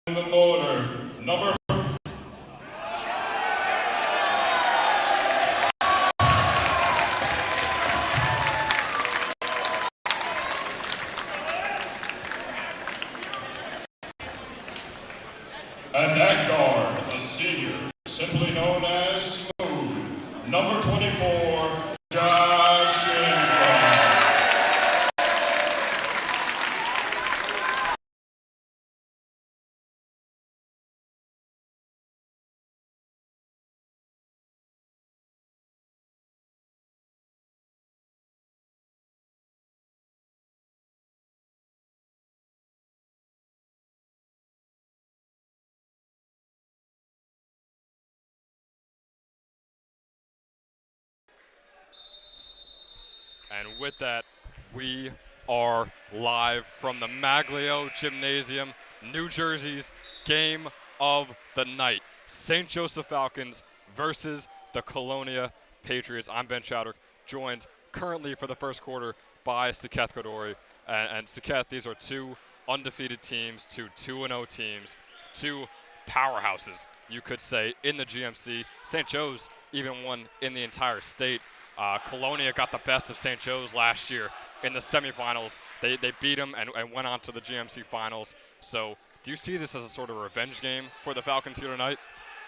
In the corner, number and that guard, a senior, simply known as Smooth, number 24, Josh Ingram. And with that, we are live from the Maglio Gymnasium, New Jersey's game of the night. St. Joseph Falcons versus the Colonia Patriots. I'm Ben Chowdhury, joined currently for the first quarter by Saketh Kodori. And Saketh, these are two undefeated teams, two 2-0 teams, two powerhouses, you could say, in the GMC. St. Joe's even won in the entire state. Colonia got the best of St. Joe's last year in the semifinals. They beat them and went on to the GMC finals. So do you see this as a sort of revenge game for the Falcons here tonight?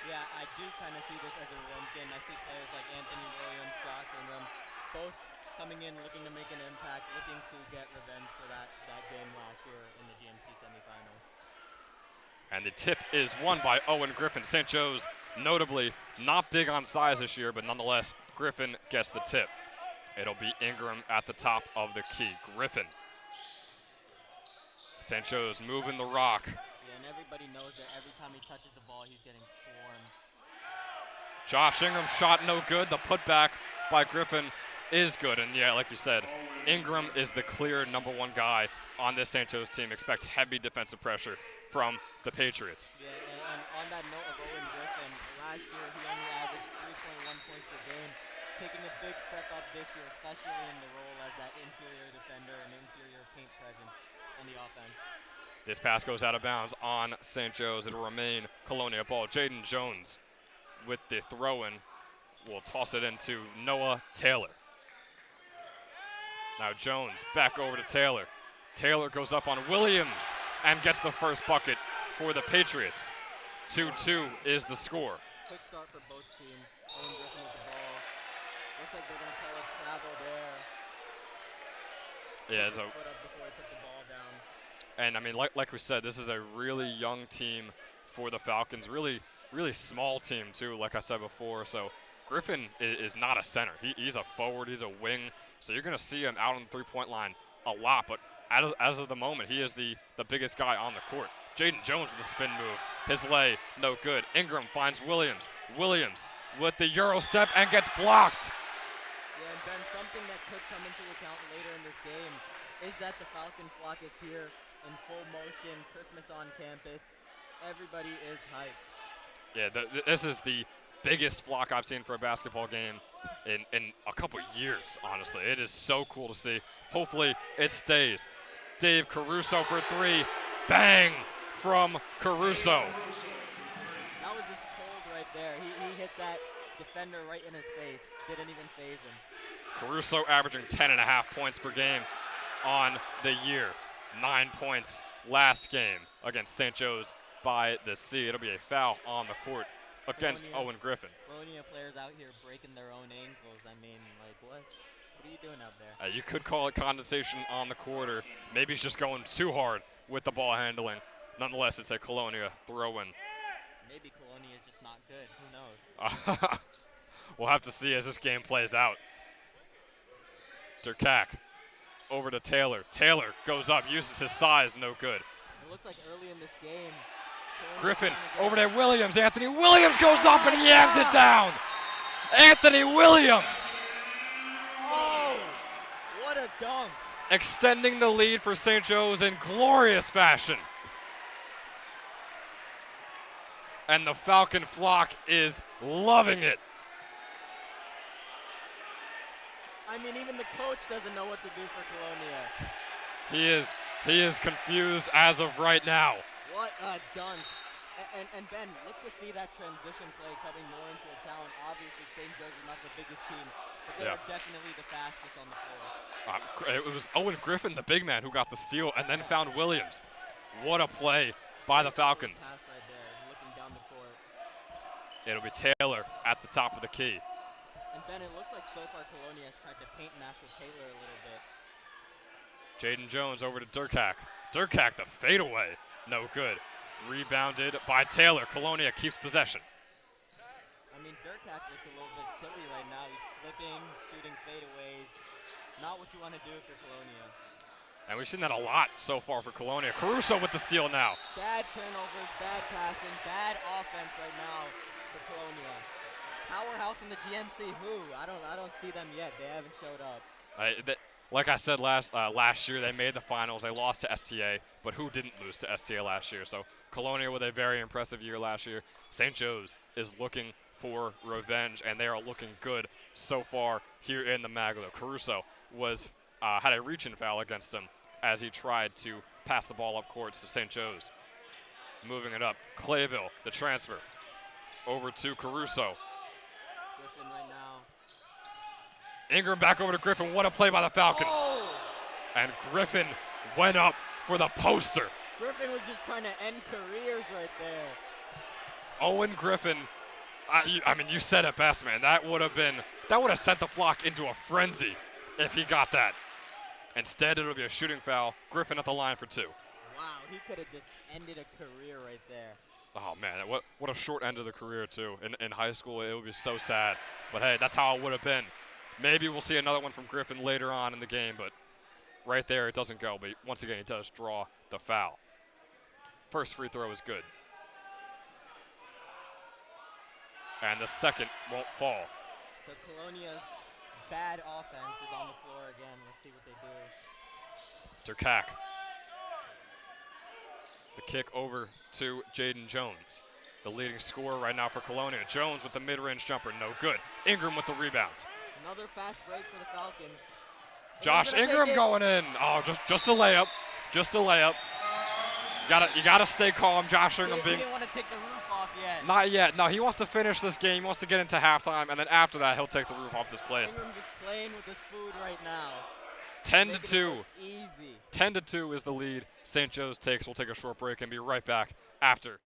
Yeah, I do kind of see this as a revenge game. I see players like Anthony Williams, Josh Ingram, both coming in looking to make an impact, looking to get revenge for that game last year in the GMC semifinals. And the tip is won by Owen Griffin. St. Joe's, notably, not big on size this year, but nonetheless, Griffin gets the tip. It'll be Ingram at the top of the key. Griffin. St. Joe's moving the rock. Yeah, and everybody knows that every time he touches the ball, he's getting swarmed. Josh Ingram's shot no good. The putback by Griffin is good. And yeah, like you said, Ingram is the clear #1 guy on this St. Joe's team. Expect heavy defensive pressure from the Patriots. Yeah, and on that note of Owen Griffin, last year he only averaged 3.1 points per game, taking a big step up this year, especially in the role as that interior defender and interior paint presence on the offense. This pass goes out of bounds on St. Joe's. It'll remain Colonia ball. Jaden Jones with the throw-in will toss it into Noah Taylor. Now Jones back over to Taylor. Taylor goes up on Williams and gets the first bucket for the Patriots. 2-2 is the score. Quick start for both teams. Owen Griffin with the ball. Looks like they're going to call a travel there. Yeah, it's a foot up before he put the ball down. And I mean, like we said, this is a really young team for the Falcons. Really small team too, like I said before. So Griffin is not a center. He's a forward. He's a wing. So you're going to see him out on the three-point line a lot. But as of the moment, he is the biggest guy on the court. Jaden Jones with the spin move. His lay, no good. Ingram finds Williams. Williams with the Euro step and gets blocked. Yeah, and Ben, something that could come into account later in this game is that the Falcon flock is here in full motion, Christmas on campus. Everybody is hyped. Yeah, this is the biggest flock I've seen for a basketball game in a couple years, honestly. It is so cool to see. Hopefully it stays. Dave Caruso for three. Bang from Caruso. That was just cold right there. He hit that defender right in his face. Didn't even faze him. Caruso averaging 10.5 points per game on the year. 9 points last game against St. Joe's by the Sea. It'll be a foul on the court against Owen Griffin. Colonia players out here breaking their own ankles. I mean, like, what? What are you doing out there? You could call it condensation on the court, or maybe he's just going too hard with the ball handling. Nonetheless, it's a Colonia throw-in. Maybe Colonia is just not good. Who knows? We'll have to see as this game plays out. Durkak over to Taylor. Taylor goes up, uses his size, no good. It looks like early in this game, Griffin over to Williams. Anthony Williams goes up and he yams it down. Anthony Williams. Oh, what a dunk. Extending the lead for St. Joe's in glorious fashion. And the Falcon flock is loving it. I mean, even the coach doesn't know what to do for Colonia. He is confused as of right now. What a dunk. And Ben, look to see that transition play coming more into account. Obviously, St. Joe's is not the biggest team, but they are definitely the fastest on the floor. It was Owen Griffin, the big man, who got the steal and then found Williams. What a play by the Falcons. Pass right there, looking down the court. It'll be Taylor at the top of the key. And Ben, it looks like so far Colonia has tried to paint Marshall Taylor a little bit. Jaden Jones over to Durkak. Durkak, the fadeaway. No good. Rebounded by Taylor. Colonia keeps possession. I mean, Durkak looks a little bit silly right now. He's slipping, shooting fadeaways. Not what you want to do for Colonia. And we've seen that a lot so far for Colonia. Caruso with the steal now. Bad turnovers, bad passing, bad offense right now for Colonia. Powerhouse in the GMC, who? I don't see them yet. They haven't showed up. Like I said last year, they made the finals. They lost to STA, but who didn't lose to STA last year? So Colonia with a very impressive year last year. St. Joe's is looking for revenge, and they are looking good so far here in the Maglio. Caruso had a reach-in foul against him as he tried to pass the ball up courts to St. Joe's. Moving it up, Clayville, the transfer, over to Caruso. Griffin right now. Ingram back over to Griffin. What a play by the Falcons. Oh! And Griffin went up for the poster. Griffin was just trying to end careers right there. Owen Griffin, I mean, you said it best, man. That would have sent the flock into a frenzy if he got that. Instead, it'll be a shooting foul. Griffin at the line for two. Wow, he could have just ended a career right there. Oh, man, what a short end of the career, too. In high school, it would be so sad. But, hey, that's how it would have been. Maybe we'll see another one from Griffin later on in the game, but right there it doesn't go. But once again, he does draw the foul. First free throw is good. And the second won't fall. So Colonia's bad offense is on the floor again. Let's see what they do. Durkak. The kick over to Jaden Jones. The leading scorer right now for Colonia. Jones with the mid-range jumper, no good. Ingram with the rebound. Another fast break for the Falcons. Josh Ingram going in. Oh, just a layup. Just a layup. You gotta stay calm. Josh Ingram He didn't want to take the roof off yet. Not yet. No, he wants to finish this game. He wants to get into halftime, and then after that, he'll take the roof off this place. Ingram just playing with his food right now. 10-2. Easy. 10-2 is the lead. St. Joe's takes. We'll take a short break and be right back after.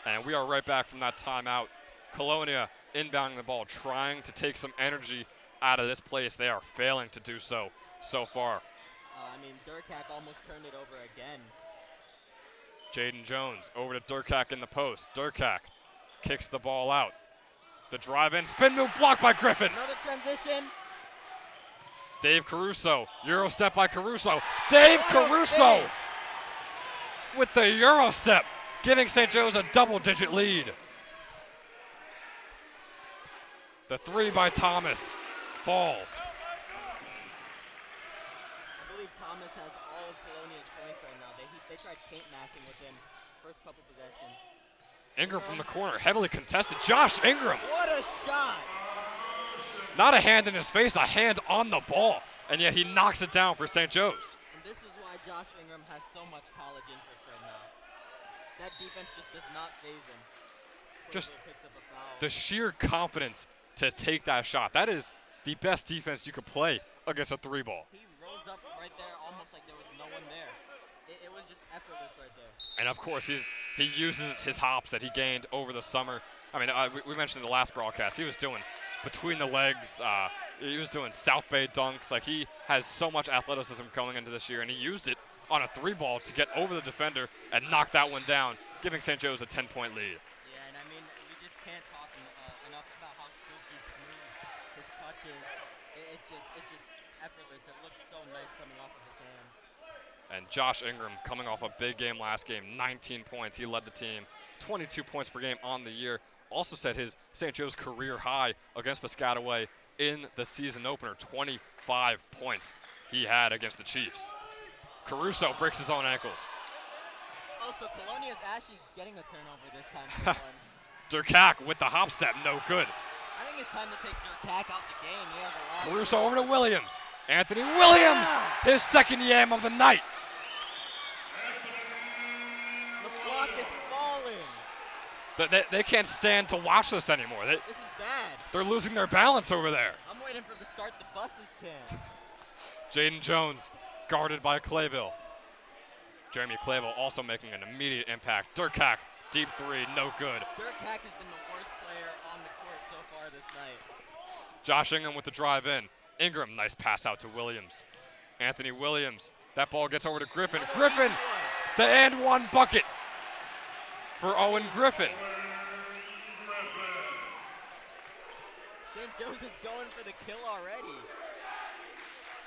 And we are right back from that timeout. Colonia inbounding the ball, trying to take some energy out of this place. They are failing to do so far. I mean, Durkak almost turned it over again. Jaden Jones over to Durkak in the post. Durkak kicks the ball out. The drive in, spin move blocked by Griffin. Another transition. Dave Caruso, Euro step by Caruso. Dave Caruso with the Euro step, giving St. Joe's a double-digit lead. The three by Thomas falls. I believe Thomas has all of Colonia's points right now. They tried paint mashing with him first couple possessions. Ingram from the corner, heavily contested. Josh Ingram. What a shot. Not a hand in his face, a hand on the ball. And yet he knocks it down for St. Joe's. And this is why Josh Ingram has so much college interest right now. That defense just does not phase him. Just picks up a foul. the sheer confidence to take that shot. That is the best defense you could play against a three ball. He rose up right there almost like there was no one there. It was just effortless right there. And of course, he uses his hops that he gained over the summer. I mean, we mentioned in the last broadcast, he was doing between the legs. He was doing South Bay dunks. Like, he has so much athleticism going into this year, and he used it on a three ball to get over the defender and knock that one down, giving St. Joe's a 10-point lead. Yeah, and I mean, we just can't talk enough about how silky smooth his touch is. it's just effortless. It looks so nice coming off of his hands. And Josh Ingram coming off a big game last game, 19 points. He led the team, 22 points per game on the year. Also set his St. Joe's career high against Piscataway in the season opener, 25 points he had against the Chiefs. Caruso breaks his own ankles. Oh, so Colonia is actually getting a turnover this time for once. Durkak with the hop step, no good. I think it's time to take Durkak out the game. He has a lot. Caruso over to Williams. Anthony Williams, his second yam of the night. The block is falling. They can't stand to watch this anymore. This is bad. They're losing their balance over there. I'm waiting for the start the buses chant. Jaden Jones guarded by Clayville. Jeremy Clayville also making an immediate impact. Durkak, deep three, no good. Durkak has been the worst player on the court so far this night. Josh Ingram with the drive in. Ingram, nice pass out to Williams. Anthony Williams, that ball gets over to Griffin. Griffin, the and one bucket for Owen Griffin. St. Joe's is going for the kill already.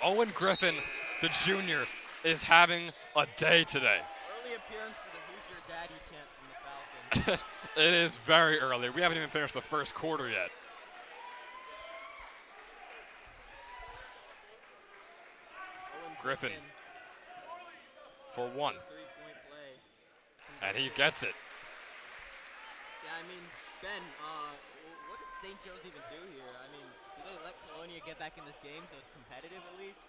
Owen Griffin, the junior, is having a day today. Early appearance for the Who's Your Daddy chant from the Falcons. It is very early. We haven't even finished the first quarter yet. Griffin for one. Three-point play. And he gets it. Yeah, I mean, Ben, what does St. Joe's even do here? I mean, do they let Colonia get back in this game so it's competitive at least?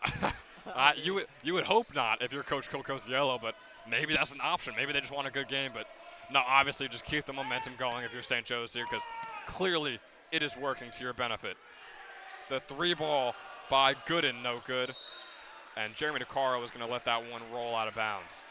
You would hope not if you're Coach Cosiello, but maybe that's an option. Maybe they just want a good game, but no, obviously just keep the momentum going if you're St. Joe's here, because clearly it is working to your benefit. The three ball by Gooden, no good. And Jeremy DeCaro is going to let that one roll out of bounds.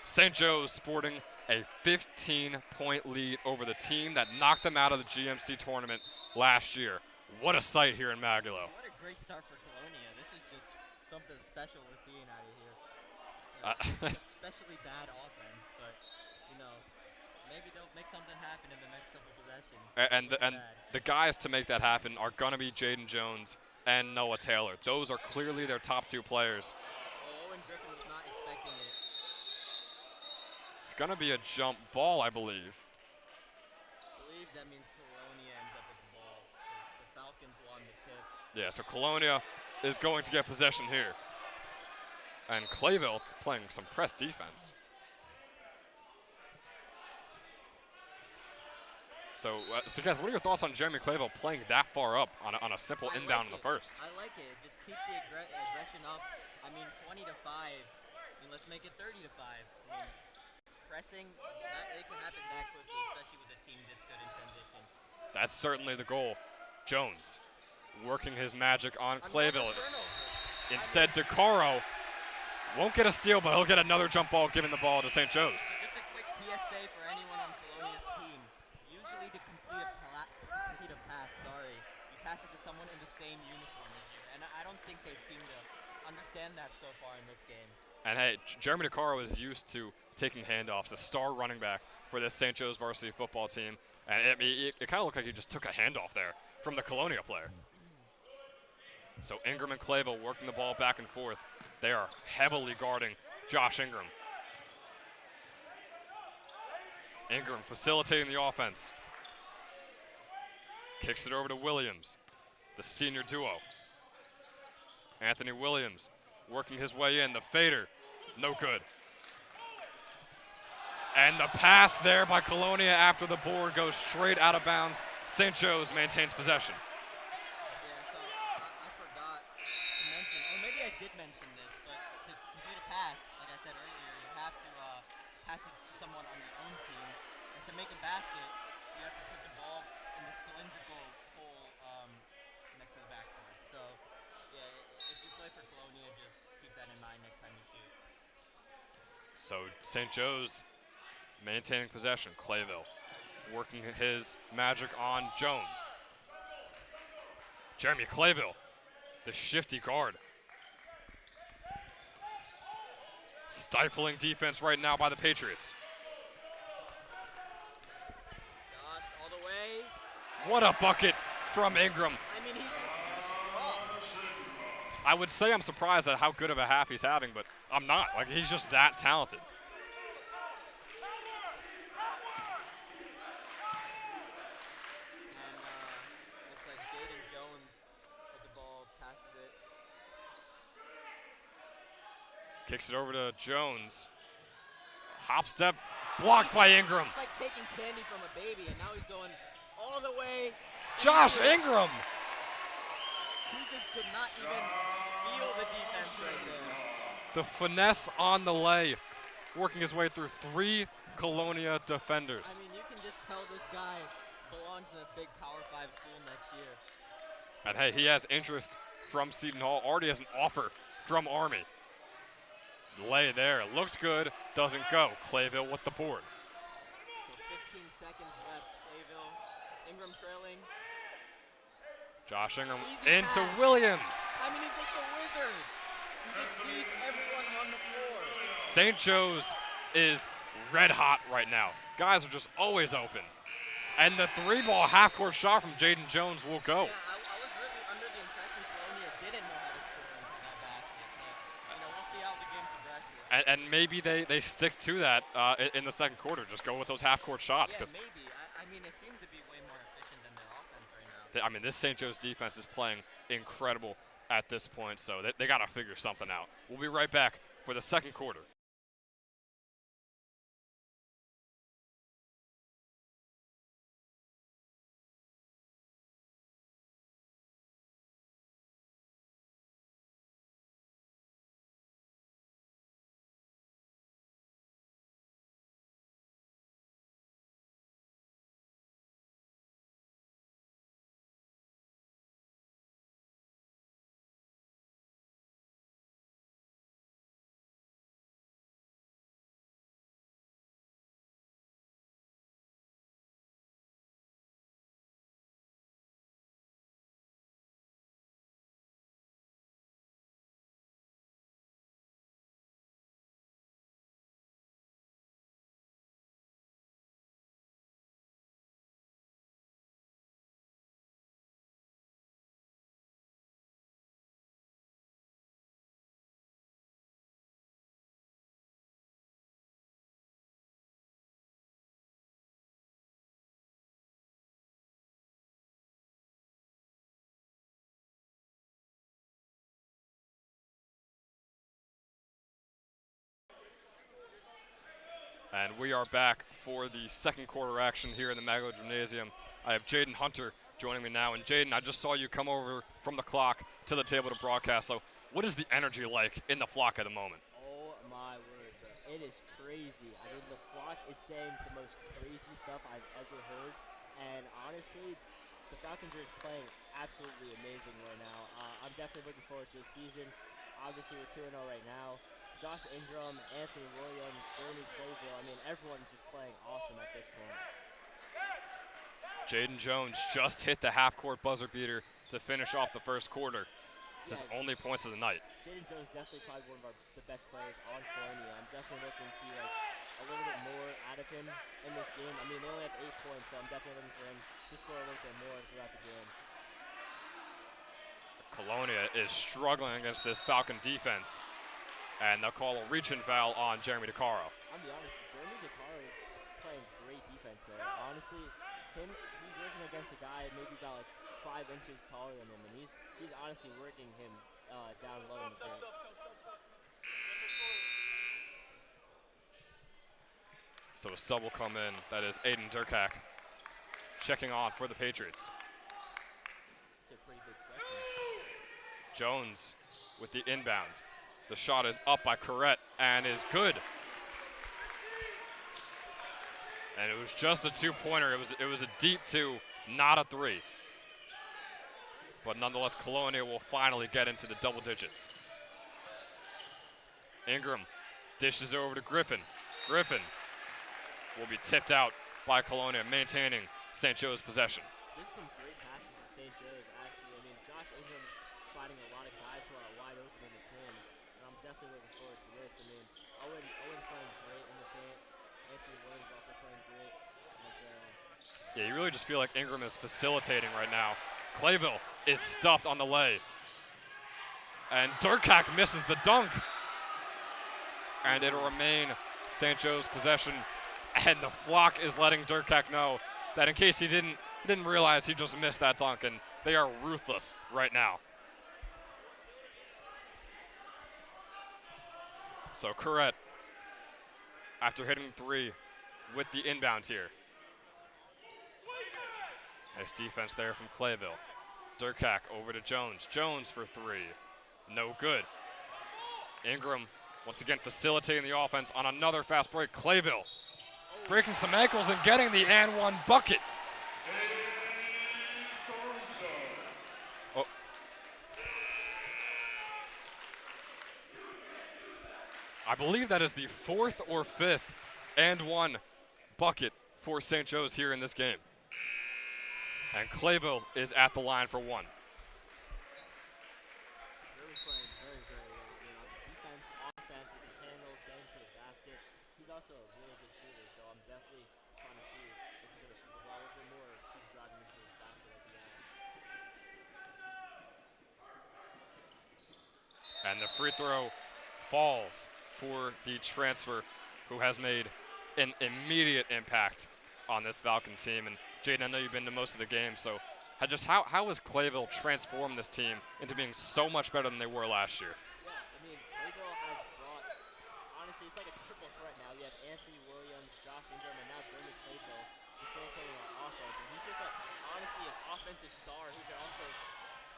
St. Joe's sporting a 15-point lead over the team that knocked them out of the GMC tournament last year. What a sight here in Maguilo. What a great start for Colonia. This is just something special we're seeing out of here. Especially bad offense, but, you know, maybe they'll make something happen in the next couple possessions. And the guys to make that happen are going to be Jaden Jones and Noah Taylor. Those are clearly their top two players. Owen Griffin was not expecting it. It's going to be a jump ball, I believe. I believe that means Colonia ends up with the ball, because the Falcons won the tip. Yeah, so Colonia is going to get possession here. And Clayville playing some press defense. So, Keith, what are your thoughts on Jeremy Clayville playing that far up on a simple inbound in the first? I like it. Just keep the aggression up. I mean, 20 to 5. I mean, let's make it 30 to 5. I mean, pressing, it can happen that quickly, especially with a team this good in transition. That's certainly the goal. Jones working his magic on Clayville. Instead, DeCaro won't get a steal, but he'll get another jump ball giving the ball to St. Joe's. Just a quick PSA for anyone on Colonia's team. Usually to complete a pass, you pass it to someone in the same uniform as you. And I don't think they seem to understand that so far in this game. And hey, Jeremy DeCaro is used to taking handoffs, the star running back for this St. Joe's varsity football team. And it kind of looked like he just took a handoff there from the Colonia player. So Ingram and Clayville working the ball back and forth. They are heavily guarding Josh Ingram. Ingram facilitating the offense. Kicks it over to Williams, the senior duo. Anthony Williams working his way in. The fader, no good. And the pass there by Colonia after the board goes straight out of bounds. St. Joe's maintains possession. Yeah, so I forgot to mention, or maybe I did mention this, but to complete a pass, like I said earlier, you have to pass it to someone on your own team. And to make a basket, you have to put the ball in the cylindrical hole next to the backboard. So, yeah, if you play for Colonia, just keep that in mind next time you shoot. So St. Joe's maintaining possession. Clayville working his magic on Jones. Jeremy Clayville, the shifty guard. Stifling defense right now by the Patriots. Josh, all the way. What a bucket from Ingram. I mean, he's just too strong. I would say I'm surprised at how good of a half he's having, but I'm not. Like, he's just that talented. And looks like Jaden Jones with the ball, passes it. Kicks it over to Jones. Hop step, blocked by Ingram. It's like taking candy from a baby, and now he's going all the way. Josh Ingram. He just did not even feel the defense right there. The finesse on the lay, working his way through 3 Colonia defenders. I mean, you can just tell this guy belongs in a big Power 5 school next year. And hey, he has interest from Seton Hall, already has an offer from Army. Lay there, looks good, doesn't go. Clayville with the board. So 15 seconds left, Clayville. Ingram trailing. Josh Ingram Easy into pass. Williams. I mean, he's just a wizard. He just sees everyone on the floor. St. Joe's is red hot right now. Guys are just always open. And the 3-ball half-court shot from Jaden Jones will go. Yeah, I was really under the impression Colonia didn't know how to score into that basket. But, we'll see how the game progresses. And maybe they stick to that in the second quarter. Just go with those half-court shots. Yeah, maybe. I mean, it seems to be way more efficient than their offense right now. I mean, this St. Joe's defense is playing incredible at this point, so they got to figure something out. We'll be right back for the second quarter. And we are back for the second quarter action here in the Maglo Gymnasium. I have Jaden Hunter joining me now. And Jaden, I just saw you come over from the clock to the table to broadcast. So what is the energy like in the flock at the moment? Oh my word, bro. It is crazy. I mean, the flock is saying the most crazy stuff I've ever heard. And honestly, the Falcons are just playing absolutely amazing right now. I'm definitely looking forward to the season. Obviously, we're 2-0 right now. Josh Ingram, Anthony Williams, Bernie Clayville. I mean, everyone's just playing awesome at this point. Jaden Jones just hit the half-court buzzer beater to finish off the first quarter. It's his only points of the night. Jaden Jones definitely probably one of the best players on Colonia. I'm definitely looking to see a little bit more out of him in this game. I mean, they only have 8 points, so I'm definitely looking for him to score a little bit more throughout the game. Colonia is struggling against this Falcon defense. And they'll call a reach-in foul on Jeremy DeCaro. I'll be honest, Jeremy DeCaro is playing great defense there. Honestly, he's working against a guy maybe about 5 inches taller than him, and he's honestly working him down low in the paint. So a sub will come in. That is Aiden Durkak checking on for the Patriots. It's a pretty big freshman. Jones with the inbound. The shot is up by Corrette and is good. And it was just a 2-pointer. It was a deep 2, not a 3. But nonetheless, Colonia will finally get into the double digits. Ingram dishes over to Griffin. Griffin will be tipped out by Colonia, maintaining St. Joe's possession. This is some great passing from St. Joe's, actually. I mean, Josh Ingram's finding a lot of guys who are wide open in the paint. I'm definitely looking forward to this. I mean, Owen playing great in the paint. Anthony Williams also playing great. Yeah, you really just feel like Ingram is facilitating right now. Clayville is stuffed on the lay. And Durkak misses the dunk. And it'll remain St. Joe's possession. And the flock is letting Durkak know that in case he didn't realize he just missed that dunk, and they are ruthless right now. So Corrette, after hitting 3 with the inbound here. Nice defense there from Clayville. Durkak over to Jones. Jones for 3. No good. Ingram once again facilitating the offense on another fast break. Clayville breaking some ankles and getting the and one bucket. Oh. I believe that is the 4th or 5th and one bucket for St. Joe's here in this game. And Clayville is at the line for 1. Really playing very, very well. I mean, on defense, offense, with his handles, getting to the basket. He's also a really good shooter, so I'm definitely trying to see if he's going to shoot the ball a bit more or keep driving into the basket at the end. And the free throw falls for the transfer, who has made an immediate impact on this Falcon team. And Jaden, I know you've been to most of the games, so how has Clayville transformed this team into being so much better than they were last year? Yeah, I mean, Clayville has brought, honestly, it's like a triple threat now. You have Anthony Williams, Josh Ingram, and now Brandon Clayville facilitating our offense. And he's just, honestly, an offensive star who can also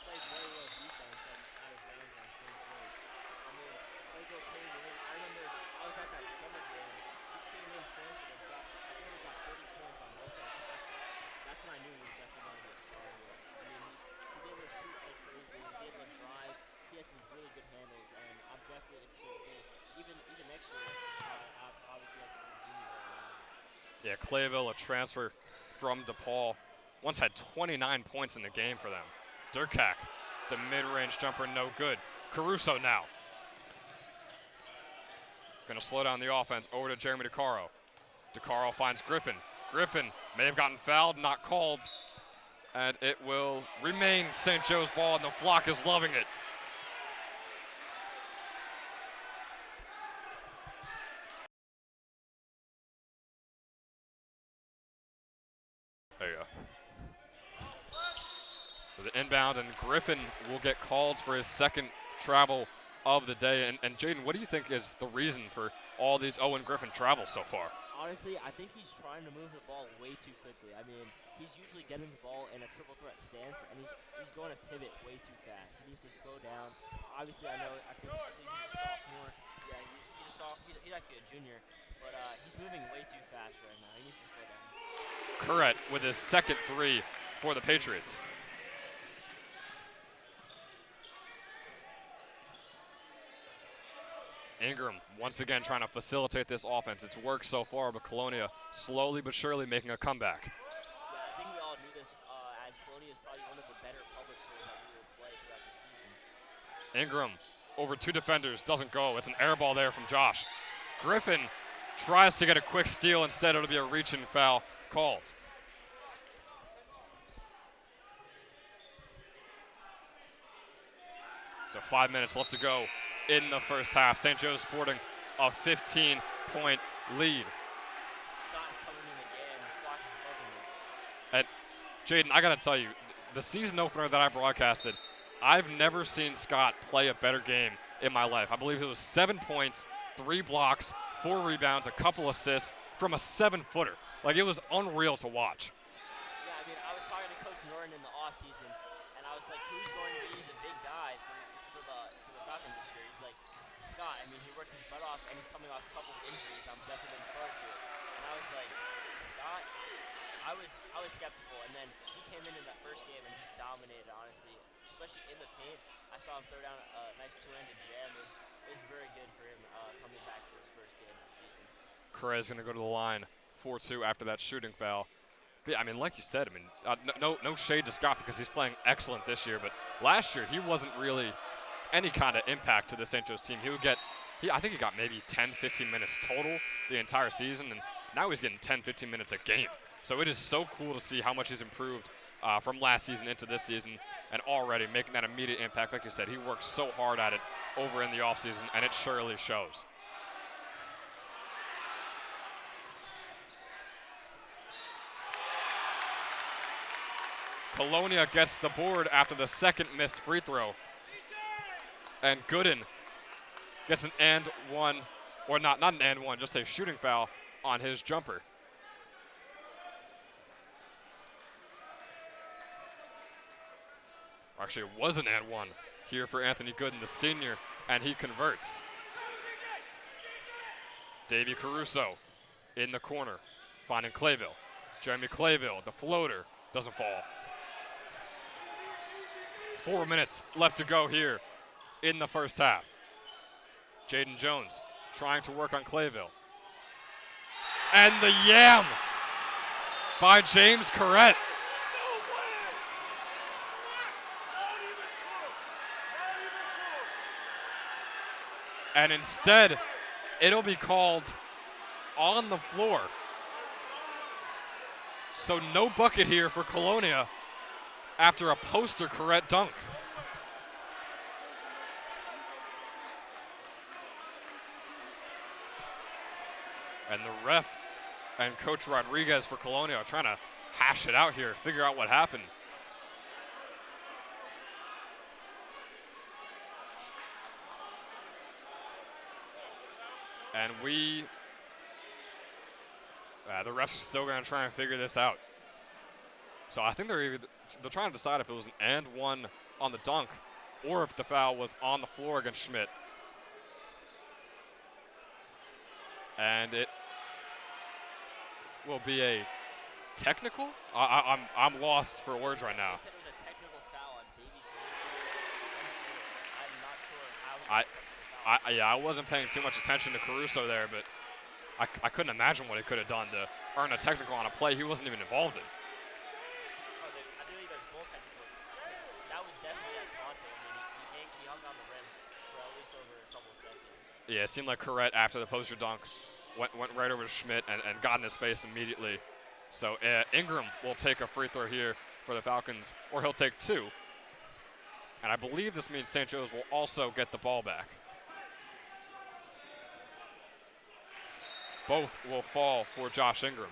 play very well defense at his range on St. Joe's. I mean, Clayville came in. I remember I was at that summer game. He came in, transferred, and I think he got 30 points on both sides of the basket. That's when I knew he was definitely going to be a star. I mean, he's able to shoot like crazy. He's able to drive. He has some really good handles, and I'm definitely interested to see even next year. Obviously, that's a junior right now. Yeah, Clayville, a transfer from DePaul, once had 29 points in the game for them. Durkak, the mid-range jumper, no good. Caruso now. Gonna slow down the offense over to Jeremy DeCaro. DeCaro finds Griffin. Griffin may have gotten fouled, not called. And it will remain St. Joe's ball, and the flock is loving it. There you go. So the inbound, and Griffin will get called for his second travel of the day. And Jaden, what do you think is the reason for all these Owen Griffin travels so far? Honestly, I think he's trying to move the ball way too quickly. I mean, he's usually getting the ball in a triple threat stance, and he's going to pivot way too fast. He needs to slow down. Obviously, I think he's a sophomore. Yeah, he's actually a junior, but he's moving way too fast right now. He needs to slow down. Corrette with his second 3 for the Patriots. Ingram once again trying to facilitate this offense. It's worked so far, but Colonia slowly but surely making a comeback. Yeah, I think we all knew this as Colonia is probably one of the better public schools that we will play throughout the season. Ingram over 2 defenders, doesn't go. It's an air ball there from Josh. Griffin tries to get a quick steal. Instead, it'll be a reach and foul called. So 5 minutes left to go in the first half. St. Joe's sporting a 15-point lead. Scott is coming in again. The flock is loving it. And Jaden, I gotta tell you, the season opener that I broadcasted, I've never seen Scott play a better game in my life. I believe it was 7 points, 3 blocks, 4 rebounds, a couple assists from a 7-footer. Like, it was unreal to watch. Yeah, I mean, I was talking to Coach Norton in the offseason, and I was like, who's going to be the big guy for the Falcons this year? He's like, Scott. I mean, he worked his butt off, and he's coming off a couple of injuries. I'm definitely looking forward to it. And I was like, Scott, I was skeptical, and then he came in that first game and just dominated, honestly, especially in the paint. I saw him throw down a nice two-handed jam. It was very good for him coming back for his first game this season. Correa's going to go to the line 4-2 after that shooting foul. But, I mean, like you said, I mean, no shade to Scott because he's playing excellent this year. But last year, he wasn't really any kind of impact to the St. Joe's team. He would get, I think he got maybe 10, 15 minutes total the entire season. And now he's getting 10, 15 minutes a game. So it is so cool to see how much he's improved from last season into this season, and already making that immediate impact. Like you said, he worked so hard at it over in the offseason, and it surely shows. Colonia gets the board after the second missed free throw. And Gooden gets an and one, or not an and one, just a shooting foul on his jumper. Actually, it was an and one here for Anthony Gooden, the senior, and he converts. Davey Caruso in the corner, finding Clayville. Jeremy Clayville, the floater, doesn't fall. 4 minutes left to go here in the first half. Jaden Jones trying to work on Clayville. And the yam by James Corrett. And instead, it'll be called on the floor. So no bucket here for Colonia after a poster Corrett dunk. And the ref and Coach Rodriguez for Colonia are trying to hash it out here, figure out what happened. And the refs are still going to try and figure this out. So I think they're trying to decide if it was an and one on the dunk or if the foul was on the floor against Schmidt. And it will be a technical? I'm lost for words right now. They said it was a technical foul on Davey Caruso. I'm not sure how he got a technical foul. Yeah, I wasn't paying too much attention to Caruso there, but I couldn't imagine what he could have done to earn a technical on a play he wasn't even involved in. I believe there's both technical. That was definitely a taunting. I mean, he hung on the rim for at least over a couple of seconds. Yeah, it seemed like Corrett, after the poster dunk, went right over to Schmidt and got in his face immediately. So Ingram will take a free throw here for the Falcons, or he'll take two. And I believe this means St. Joe's will also get the ball back. Both will fall for Josh Ingram.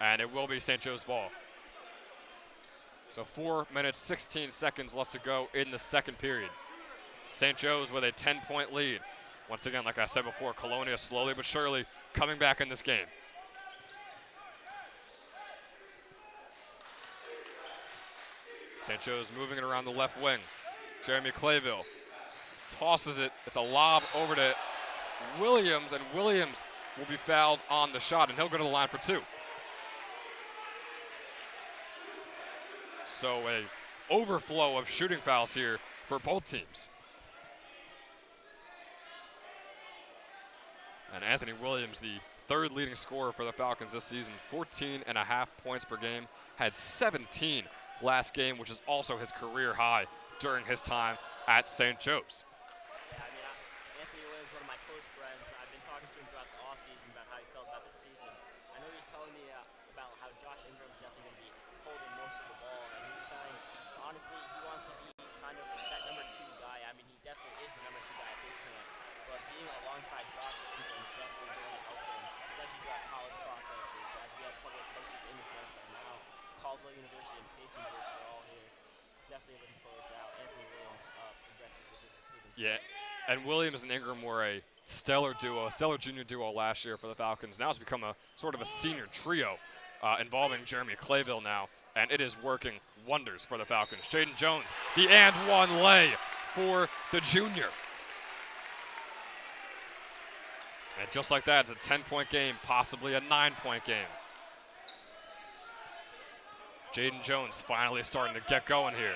And it will be St. Joe's ball. So 4 minutes, 16 seconds left to go in the second period. St. Joe's with a 10-point lead. Once again, like I said before, Colonia slowly but surely coming back in this game. St. Joe's moving it around the left wing. Jeremy Clayville tosses it. It's a lob over to Williams, and Williams will be fouled on the shot, and he'll go to the line for two. So a overflow of shooting fouls here for both teams. And Anthony Williams, the third leading scorer for the Falcons this season, 14.5 points per game, had 17 last game, which is also his career high during his time at St. Joe's. Yeah, I mean, Anthony Williams is one of my close friends. I've been talking to him throughout the offseason about how he felt about the season. I know he was telling me about how Josh Ingram's definitely going to be holding most of the ball, and he was saying, honestly, he wants to be kind of that number two guy. I mean, he definitely is the number two guy at this point, but being alongside Josh Ingram is definitely going to help him, especially throughout college processes, as we have public coaches in this rank right now. Caldwell University and Pace University are all here. Definitely looking forward to how Anthony Williams progresses with his recruiting. Yeah, and Williams and Ingram were a stellar duo, a stellar junior duo last year for the Falcons. Now it's become a sort of a senior trio involving Jeremy Clayville now, and it is working wonders for the Falcons. Jaden Jones, the and one lay for the junior. And just like that, it's a 10-point game, possibly a 9-point game. Jaden Jones finally starting to get going here.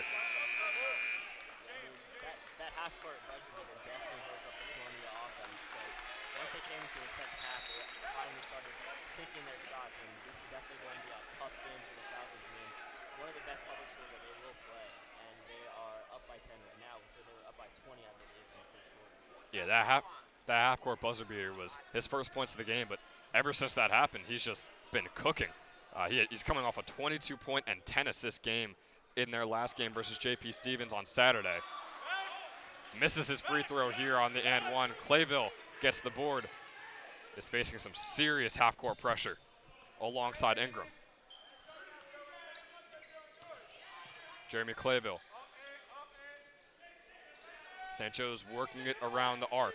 That half-court buzzer beater definitely broke up the Colonia offense, because once they came into the second half, they finally started sinking their shots, and this is definitely going to be a tough game for the Falcons. I mean, one of the best public schools that they will play, and they are up by 10 right now, so they were up by 20, I believe, in the first quarter. Yeah, that half-court buzzer beater was his first points of the game, but ever since that happened, he's just been cooking. He's coming off a 22-point and 10-assist game in their last game versus JP Stevens on Saturday. Misses his free throw here on the and one. Clayville gets the board, is facing some serious half-court pressure alongside Ingram. Jeremy Clayville. St. Joe's working it around the arc.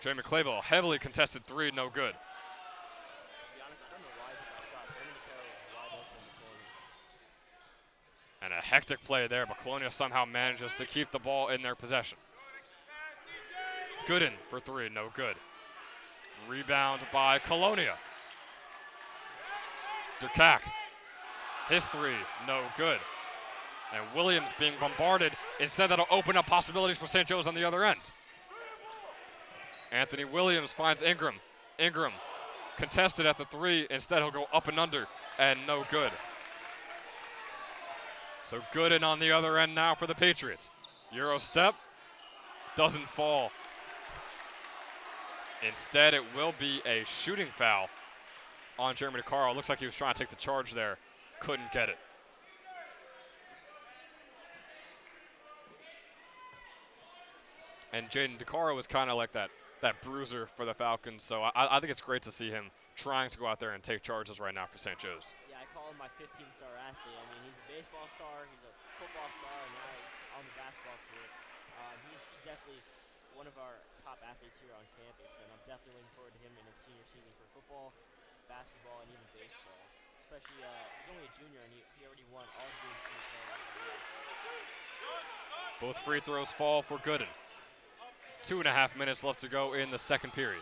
Jeremy Clayville, heavily contested three, no good. And a hectic play there, but Colonia somehow manages to keep the ball in their possession. Gooden for three, no good. Rebound by Colonia. Durkak, his three, no good. And Williams being bombarded. Instead, that'll open up possibilities for St. Joe's on the other end. Anthony Williams finds Ingram. Ingram contested at the three. Instead, he'll go up and under, and no good. So Gooden on the other end now for the Patriots. Euro step, doesn't fall. Instead, it will be a shooting foul on Jeremy DeCaro. Looks like he was trying to take the charge there. Couldn't get it. And Jaden DeCaro was kind of like that bruiser for the Falcons. So I think it's great to see him trying to go out there and take charges right now for St. Joe's. Yeah, I call him my 15-star athlete. I mean, he's a baseball star, he's a football star, and now he's on the basketball court. He's definitely one of our top athletes here on campus, and I'm definitely looking forward to him in his senior season for football, basketball, and even baseball. Especially, he's only a junior, and he already won all games in the year. Both free throws fall for Gooden. 2.5 minutes left to go in the second period.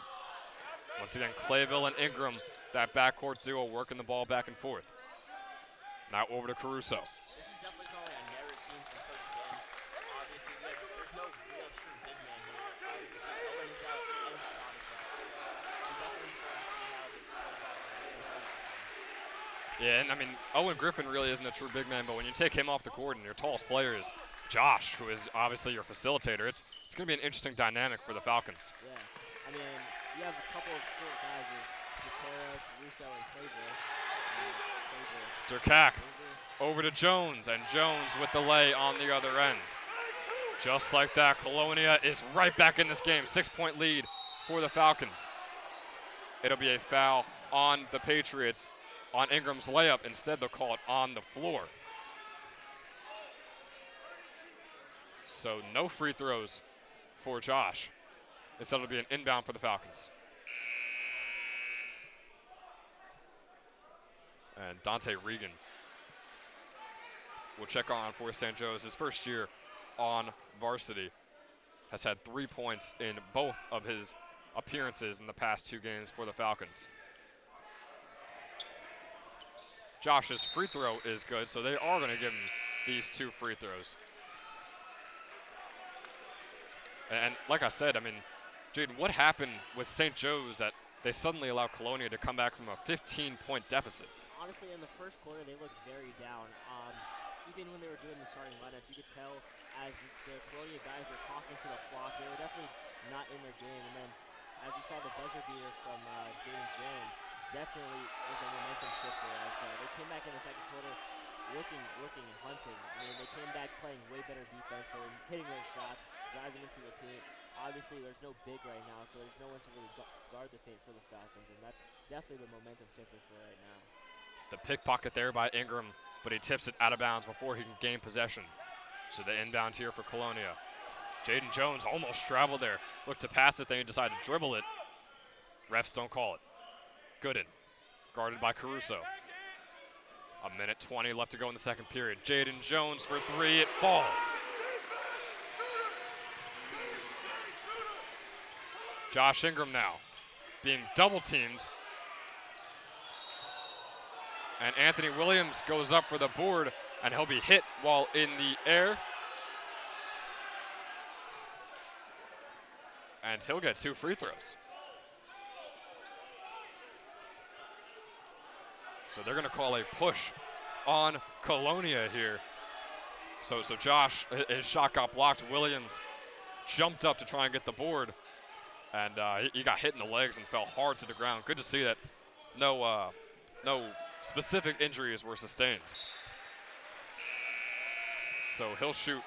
Once again, Clayville and Ingram, that backcourt duo working the ball back and forth. Now over to Caruso. This is definitely something I've never seen from Coach Ben. Obviously, there's no real true big man here. Obviously, Owen is out and Scott is out. I'm definitely going to see how this plays out. Yeah, and I mean, Owen Griffin really isn't a true big man, but when you take him off the court and your tallest player is Josh, who is obviously your facilitator, it's going to be an interesting dynamic for the Falcons. Yeah, I mean, you have a couple of short guys with DeCaro, Caruso, and Clayville. Durkak over to Jones, and Jones with the lay on the other end. Just like that, Colonia is right back in this game. 6-point lead for the Falcons. It'll be a foul on the Patriots on Ingram's layup. Instead, they'll call it on the floor. So no free throws for Josh. Instead, it'll be an inbound for the Falcons. And Dante Regan will check on for St. Joe's. His first year on varsity, has had 3 points in both of his appearances in the past 2 games for the Falcons. Josh's free throw is good, so they are going to give him these 2 free throws. And like I said, I mean, Jaden, what happened with St. Joe's that they suddenly allowed Colonia to come back from a 15-point deficit? Honestly, in the first quarter, they looked very down. Even when they were doing the starting lineup, you could tell as the Colonia guys were talking to the flock, they were definitely not in their game. And then, as you saw the buzzer beater from James Jones, definitely was a momentum shifter. As they came back in the second quarter, looking and hunting. I mean, they came back playing way better defense. They were hitting their shots, driving into the paint. Obviously, there's no big right now, so there's no one to really guard the paint for the Falcons, and that's definitely the momentum shifter for right now. The pickpocket there by Ingram, but he tips it out of bounds before he can gain possession. So the inbound here for Colonia. Jaden Jones almost traveled there. Looked to pass it, then he decided to dribble it. Refs don't call it. Gooden, guarded by Caruso. 1:20 left to go in the second period. Jaden Jones for 3, it falls. Josh Ingram now being double teamed. And Anthony Williams goes up for the board, and he'll be hit while in the air. And he'll get 2 free throws. So they're going to call a push on Colonia here. So Josh, his shot got blocked. Williams jumped up to try and get the board. And he got hit in the legs and fell hard to the ground. Good to see that no specific injuries were sustained. So he'll shoot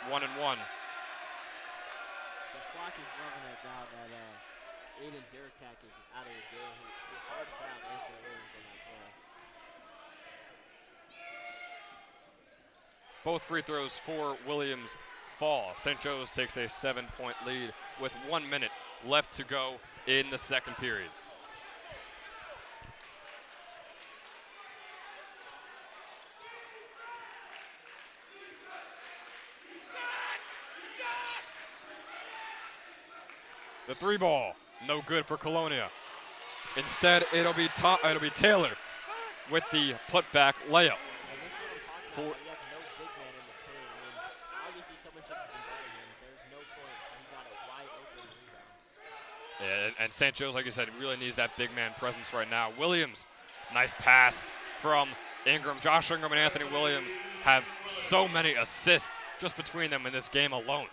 1 and 1. The Flock is loving it now that Aiden Durkak is out of the game. He hard fouled Anthony Williams on that play. Both free throws for Williams fall. St. Joe's takes a 7-point lead with 1 minute left to go in the second period. The 3 ball, no good for Colonia. Instead, it'll be Taylor with the putback layup. And this is what I'm talking about. You have no big man in the paint. I mean, obviously someone should have been guarding him. There's no point. He got a wide open rebound. Yeah, and St. Joe's, like you said, really needs that big man presence right now. Williams, nice pass from Ingram. Josh Ingram and Anthony Williams have so many assists just between them in this game alone.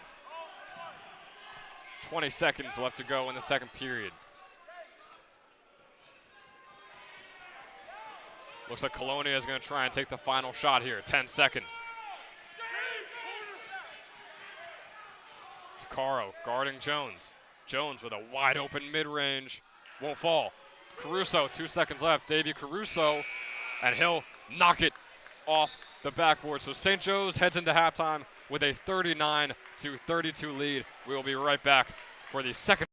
20 seconds left to go in the second period. Looks like Colonia is going to try and take the final shot here. 10 seconds. Takaro guarding Jones. Jones with a wide open mid-range. Won't fall. Caruso, 2 seconds left. Davey Caruso, and he'll knock it off the backboard. So St. Joe's heads into halftime with a 39-32 lead. We will be right back for the second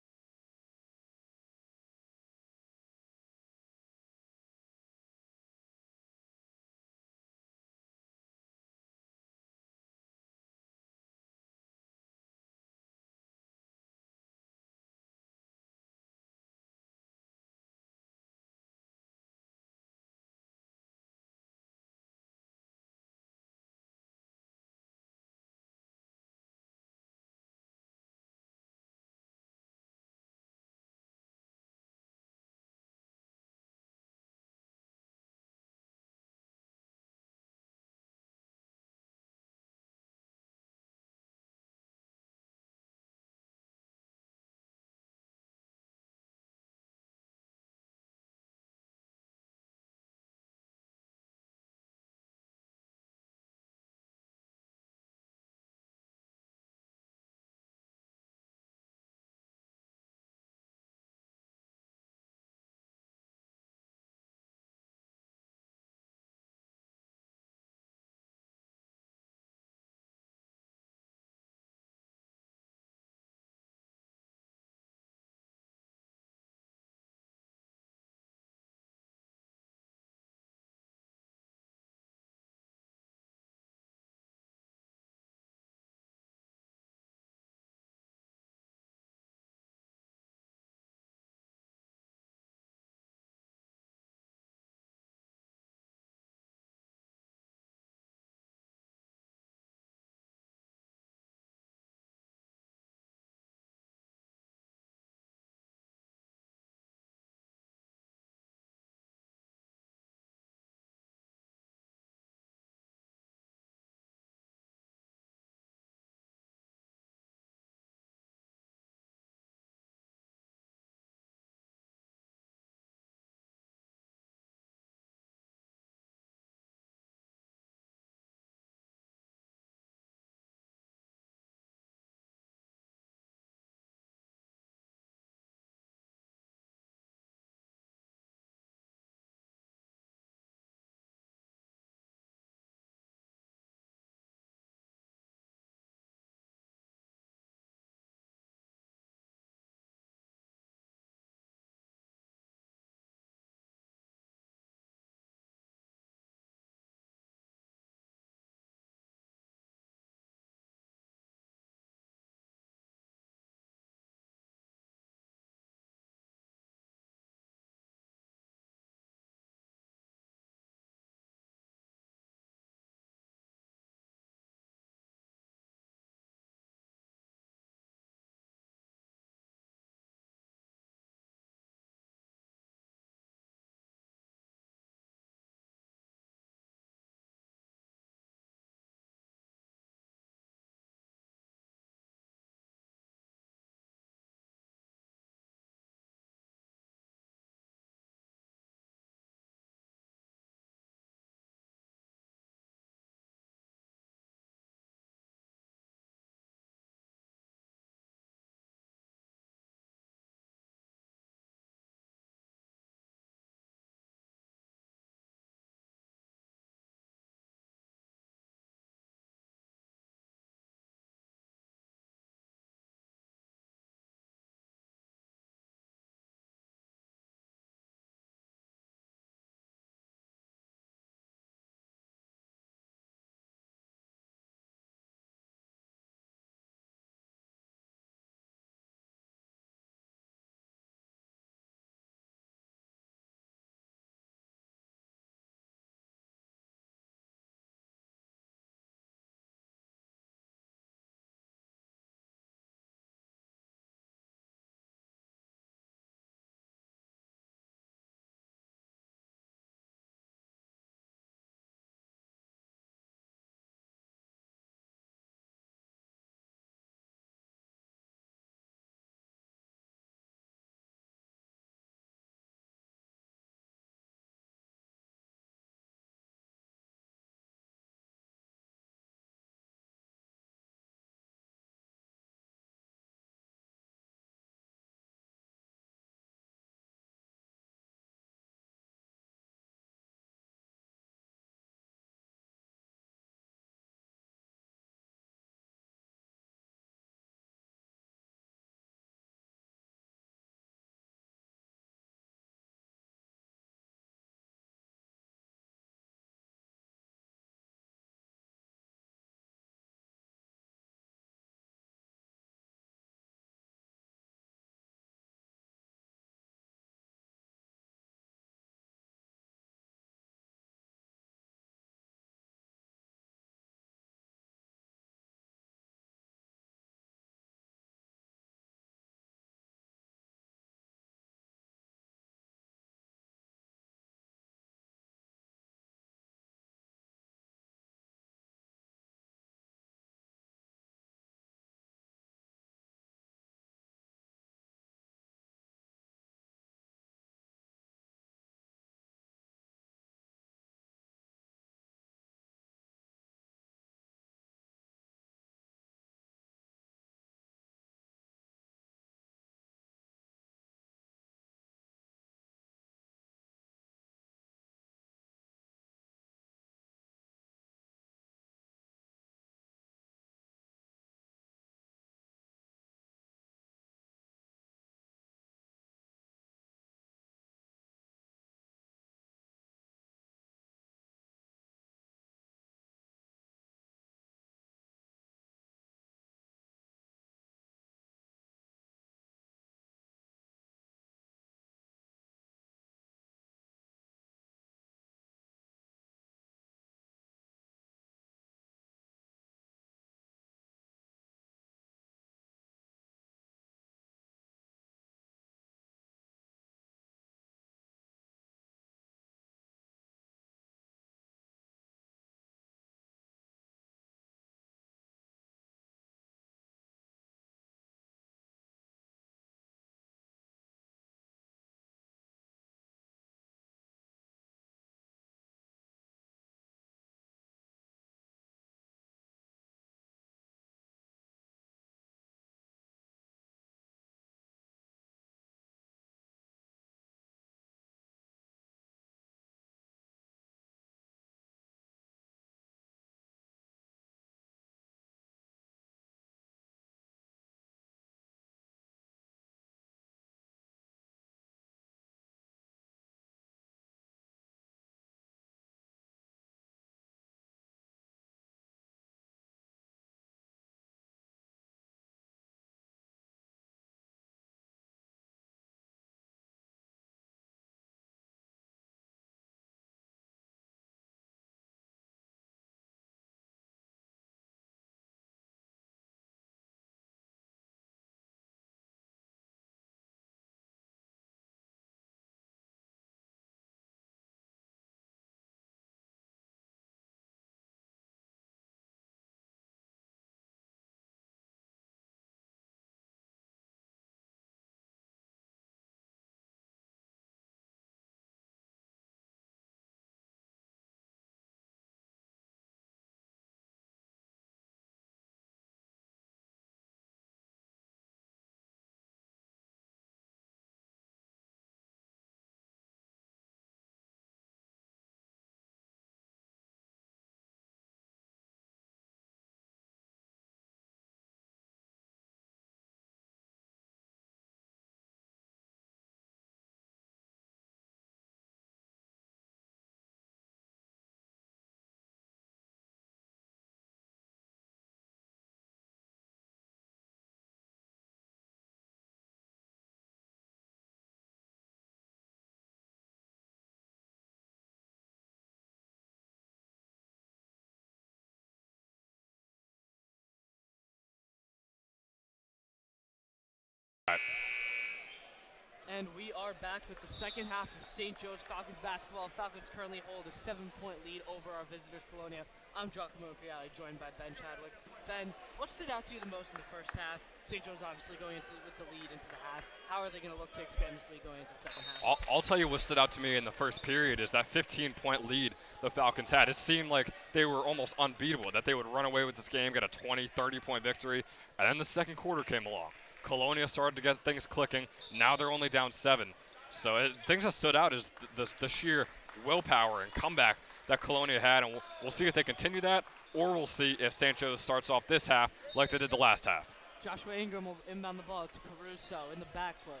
And we are back with the second half of St. Joe's Falcons basketball. Falcons currently hold a 7-point lead over our visitors, Colonia. I'm Giacomo Piali, joined by Ben Chadwick. Ben, what stood out to you the most in the first half? St. Joe's obviously going with the lead into the half. How are they going to look to expand this lead going into the second half? I'll tell you what stood out to me in the first period is that 15-point lead the Falcons had. It seemed like they were almost unbeatable, that they would run away with this game, get a 20, 30-point victory, and then the second quarter came along. Colonia started to get things clicking. Now they're only down 7. So things that stood out is the sheer willpower and comeback that Colonia had, and we'll see if they continue that, or we'll see if St. Joe's starts off this half like they did the last half. Joshua Ingram will inbound the ball to Caruso in the backcourt.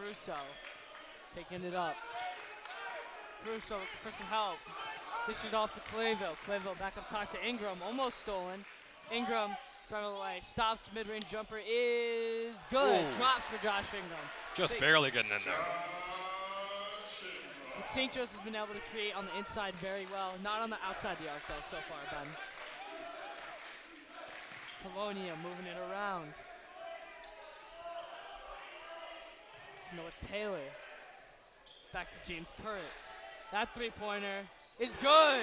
Caruso taking it up. Caruso for some help. Dish it off to Clayville. Clayville back up top to Ingram, almost stolen. Ingram driving away, stops, mid-range jumper is good. Ooh. Drops for Josh Ingram. Just barely getting in there. The St. Joe's has been able to create on the inside very well, not on the outside the arc though so far, Ben. Colonia moving it around. Noah Taylor. Back to James Currit. That three-pointer is good.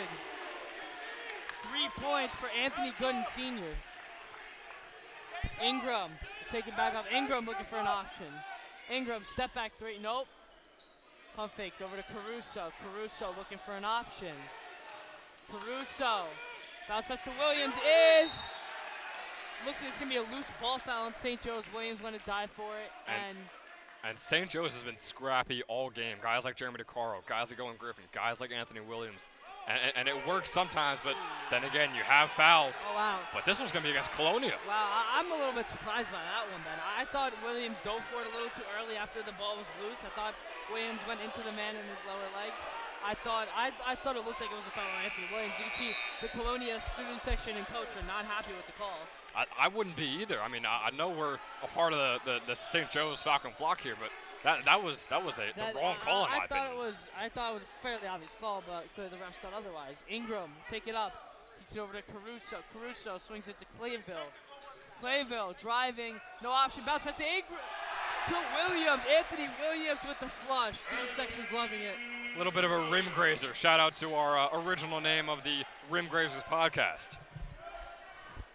3 points for Anthony Gooden Sr. Ingram, take it back off. Ingram looking for an option. Ingram, step back three, nope. Pump fakes over to Caruso. Caruso looking for an option. Caruso, bounce pass to Williams is, looks like it's gonna be a loose ball foul on St. Joe's. Williams went to dive for it, And St. Joe's has been scrappy all game. Guys like Jeremy DeCaro, guys like Owen Griffin, guys like Anthony Williams. And it works sometimes, but then again, you have fouls. Oh, wow. But this one's going to be against Colonia. Wow, I'm a little bit surprised by that one, Ben. I thought Williams dove for it a little too early after the ball was loose. I thought Williams went into the man in his lower legs. I thought it looked like it was a foul on Anthony Williams. You can see the Colonia student section and coach are not happy with the call. I wouldn't be either. I mean, I know we're a part of the St. Joe's Falcon flock here, but that was the wrong call in my opinion. I thought it was a fairly obvious call, but clearly the refs thought otherwise. Ingram, take it up. Gets it over to Caruso. Caruso swings it to Clayville. Clayville driving, no option. Bounce pass to Ingram. To Williams. Anthony Williams with the flush. Student section's loving it. A little bit of a rim grazer. Shout out to our original name of the Rim Grazers podcast.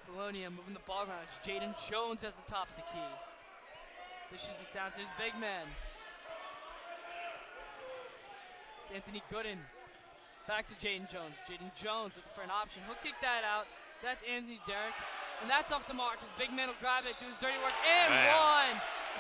Colonia moving the ball around. It's Jaden Jones at the top of the key. Dishes it down to his big man. It's Anthony Gooden. Back to Jaden Jones. Jaden Jones looking for an option. He'll kick that out. That's Anthony Derrick. And that's off the mark. His big man will grab it, do his dirty work, and one!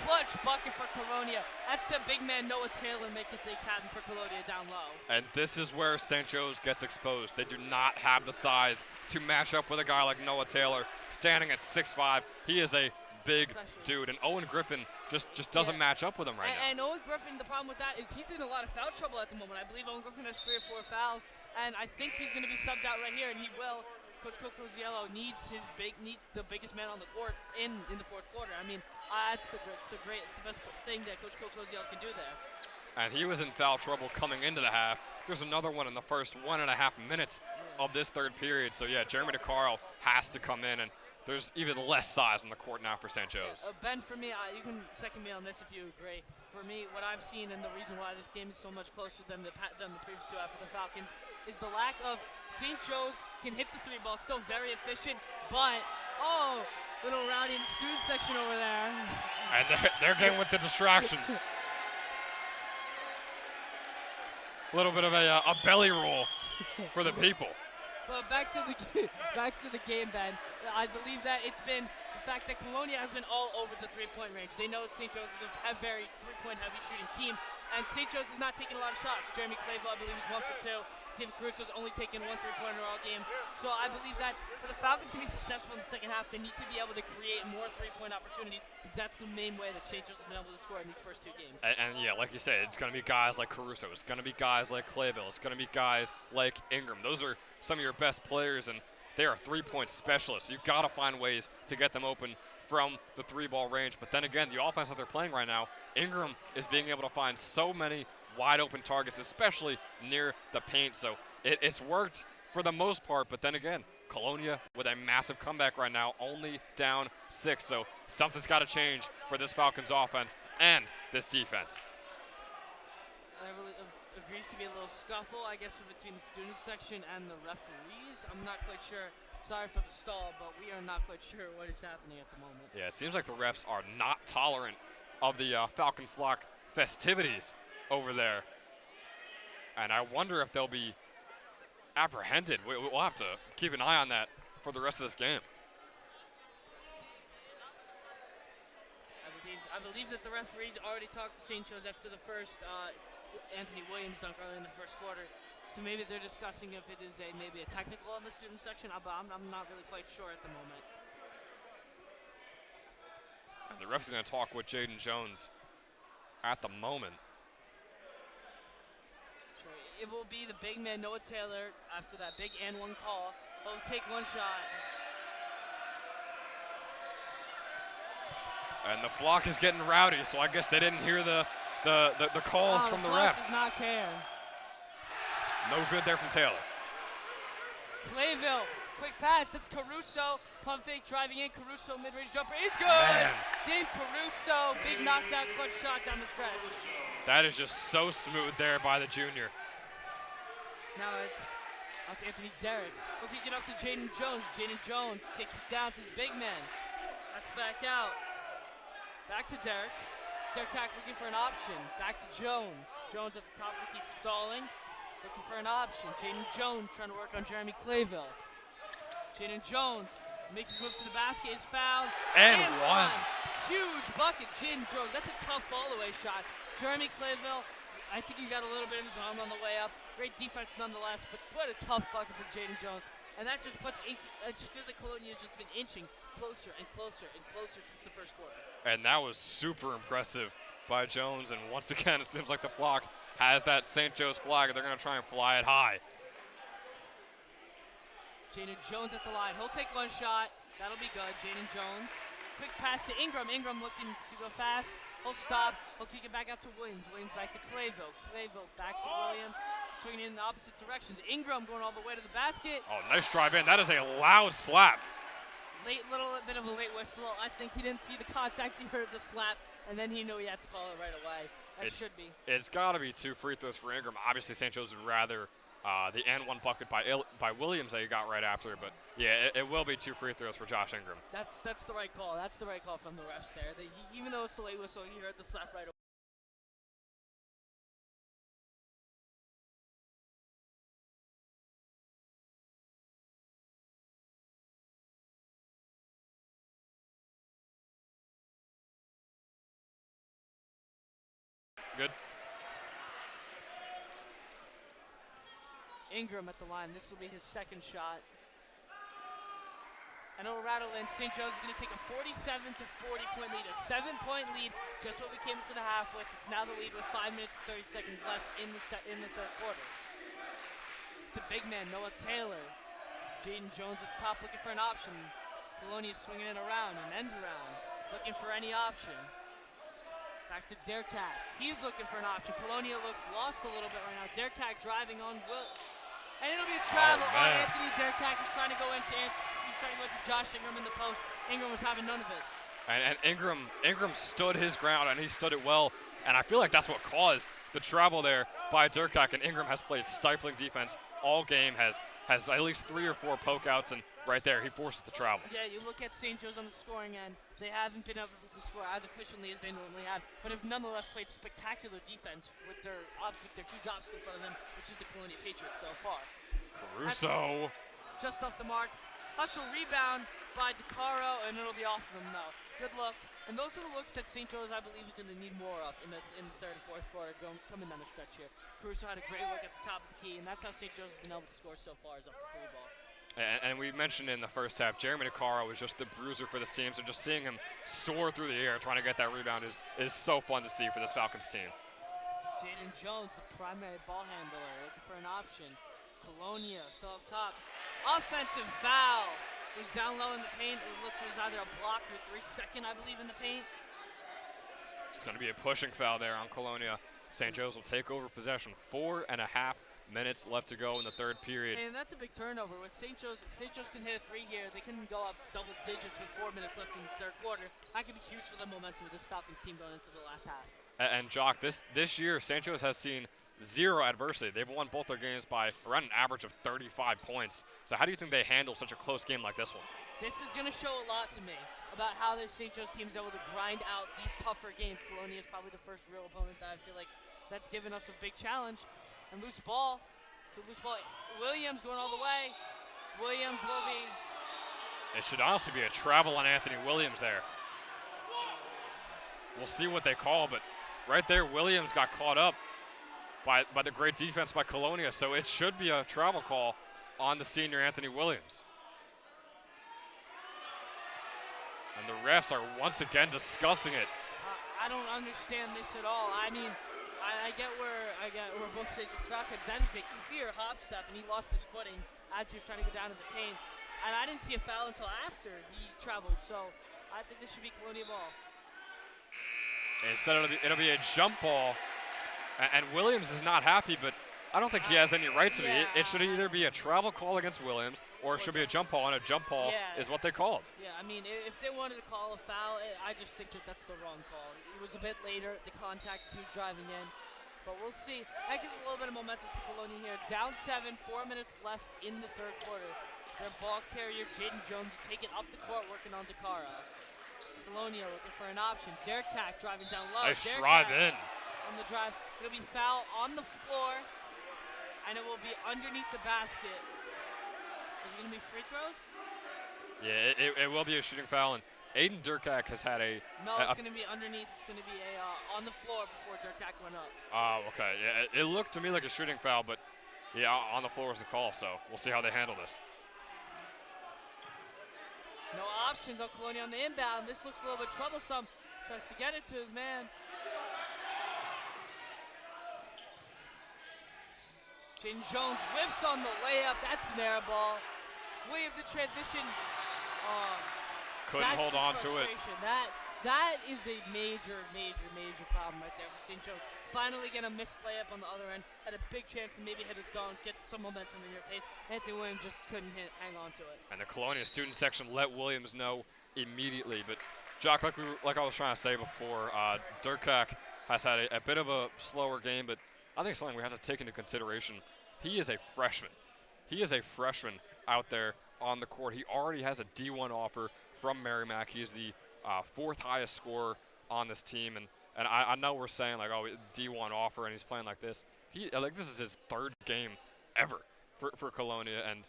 Clutch bucket for Colonia. That's the big man Noah Taylor making things happen for Colonia down low. And this is where St. Joe's gets exposed. They do not have the size to match up with a guy like Noah Taylor, standing at 6'5". He is a big dude, and Owen Griffin just doesn't match up with him right now. And Owen Griffin, the problem with that is he's in a lot of foul trouble at the moment. I believe Owen Griffin has 3 or 4 fouls, and I think he's going to be subbed out right here, and he will. Coach Cocoziello needs the biggest man on the court in the fourth quarter. I mean, it's the best thing that Coach Cocoziello can do there. And he was in foul trouble coming into the half. There's another one in the first 1.5 minutes of this third period. So yeah, Jeremy DeCaro has to come in, and there's even less size on the court now for St. Joe's. Ben, for me, you can second me on this if you agree. For me, what I've seen and the reason why this game is so much closer than the previous two for the Falcons is the lack of St. Joe's can hit the 3 ball, still very efficient, but, little rowdy in the student section over there. And they're getting with the distractions. A little bit of a belly roll for the people. But back to the game, Ben. I believe that it's been the fact that Colonia has been all over the 3-point range. They know St. Joe's is a very 3-point heavy shooting team, and St. Joe's is not taking a lot of shots. Jeremy Clayville, I believe, is 1 for 2. David Caruso's only taken 1 3-pointer all game. So I believe that for the Falcons to be successful in the second half, they need to be able to create more 3-point opportunities, because that's the main way that St. Joe's has been able to score in these first 2 games. And yeah, like you said, it's going to be guys like Caruso. It's going to be guys like Clayville. It's going to be guys like Ingram. Those are some of your best players, and they are 3-point specialists. You've got to find ways to get them open from the 3-ball range. But then again, the offense that they're playing right now, Ingram is being able to find so many wide open targets, especially near the paint. So it's worked for the most part, but then again, Colonia with a massive comeback right now, only down 6. So something's got to change for this Falcons offense and this defense. There really agrees to be a little scuffle, I guess, between the student section and the referees. I'm not quite sure. Sorry for the stall, but we are not quite sure what is happening at the moment. Yeah, it seems like the refs are not tolerant of the Falcon Flock festivities over there. And I wonder if they'll be apprehended. We'll have to keep an eye on that for the rest of this game. I believe that the referees already talked to St. Joe's after the first Anthony Williams dunk early in the first quarter. So maybe they're discussing if it is maybe a technical in the student section, but I'm not really quite sure at the moment. And the ref's going to talk with Jaden Jones at the moment. Sure. It will be the big man, Noah Taylor, after that big and one call. He'll take one shot. And the Flock is getting rowdy, so I guess they didn't hear the calls from the Flock refs. does not care. No good there from Taylor. Clayville, quick pass, that's Caruso. Pump fake driving in, Caruso mid-range jumper is good! Man. Dave Caruso, big knockdown clutch shot down the stretch. That is just so smooth there by the junior. Now it's out to Anthony Derrick. Looking it up to Jaden Jones. Jaden Jones kicks it down to his big man. That's back out. Back to Derrick. Derrick Hack looking for an option. Back to Jones. Jones at the top, he's stalling. Looking for an option. Jaden Jones trying to work on Jeremy Clayville. Jaden Jones makes his move to the basket, is fouled. And one. Huge bucket, Jaden Jones. That's a tough fall-away shot. Jeremy Clayville, I think he got a little bit of his arm on the way up. Great defense nonetheless, but what a tough bucket for Jaden Jones. And that just puts, it just feels like Colonia has just been inching closer and closer and closer since the first quarter. And that was super impressive by Jones. And once again, it seems like the Flock has that St. Joe's flag, and they're going to try and fly it high. Jaden Jones at the line. He'll take one shot. That'll be good. Jaden Jones. Quick pass to Ingram. Ingram looking to go fast. He'll stop. He'll kick it back out to Williams. Williams back to Clayville. Clayville back to Williams. Swinging in the opposite directions. Ingram going all the way to the basket. Oh, nice drive in. That is a loud slap. Little bit of a late whistle. I think he didn't see the contact. He heard the slap, and then he knew he had to call it right away. Should be. It's got to be 2 free throws for Ingram. Obviously, St. Joe's would rather the and one bucket by Williams that he got right after. But yeah, it will be 2 free throws for Josh Ingram. That's the right call. That's the right call from the refs there. Even though it's the late whistle, he heard the slap right away. Good. Ingram at the line. This will be his second shot. And it'll rattle in. St. Joe's is going to take a 47 to 40 point lead. A 7-point lead, just what we came into the half with. It's now the lead with 5 minutes and 30 seconds left in the third quarter. It's the big man, Noah Taylor. Jaden Jones at the top looking for an option. Colonia swinging it around, an end around. Looking for any option. Back to Derrick Hack. He's looking for an option. Colonia looks lost a little bit right now. Derrick Hack driving on Will. And it'll be a travel on Anthony. Derrick Hack is trying to go into Josh Ingram in the post. Ingram was having none of it. And Ingram stood his ground, and he stood it well. And I feel like that's what caused the travel there by Derrick Hack. And Ingram has played stifling defense all game, has at least 3 or 4 pokeouts, and right there, he forces the travel. Yeah, you look at St. Joe's on the scoring end. They haven't been able to score as efficiently as they normally have, but have nonetheless played spectacular defense with their huge obstacle in front of them, which is the Colonia Patriots so far. Caruso. Just off the mark. Hustle rebound by DeCaro, and it'll be off of him though. Good look. And those are the looks that St. Joe's, I believe, is going to need more of in the third and fourth quarter coming down the stretch here. Caruso had a great look at the top of the key, and that's how St. Joe's has been able to score so far is off the 3 ball. And we mentioned in the first half, Jeremy DeCaro was just the bruiser for this team, so just seeing him soar through the air trying to get that rebound is so fun to see for this Falcons team. Jaden Jones, the primary ball handler, looking for an option. Colonia still up top. Offensive foul. Was down low in the paint. It looked it was either a block or 3-second, I believe, in the paint. It's going to be a pushing foul there on Colonia. St. Joe's will take over possession. 4.5 minutes left to go in the third period. And that's a big turnover. With St. Joe's, if St. Joe's can hit a 3 here, they can go up double digits with 4 minutes left in the third quarter. That could be huge for the momentum of this Falcons team going into the last half. And Jock, this year, St. Joe's has seen zero adversity. They've won both their games by around an average of 35 points. So how do you think they handle such a close game like this one? This is going to show a lot to me about how this St. Joe's team is able to grind out these tougher games. Colonia is probably the first real opponent that I feel like that's given us a big challenge. And loose ball. So loose ball. Williams going all the way. Williams will be. It should honestly be a travel on Anthony Williams there. We'll see what they call, but right there, Williams got caught up by the great defense by Colonia, so it should be a travel call on the senior Anthony Williams. And the refs are once again discussing it. I don't understand this at all. I mean, I get where both St. Joe's Falcons. That is a clear hop step, and he lost his footing as he was trying to go down to the paint. And I didn't see a foul until after he traveled, so I think this should be Colonia ball. Instead, it'll be a jump ball, and Williams is not happy, but I don't think he has any right to be. It should either be a travel call against Williams, or it should be a jump ball, and a jump ball is what they called. Yeah, I mean, if they wanted to call a foul, I just think that that's the wrong call. It was a bit later, the contact to driving in, but we'll see. That gives a little bit of momentum to Colonia here. Down 7, 4 minutes left in the third quarter. Their ball carrier, Jaden Jones, take it up the court, working on Dakara. Colonia looking for an option. Derek Cack driving down low. Nice Derek drive Cack in. On the drive. It'll be foul on the floor, and it will be underneath the basket. Is it going to be free throws? Yeah, it will be a shooting foul, and Aiden Durkak has had a... No, it's going to be underneath. It's going to be on the floor before Durkak went up. Oh, okay. Yeah, it looked to me like a shooting foul, but yeah, on the floor was the call, so we'll see how they handle this. No options on Colonia on the inbound. This looks a little bit troublesome. Tries to get it to his man. Jaden Jones whiffs on the layup. That's an air ball. Williams in transition. Couldn't hold on to it. That is a major problem right there for St. Joe's. Finally get a missed layup on the other end. Had a big chance to maybe hit a dunk, get some momentum in your pace. Anthony Williams just couldn't hang on to it. And the Colonia student section let Williams know immediately. But Jock, like I was trying to say before, Durkak has had a bit of a slower game, but I think something we have to take into consideration. He is a freshman. He is a freshman out there on the court. He already has a D1 offer from Merrimack. He is the fourth highest scorer on this team, and I know we're saying like, oh, D1 offer, and he's playing like this. This is his third game ever for Colonia, and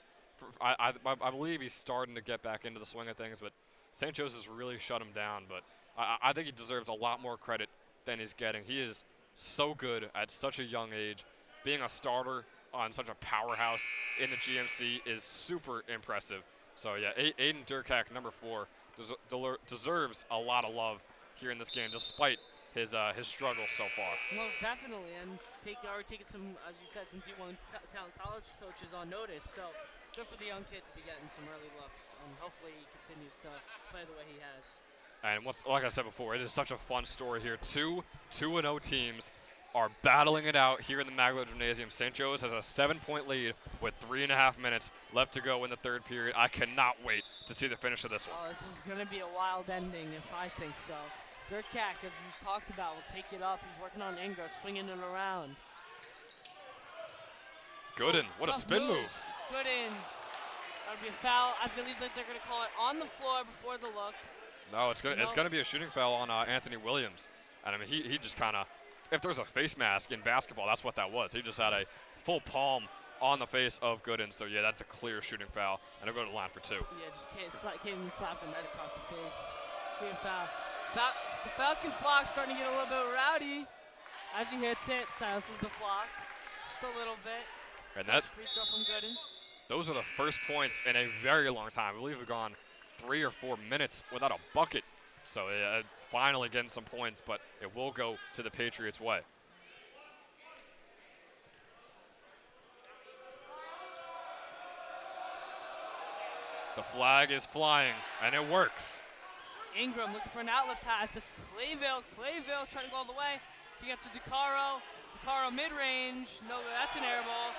I believe he's starting to get back into the swing of things. But St. Joe's has really shut him down. But I think he deserves a lot more credit than he's getting. He is so good at such a young age. Being a starter on such a powerhouse in the GMC is super impressive. So yeah, Aiden Durkak, number 4, deserves a lot of love here in this game, despite his struggle so far. Most definitely, and already taking some, as you said, some D1 talent college coaches on notice. So good for the young kid to be getting some early looks, and hopefully he continues to play the way he has. And like I said before, it is such a fun story here. 2-0 teams are battling it out here in the Magdalene Gymnasium. St. Joe's has a 7-point lead with 3.5 minutes left to go in the third period. I cannot wait to see the finish of this one. Oh, this is going to be a wild ending if I think so. Durkak, as we just talked about, will take it up. He's working on Ingram, swinging it around. Gooden, what a spin move. Gooden. That would be a foul. I believe that they're going to call it on the floor before the look. No, it's gonna be a shooting foul on Anthony Williams. And I mean, he just kind of, if there's a face mask in basketball, that's what that was. He just had a full palm on the face of Gooden. So yeah, that's a clear shooting foul, and he'll go to the line for 2. Yeah, just can't even slap him right across the face. Clear foul. The Falcon flock starting to get a little bit rowdy. As he hits it, silences the flock just a little bit. And that free throw from Gooden. Those are the first points in a very long time. I believe we've gone 3 or 4 minutes without a bucket. So finally getting some points, but it will go to the Patriots' way. The flag is flying, and it works. Ingram looking for an outlet pass. That's Clayville. Clayville trying to go all the way. He gets to Dakaro. DeCaro mid-range. No, that's an air ball.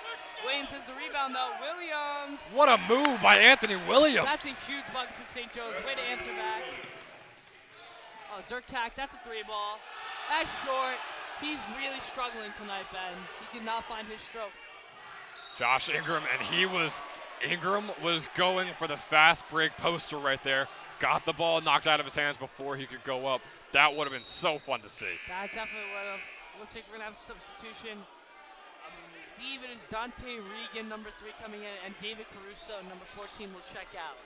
Williams has the rebound, though. Williams. What a move by Anthony Williams. That's a huge bucket for St. Joe's. Way to answer back. Oh, Durkak, that's a 3-ball. That's short. He's really struggling tonight, Ben. He did not find his stroke. Josh Ingram, Ingram was going for the fast break poster right there. Got the ball knocked out of his hands before he could go up. That would have been so fun to see. That definitely would have. Looks like we're going to have a substitution. I believe it is Dante Regan, number 3, coming in, and David Caruso, number 14, will check out.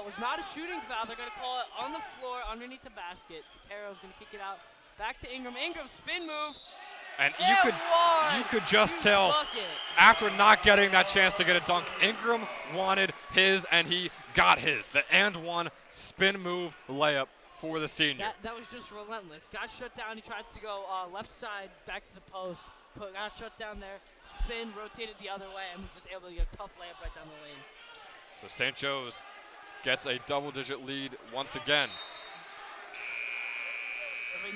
Was not a shooting foul. They're going to call it on the floor underneath the basket. DeCaro's going to kick it out. Back to Ingram. Ingram spin move. And you could just tell after not getting that chance to get a dunk, Ingram wanted his and he got his. The and one spin move layup for the senior. That was just relentless. Got shut down. He tried to go left side back to the post. Got shut down there. Spin, rotated the other way, and was just able to get a tough layup right down the lane. So St. Joe's gets a double-digit lead once again.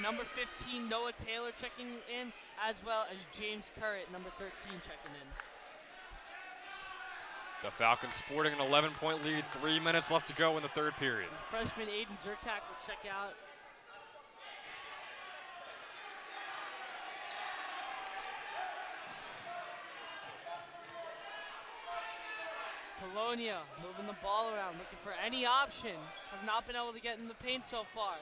Number 15, Noah Taylor checking in, as well as James Currett, number 13, checking in. The Falcons sporting an 11-point lead, 3 minutes left to go in the third period. And freshman Aiden Durkak will check out. Colonia moving the ball around, looking for any option. Have not been able to get in the paint so far.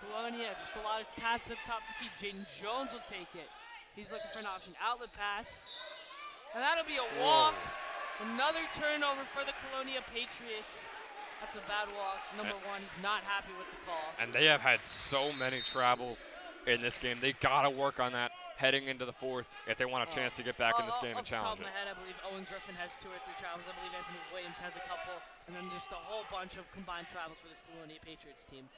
Colonia, just a lot of pass to the top of the key. Jaden Jones will take it. He's looking for an option. Outlet pass. And that'll be a walk. Another turnover for the Colonia Patriots. That's a bad walk. Number 1, he's not happy with the call. And they have had so many travels in this game. They got to work on that heading into the fourth if they want a chance to get back in this game and challenge it. Off the top of my head, I believe Owen Griffin has 2 or 3 travels. I believe Anthony Williams has a couple. And then just a whole bunch of combined travels for this Colonia Patriots team.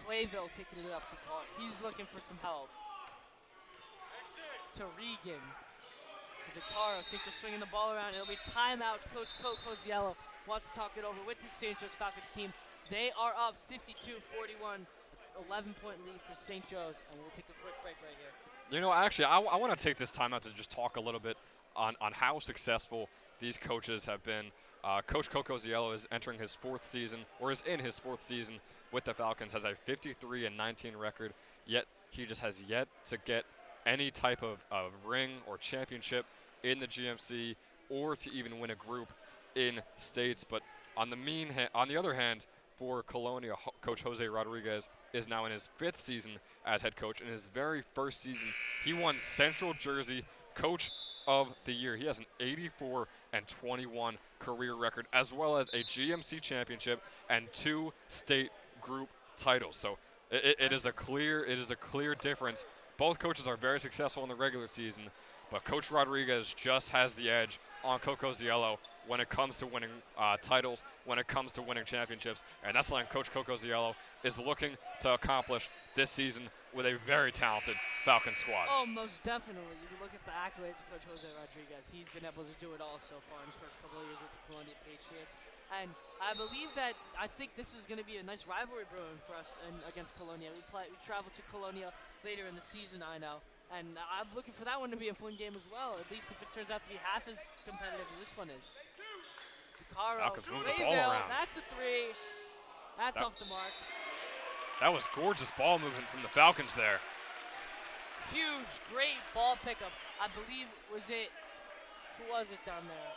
Clayville taking it up the court. He's looking for some help. To Regan. To DeCaro. St. Joe swinging the ball around. It'll be timeout. Coach Coziello wants to talk it over with the St. Joe's Falcons team. They are up 52-41. 11-point lead for St. Joe's. And we'll take a quick break right here. You know, actually, I want to take this timeout to just talk a little bit on how successful these coaches have been. Coach Coziello is entering his 4th season, or is in his 4th season with the Falcons, has a 53-19 record, yet he just has yet to get any type of ring or championship in the GMC or to even win a group in states. But on the other hand, for Colonia, Coach Jose Rodriguez is now in his 5th season as head coach. In his very first season, he won Central Jersey Coach of the Year. He has an 84-21 career record, as well as a GMC championship and 2 state group titles. So it is a clear difference. Both coaches are very successful in the regular season, but Coach Rodriguez just has the edge on Coach Coziello when it comes to winning titles, when it comes to winning championships, and that's something Coach Coziello is looking to accomplish this season with a very talented Falcon squad. Oh, most definitely. You can look at the accolades of Coach Jose Rodriguez. He's been able to do it all so far in his first couple of years with the Colonia Patriots. And I believe that, I think this is going to be a nice rivalry brewing for us against Colonia. We travel to Colonia later in the season, I know. And I'm looking for that one to be a fun game as well, at least if it turns out to be half as competitive as this one is. DeCaro, Falcons move the ball around. That's a 3. That's off the mark. That was gorgeous ball movement from the Falcons there. Huge, great ball pickup. I believe, who was it down there?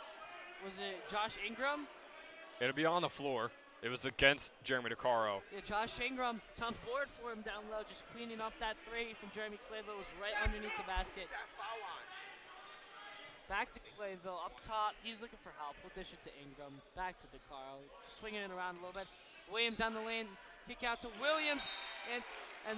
Was it Josh Ingram? It'll be on the floor. It was against Jeremy DeCaro. Yeah, Josh Ingram, tough board for him down low, just cleaning up that 3 from Jeremy Clayville. Was right underneath the basket. Back to Clayville, up top. He's looking for help. We'll dish it to Ingram. Back to DeCaro, swinging it around a little bit. Williams down the lane, kick out to Williams, and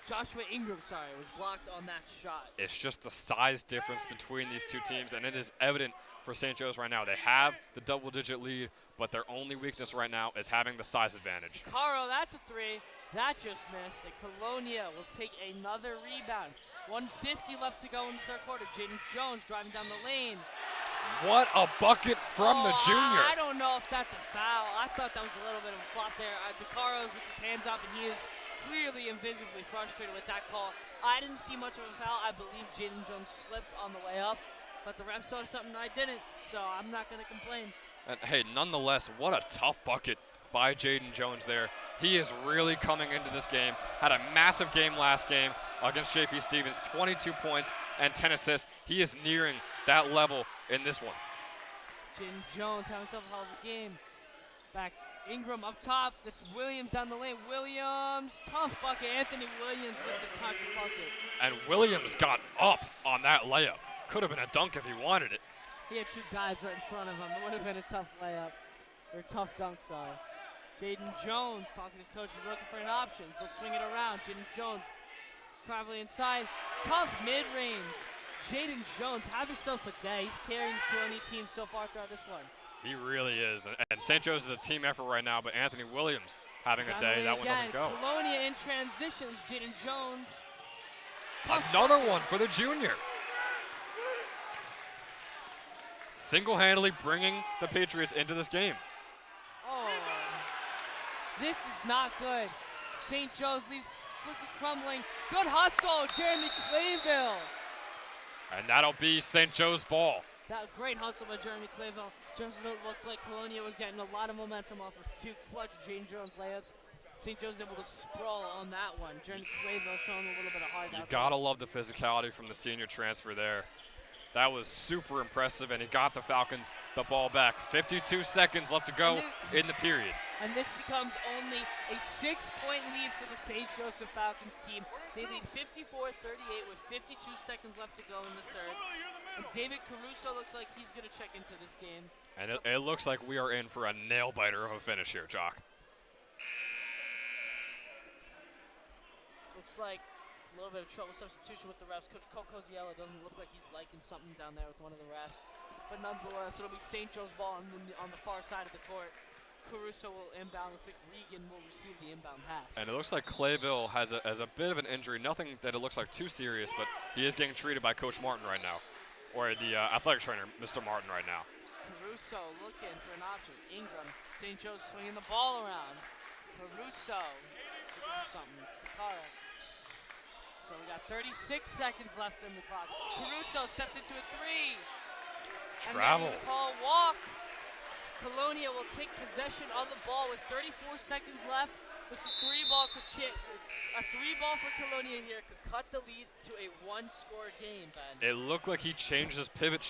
Joshua Ingram, was blocked on that shot. It's just the size difference between these two teams, and it is evident for St. Joe's right now. They have the double-digit lead, but their only weakness right now is having the size advantage. DeCaro, that's a 3. That just missed. And Colonia will take another rebound. 1:50 left to go in the third quarter. Jaden Jones driving down the lane. What a bucket from the junior. I don't know if that's a foul. I thought that was a little bit of a flop there. DeCaro's with his hands up, and he is clearly and visibly frustrated with that call. I didn't see much of a foul. I believe Jaden Jones slipped on the way up, but the ref saw something I didn't, so I'm not going to complain. And hey, nonetheless, what a tough bucket by Jaden Jones there. He is really coming into this game. Had a massive game last game against JP Stevens, 22 points and 10 assists. He is nearing that level in this one. Jaden Jones having himself a hell of a game. Back Ingram up top. That's Williams down the lane. Williams, tough bucket. Anthony Williams with the touch bucket. And Williams got up on that layup. Could have been a dunk if he wanted it. He had two guys right in front of him. It would have been a tough layup. Or tough dunk, sorry. Jaden Jones talking to his coach. He's looking for an option. They'll swing it around. Jaden Jones probably inside. Tough mid-range. Jaden Jones, have yourself a day. He's carrying his Colonia team so far throughout this one. He really is. And St. Joe's is a team effort right now, but Anthony Williams having a day. That one doesn't go. Colonia in transitions. Jaden Jones. Another one for the junior. Single-handedly bringing the Patriots into this game. Oh, this is not good. St. Joe's leads quickly crumbling. Good hustle, Jeremy Clayville. And that'll be St. Joe's ball. That great hustle by Jeremy Clayville. Just looked like Colonia was getting a lot of momentum off of two clutch Jaden Jones layups. St. Joe's able to sprawl on that one. Jeremy Clayville showing a little bit of heart. You gotta love the physicality from the senior transfer there. That was super impressive, and he got the Falcons the ball back. 52 seconds left to go in the period. And this becomes only a 6-point lead for the St. Joseph Falcons team. They lead 54-38 with 52 seconds left to go in the third. And David Caruso looks like he's going to check into this game. And it looks like we are in for a nail-biter of a finish here, Jock. Looks like a little bit of trouble substitution with the refs. Coach Coziella doesn't look like he's liking something down there with one of the refs. But nonetheless, it'll be St. Joe's ball on the far side of the court. Caruso will inbound. Looks like Regan will receive the inbound pass. And it looks like Clayville has a bit of an injury. Nothing that it looks like too serious, but he is getting treated by Coach Martin right now. Or the athletic trainer, Mr. Martin, right now. Caruso looking for an option. Ingram. St. Joe's swinging the ball around. Caruso looking for something. It's the Cara. So we got 36 seconds left in the clock. Caruso steps into a three. Travel. And call walk. Colonia will take possession of the ball with 34 seconds left. With the three ball for Colonia here could cut the lead to a one-score game, Ben. It looked like he changed his pivot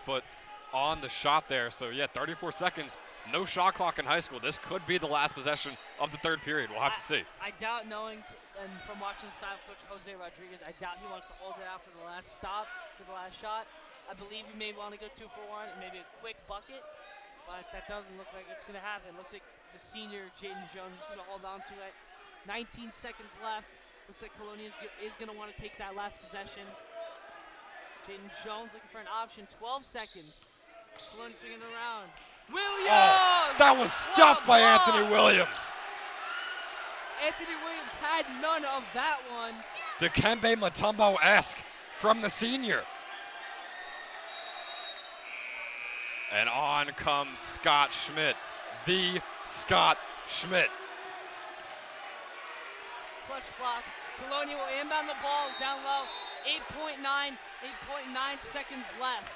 foot on the shot there. So yeah, 34 seconds. No shot clock in high school. This could be the last possession of the third period. We'll have to see. I doubt, knowing and from watching the style of Coach Jose Rodriguez, I doubt he wants to hold it out for the last stop, for the last shot. I believe he may want to go 2 for 1 and maybe a quick bucket, but that doesn't look like it's going to happen. Looks like the senior Jaden Jones is going to hold on to it. 19 seconds left. Looks like Colonia is going to want to take that last possession. Jaden Jones looking for an option. 12 seconds. Colonia swinging around. Williams! Oh, that was stopped by Anthony Williams. Anthony Williams had none of that one. Dikembe Mutombo-esque from the senior. And on comes Scott Schmidt, the Scott Schmidt. Clutch block. Colonia will inbound the ball down low. 8.9 seconds left.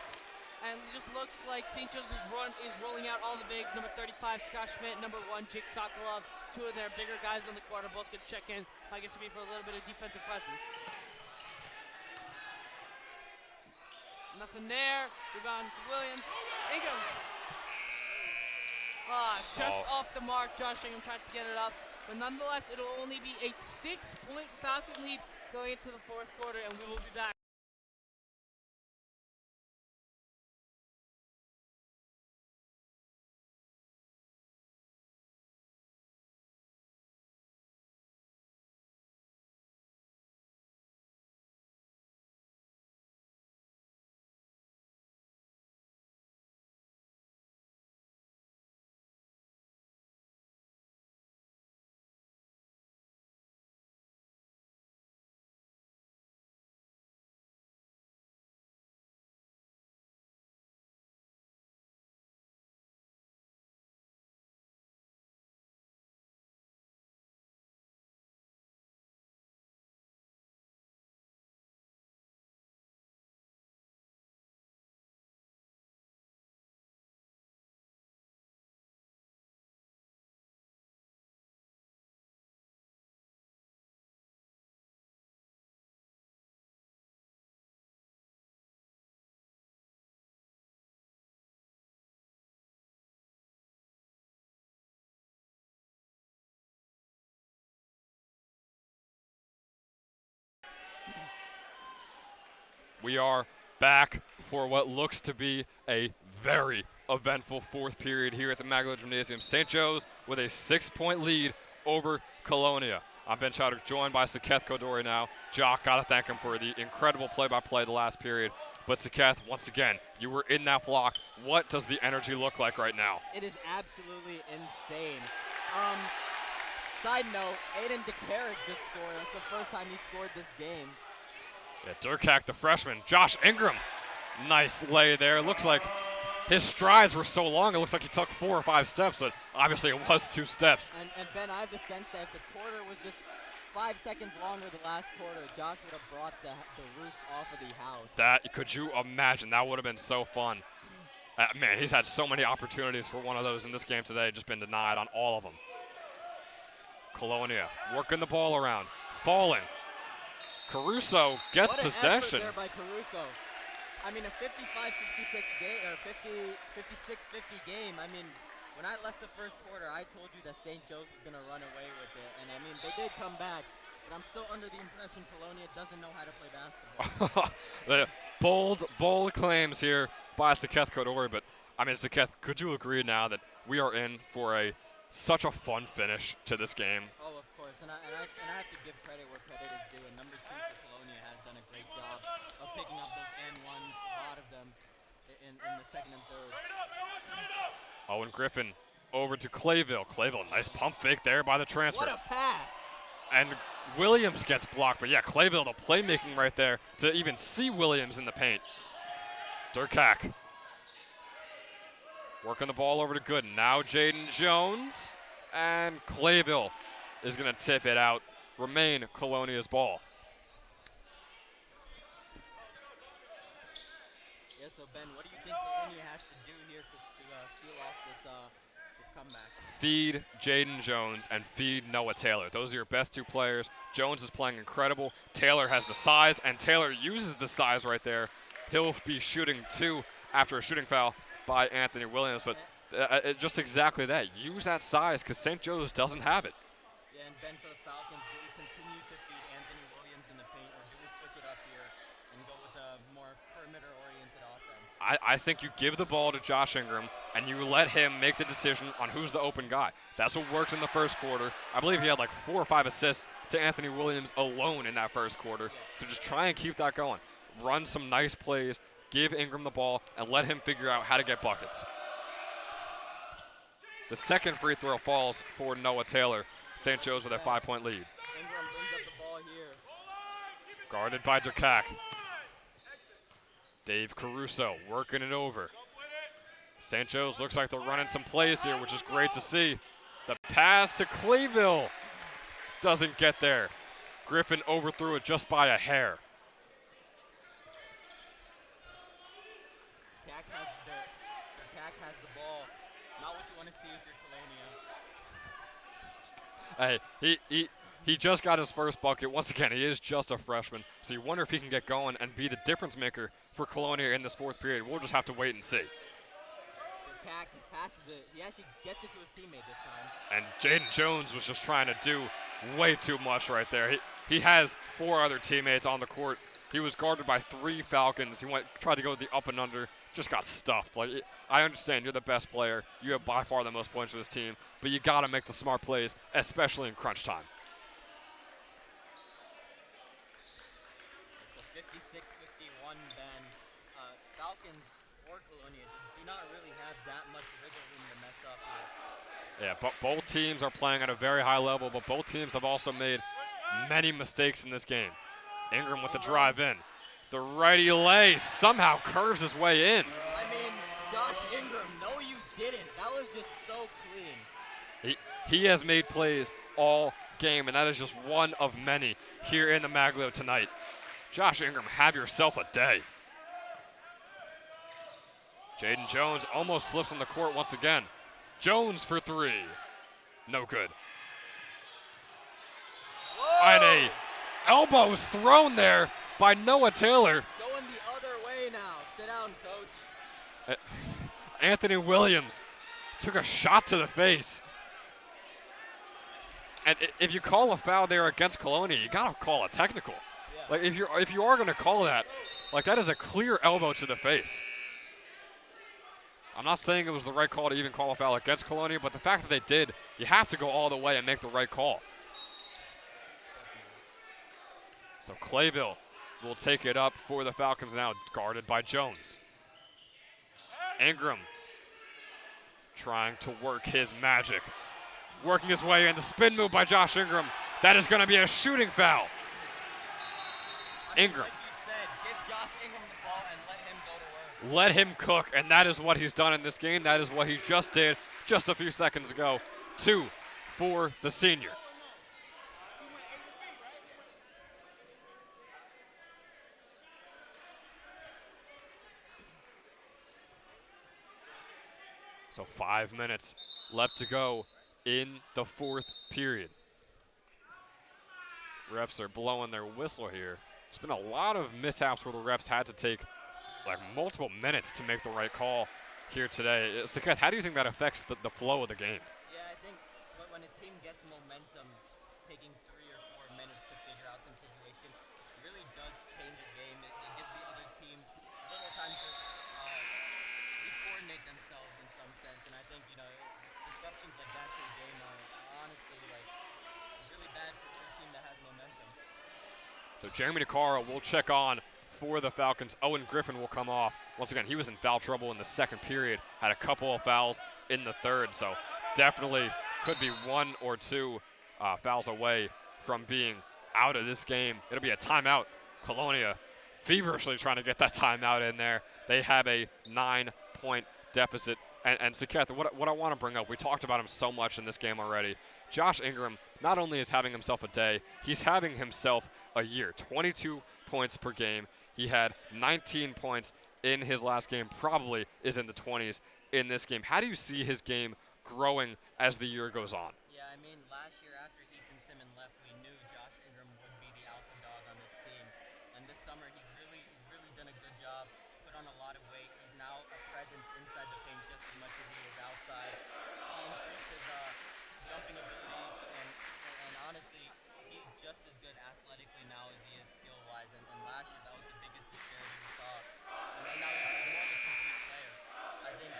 And it just looks like St. Joe's is rolling out all the bigs. Number 35, Scott Schmidt. Number 1, Jake Sokolov. Two of their bigger guys on the court are both going to check in. I guess to be for a little bit of defensive presence. Nothing there. Rebound to Williams. Ingram. Just off the mark. Josh Ingram tried to get it up. But nonetheless, it'll only be a 6-point Falcon lead going into the fourth quarter, and we will be back. We are back for what looks to be a very eventful fourth period here at the Magdalene Gymnasium. St. Joe's with a 6-point lead over Colonia. I'm Ben Chowder, joined by Saketh Kodori now. Jock, got to thank him for the incredible play-by-play the last period. But Saketh, once again, you were in that block. What does the energy look like right now? It is absolutely insane. Side note, Aiden DeCarrick just scored. That's the first time he scored this game. Yeah, Durkak, the freshman. Josh Ingram, nice lay there. Looks like his strides were so long, it looks like he took 4 or 5 steps, but obviously it was 2 steps. And Ben, I have the sense that if the quarter was just 5 seconds longer the last quarter, Josh would have brought the roof off of the house. That, could you imagine? That would have been so fun. Man, he's had so many opportunities for one of those in this game today, just been denied on all of them. Colonia working the ball around, falling. Caruso gets possession. What an effort there by Caruso. I mean, a 55-56 game, or 56-50 game. I mean, when I left the first quarter, I told you that St. Joe's was going to run away with it. And I mean, they did come back, but I'm still under the impression Colonia doesn't know how to play basketball. The bold claims here by Saketh Kodori, but I mean, Saketh, could you agree now that we are in for such a fun finish to this game? Oh, of course, and I have to give credit where credit is due, and number 2 for Colonia has done a great job of picking up those and ones, a lot of them, in the second and third. Owen Griffin over to Clayville. Clayville, nice pump fake there by the transfer. What a pass! And Williams gets blocked, but yeah, Clayville, the playmaking right there to even see Williams in the paint. Durkak working the ball over to Gooden. Now Jaden Jones, and Clayville is going to tip it out. Remain Colonia's ball. Yeah, so Ben, what do you think Colonia has to do here to seal off this comeback? Feed Jaden Jones and feed Noah Taylor. Those are your best 2 players. Jones is playing incredible. Taylor has the size, and Taylor uses the size right there. He'll be shooting 2 after a shooting foul by Anthony Williams, but just exactly that. Use that size because St. Joe's doesn't have it. Yeah, and Ben, for the Falcons, do we continue to feed Anthony Williams in the paint, or do we switch it up here and go with a more perimeter-oriented offense? I think you give the ball to Josh Ingram and you let him make the decision on who's the open guy. That's what worked in the first quarter. I believe he had like 4 or 5 assists to Anthony Williams alone in that first quarter. So just try and keep that going. Run some nice plays, give Ingram the ball, and let him figure out how to get buckets. The second free throw falls for Noah Taylor. St. Joe's with a 5-point lead. Ingram brings up the ball here. Guarded by Durkak. Dave Caruso working it over. St. Joe's looks like they're running some plays here, which is great to see. The pass to Clayville doesn't get there. Griffin overthrew it just by a hair. Durkak has the ball. Not what you want to see if you're Colonia. Hey, he just got his first bucket. Once again, he is just a freshman, so you wonder if he can get going and be the difference maker for Colonia in this fourth period. We'll just have to wait and see. Durkak passes it. He actually gets it to his teammate this time. And Jaden Jones was just trying to do way too much right there. He has 4 other teammates on the court. He was guarded by 3 Falcons. He tried to go with the up and under, just got stuffed. Like, I understand you're the best player. You have by far the most points for this team, but you got to make the smart plays, especially in crunch time. It's a 56-51, Ben. Falcons or Colonia do not really have that much wiggle room to mess up here. Yeah, but both teams are playing at a very high level, but both teams have also made many mistakes in this game. Ingram with the drive in. The righty lay somehow curves his way in. I mean, Josh Ingram, no you didn't. That was just so clean. He has made plays all game, and that is just one of many here in the Maglio tonight. Josh Ingram, have yourself a day. Jaden Jones almost slips on the court once again. Jones for 3. No good. Whoa! And a elbows thrown there by Noah Taylor. Going the other way now. Sit down, coach. Anthony Williams took a shot to the face. And if you call a foul there against Colonia, you gotta call a technical. Yeah. Like if you are gonna call that, Like, that is a clear elbow to the face. I'm not saying it was the right call to even call a foul against Colonia, but the fact that they did, you have to go all the way and make the right call. So Clayville will take it up for the Falcons now, guarded by Jones. Ingram trying to work his magic. Working his way in, the spin move by Josh Ingram. That is going to be a shooting foul. Ingram. Like you said, give Josh Ingram the ball and let him go to work. Let him cook, and that is what he's done in this game. That is what he just did just a few seconds ago. 2 for the senior. So 5 minutes left to go in the fourth period. Refs are blowing their whistle here. There's been a lot of mishaps where the refs had to take like multiple minutes to make the right call here today. Saket, how do you think that affects the flow of the game? Yeah, I think when a team gets momentum, taking 3 or 4 minutes to figure out some situation really does change a game. It gives the other team a little time to coordinate themselves in some sense, and I think, disruptions like that to the game are honestly really bad for a team that has momentum. So Jeremy DeCaro will check on for the Falcons. Owen Griffin will come off. Once again, he was in foul trouble in the second period, had a couple of fouls in the third, so definitely could be 1 or 2 fouls away from being out of this game. It'll be a timeout. Colonia feverishly trying to get that timeout in there. They have a 9-point deficit. And Saket, what I want to bring up, we talked about him so much in this game already. Josh Ingram not only is having himself a day, he's having himself a year. 22 points per game. He had 19 points in his last game, probably is in the 20s in this game. How do you see his game growing as the year goes on? Yeah, I mean, last year after Ethan Simmons left, we knew Josh Ingram would be the alpha dog on this team. And this summer, he's really done a good job, put on a lot of weight. He's now a presence inside the paint just as much as he is outside. He increased his jumping abilities, and honestly, he's just as good athletically now as he is skill-wise. And last year, that was the biggest disparity we saw. And right now, he's more of a complete player. I think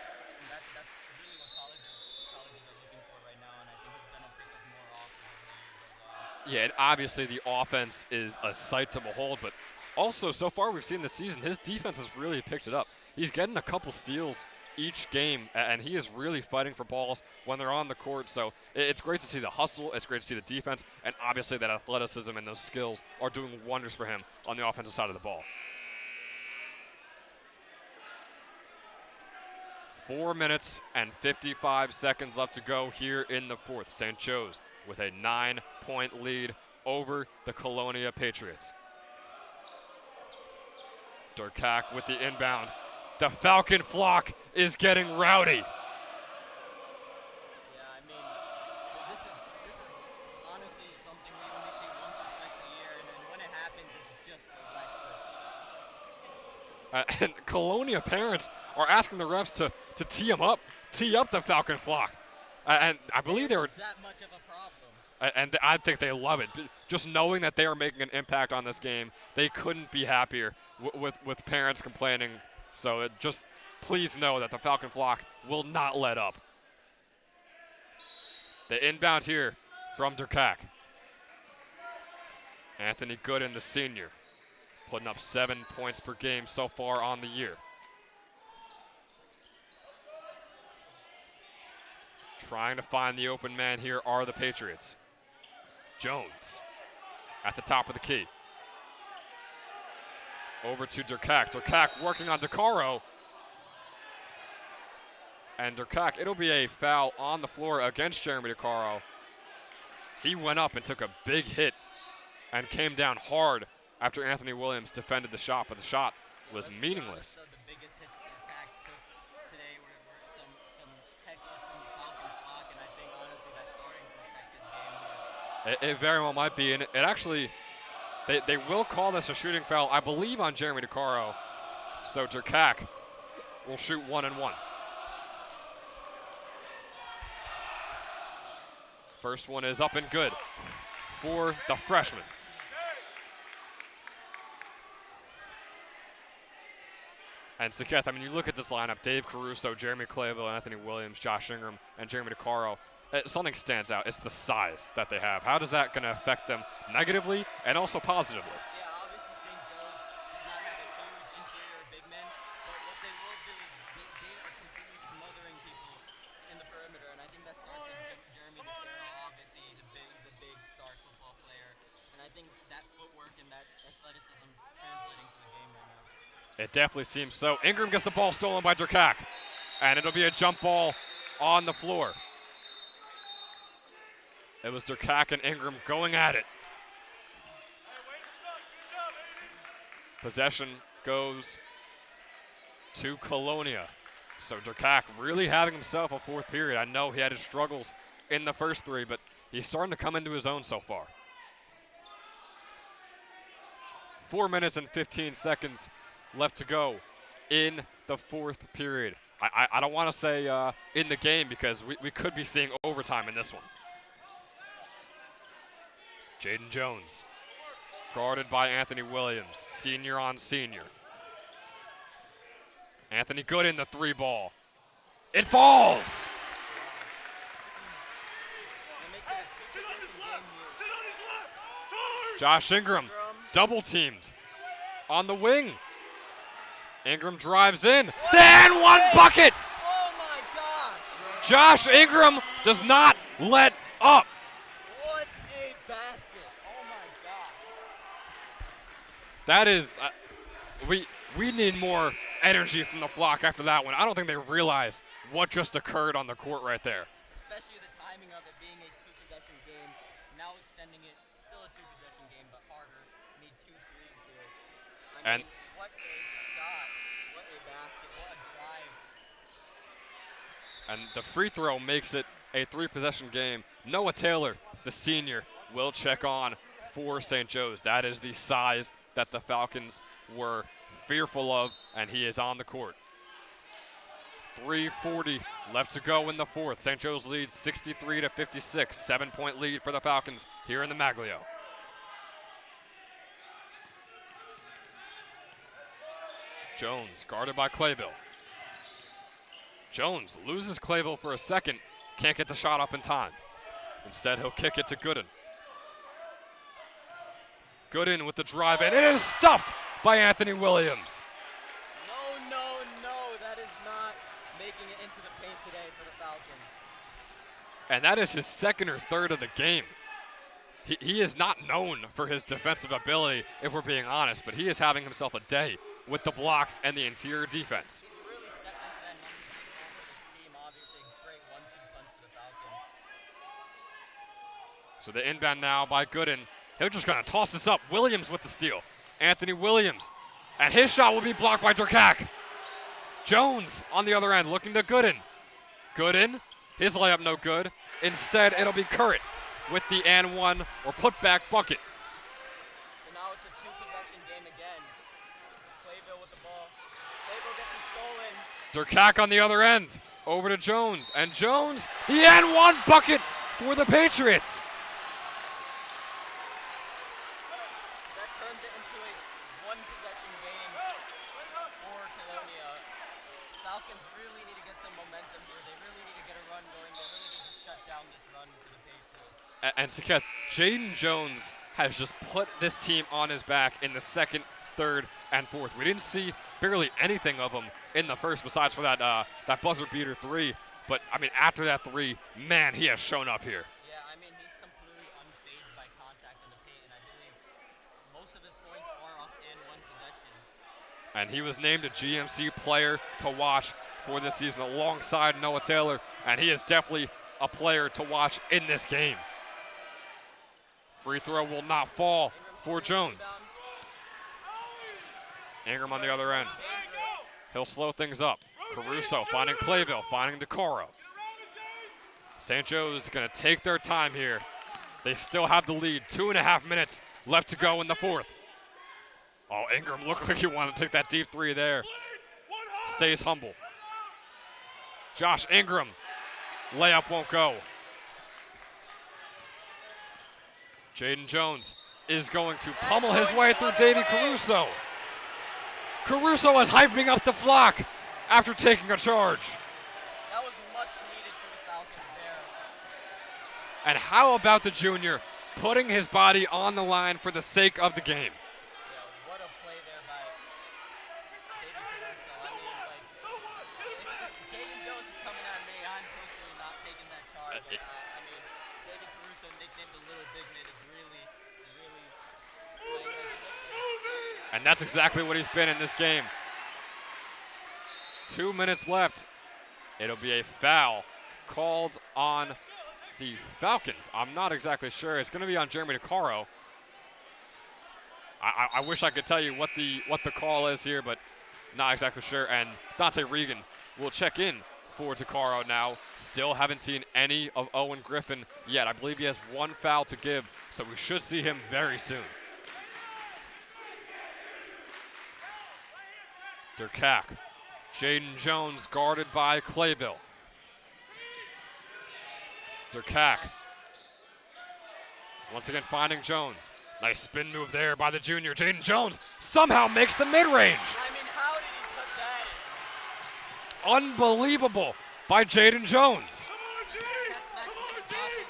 that's really what colleges are looking for right now, and I think he's going to pick up more offense as the year goes on. Yeah, and obviously the offense is a sight to behold, but also so far we've seen this season, his defense has really picked it up. He's getting a couple steals each game, and he is really fighting for balls when they're on the court. So it's great to see the hustle, it's great to see the defense, and obviously that athleticism and those skills are doing wonders for him on the offensive side of the ball. 4 minutes and 55 seconds left to go here in the fourth. St. Joe's with a 9-point lead over the Colonia Patriots. Durkak with the inbound. The Falcon flock is getting rowdy. Yeah, I mean, this is honestly something we only see once or twice a year, and then when it happens, it's just electric. And Colonia parents are asking the refs to tee up the Falcon flock. And I believe they were that much of a problem. And I think they love it. Just knowing that they are making an impact on this game, they couldn't be happier with parents complaining. So just please know that the Falcon flock will not let up. The inbound here from Durkak. Anthony Gooden, the senior, putting up 7 points per game so far on the year. Trying to find the open man here are the Patriots. Jones at the top of the key. Over to Durkak. Durkak working on DeCaro. And Durkak, it'll be a foul on the floor against Jeremy DeCaro. He went up and took a big hit and came down hard after Anthony Williams defended the shot, but the shot was meaningless. The biggest hits Durkak took today were some heckles from the Falcon flock, and I think honestly that's starting to affect his game here. It very well might be, and it actually, they will call this a shooting foul, I believe, on Jeremy DeCaro. So Durkak will shoot 1 and 1. First one is up and good for the freshman. And Saket, I mean, you look at this lineup, Dave Caruso, Jeremy Clayville, Anthony Williams, Josh Ingram, and Jeremy DeCaro. Something stands out. It's the size that they have. How does that going to affect them negatively and also positively? Yeah, obviously St. Joe's does not have a huge interior big man, but what they will do is they are completely smothering people in the perimeter, and I think that starts with Jeremy DeCaro. Obviously, he's a big star football player, and I think that footwork and that athleticism is translating to the game right now. It definitely seems so. Ingram gets the ball stolen by Durkak, and it'll be a jump ball on the floor. It was Durkak and Ingram going at it. Possession goes to Colonia. So Durkak really having himself a fourth period. I know he had his struggles in the first three, but he's starting to come into his own so far. 4 minutes and 15 seconds left to go in the fourth period. I don't want to say in the game because we could be seeing overtime in this one. Jaden Jones, guarded by Anthony Williams, senior on senior. Anthony Gooden, the three ball. It falls! Josh Ingram, double teamed on the wing. Ingram drives in, then one bucket! Oh my gosh! Josh Ingram does not let up. What a basket! Oh my gosh! That is, we need more energy from the flock after that one. I don't think they realize what just occurred on the court right there. Especially the timing of it being a two-possession game, now extending it, still a two-possession game, but harder. Need 2 threes here. I mean, what a shot, what a basket, what a drive. And the free throw makes it a 3-possession game. Noah Taylor, the senior, will check on for St. Joe's. That is the size that the Falcons were fearful of, and he is on the court. 3:40 left to go in the fourth. St. Joe's leads 63-56, 7-point lead for the Falcons here in the Maglio. Jones guarded by Clayville. Jones loses Clayville for a second, can't get the shot up in time. Instead, he'll kick it to Gooden. Gooden with the drive, and it is stuffed by Anthony Williams. No, that is not making it into the paint today for the Falcons. And that is his second or third of the game. He is not known for his defensive ability, if we're being honest, but he is having himself a day with the blocks and the interior defense. He's really stepped into that number 2 role for this team. Obviously, great 1-2 punch for the Falcons. So the inbound now by Gooden. He'll just gonna toss this up. Williams with the steal. Anthony Williams. And his shot will be blocked by Durkak. Jones on the other end looking to Gooden. Gooden, his layup no good. Instead, it'll be Currit with the and one or putback bucket. So now it's a 2-possession game again. Clayville with the ball. Clayville gets it stolen. Durkak on the other end. Over to Jones. And Jones, the and one bucket for the Patriots. That turns it into a 1-possession game for Colonia. Falcons really need to get some momentum here. They really need to get a run going. They really need to shut down this run for the Patriots. And Saket, Jaden Jones has just put this team on his back in the second, third, and fourth. We didn't see barely anything of him in the first besides for that buzzer beater 3. But, I mean, after that 3, man, he has shown up here. Yeah, I mean, he's completely unfazed by contact in the paint, and I believe most of his points are off and 1 possessions. And he was named a GMC player to watch for this season alongside Noah Taylor, and he is definitely a player to watch in this game. Free throw will not fall for Jones. Ingram on the other end. He'll slow things up. Caruso finding Clayville, finding DeCaro. St. Joe's going to take their time here. They still have the lead. 2.5 minutes left to go in the fourth. Oh, Ingram looked like he wanted to take that deep 3 there. Stays humble. Josh Ingram. Layup won't go. Jaden Jones is going to pummel his way through Davy Caruso. Caruso is hyping up the flock after taking a charge. That was much needed for the Falcons there. And how about the junior putting his body on the line for the sake of the game? Yeah, what a play there by David Caruso. I mean, like, if Jaden Jones is coming at me, I'm personally not taking that charge. I mean, David Caruso, nicknamed the Little Big Man, is really playing like a And that's exactly what he's been in this game. 2 minutes left. It'll be a foul called on the Falcons. I'm not exactly sure. It's going to be on Jeremy DeCaro. I wish I could tell you what the call is here, but not exactly sure. And Dante Regan will check in for DeCaro now. Still haven't seen any of Owen Griffin yet. I believe he has one foul to give, so we should see him very soon. Durkak. Jaden Jones guarded by Clayville. Durkak. Once again finding Jones. Nice spin move there by the junior. Jaden Jones somehow makes the mid-range. I mean, how did he put that in? Unbelievable by Jaden Jones. Chess match between Josh Ingram and Jaden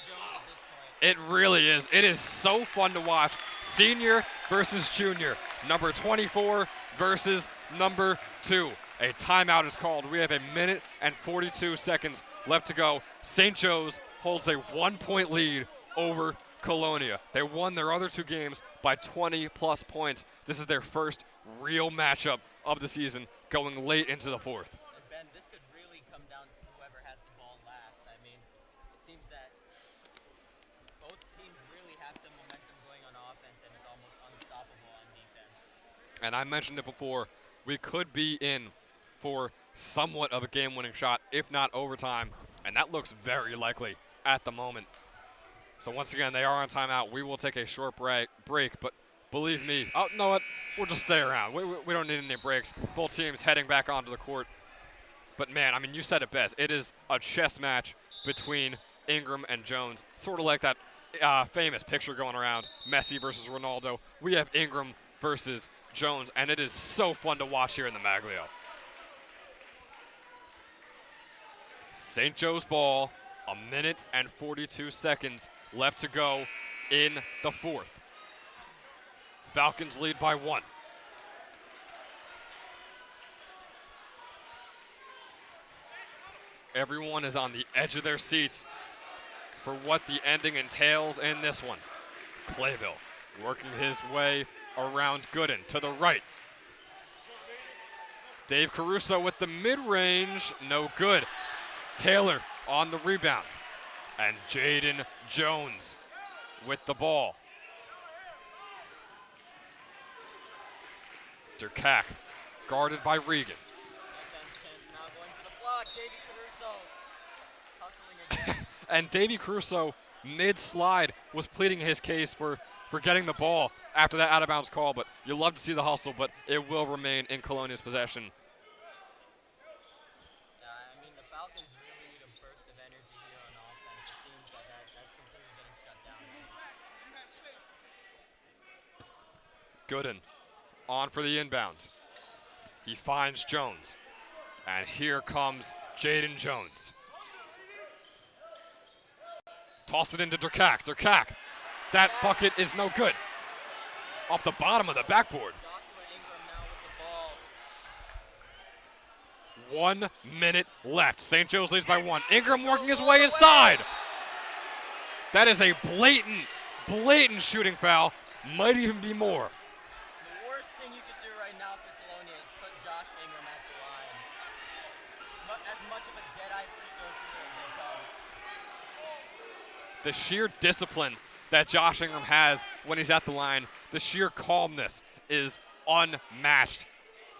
Jones at this point. It really is. It is so fun to watch. Senior versus junior. Number 24 versus number 2. A timeout is called. We have 1 and 42 seconds left to go. St. Joe's holds a 1-point lead over Colonia. They won their other 2 games by 20-plus points. This is their first real matchup of the season going late into the 4th. And Ben, this could really come down to whoever has the ball last. I mean, it seems that both teams really have some momentum going on offense and it's almost unstoppable on defense. And I mentioned it before, we could be in for somewhat of a game-winning shot, if not overtime, and that looks very likely at the moment. So once again, they are on timeout. We will take a short break, but believe me, oh, you know what? We'll just stay around. We don't need any breaks. Both teams heading back onto the court. But man, I mean, you said it best. It is a chess match between Ingram and Jones, sort of like that famous picture going around, Messi versus Ronaldo. We have Ingram versus Jones, and it is so fun to watch here in the Maglio. St. Joe's ball, 1 and 42 seconds left to go in the 4th. Falcons lead by 1. Everyone is on the edge of their seats for what the ending entails in this one. Clayville working his way around Gooden to the right. Dave Caruso with the mid-range, no good. Taylor on the rebound. And Jaden Jones with the ball. Durkak guarded by Regan. Now going to the block, Davey Caruso hustling again. And Davey Caruso, mid-slide, was pleading his case for getting the ball after that out-of-bounds call, but you love to see the hustle, but it will remain in Colonia's possession. Yeah, I mean, the Falcons really need a burst of energy here on offense. It seems that that's completely getting shut down. Gooden on for the inbound. He finds Jones. And here comes Jaden Jones. Toss it into Durkak. Durkak. That bucket is no good. Off the bottom of the backboard. Joshua Ingram now with the ball. 1 minute left. St. Joe's leads by 1. Ingram working his way inside. That is a blatant shooting foul. Might even be more. The worst thing you could do right now for Colonia is put Josh Ingram at the line. As much of a dead-eye free throw shooter as they come. The sheer discipline that Josh Ingram has when he's at the line, the sheer calmness is unmatched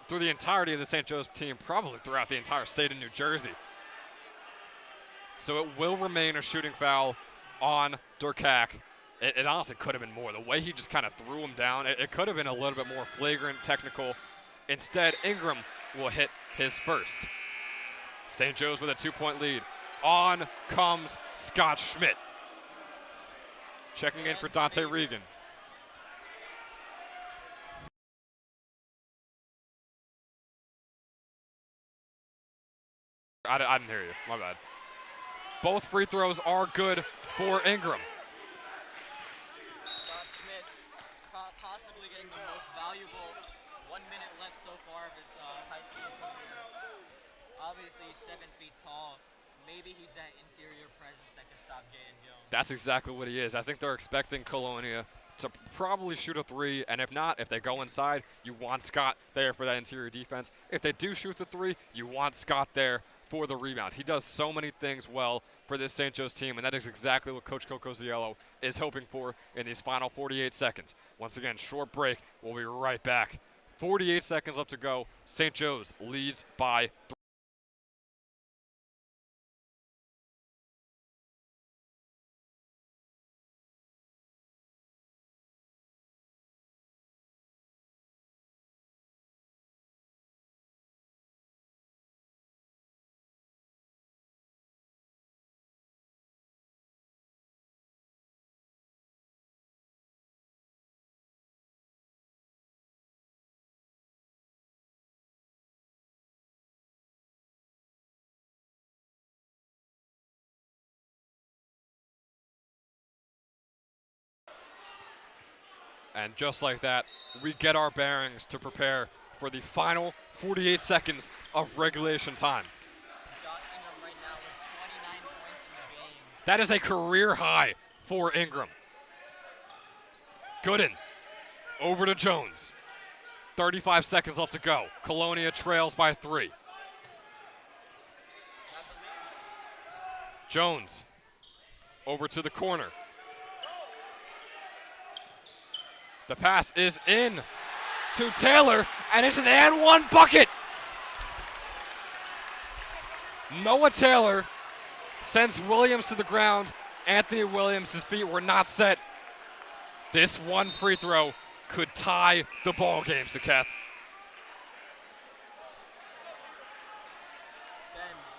through the entirety of the St. Joe's team, probably throughout the entire state of New Jersey. So it will remain a shooting foul on Durkak. It honestly could have been more. The way he just kind of threw him down, it could have been a little bit more flagrant, technical. Instead, Ingram will hit his first. St. Joe's with a 2-point lead. On comes Scott Schmidt. Checking in for Dante Regan. I didn't hear you. My bad. Both free throws are good for Ingram. Scott Smith possibly getting the most valuable 1 minute left so far of his high school career. Obviously, he's 7 feet tall. Maybe he's that interior presence that can stop Jaden Jones. That's exactly what he is. I think they're expecting Colonia to probably shoot a three, and if not, if they go inside, you want Scott there for that interior defense. If they do shoot the three, you want Scott there for the rebound. He does so many things well for this St. Joe's team, and that is exactly what Coach Cocoziello is hoping for in these final 48 seconds. Once again, short break. We'll be right back. 48 seconds left to go. St. Joe's leads by 3. And just like that, we get our bearings to prepare for the final 48 seconds of regulation time. Josh Ingram right now with 29 points in the game. That is a career high for Ingram. Gooden over to Jones. 35 seconds left to go. Colonia trails by 3. Jones over to the corner. The pass is in to Taylor, and it's an and one bucket. Noah Taylor sends Williams to the ground. Anthony Williams' feet were not set. This one free throw could tie the ball game, Saketh. Ben,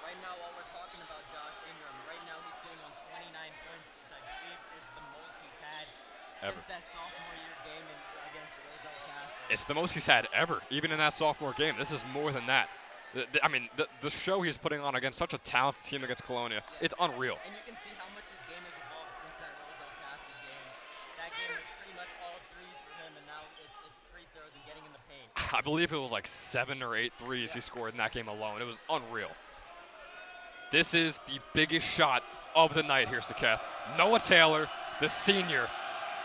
right now while we're talking about Josh Ingram, right now he's sitting on 29 points, which I believe is the most he's had Ever. since that sophomore year game against Roselle Catholic. It's the most he's had ever, even in that sophomore game. This is more than that. I mean, the show he's putting on against such a talented team against Colonia, it's unreal. And you can see how much his game has evolved since that Roselle Catholic game. That game was pretty much all threes for him, and now it's free throws and getting in the paint. I believe it was like 7 or 8 threes he scored in that game alone. It was unreal. This is the biggest shot of the night here, Saketh. Noah Taylor, the senior,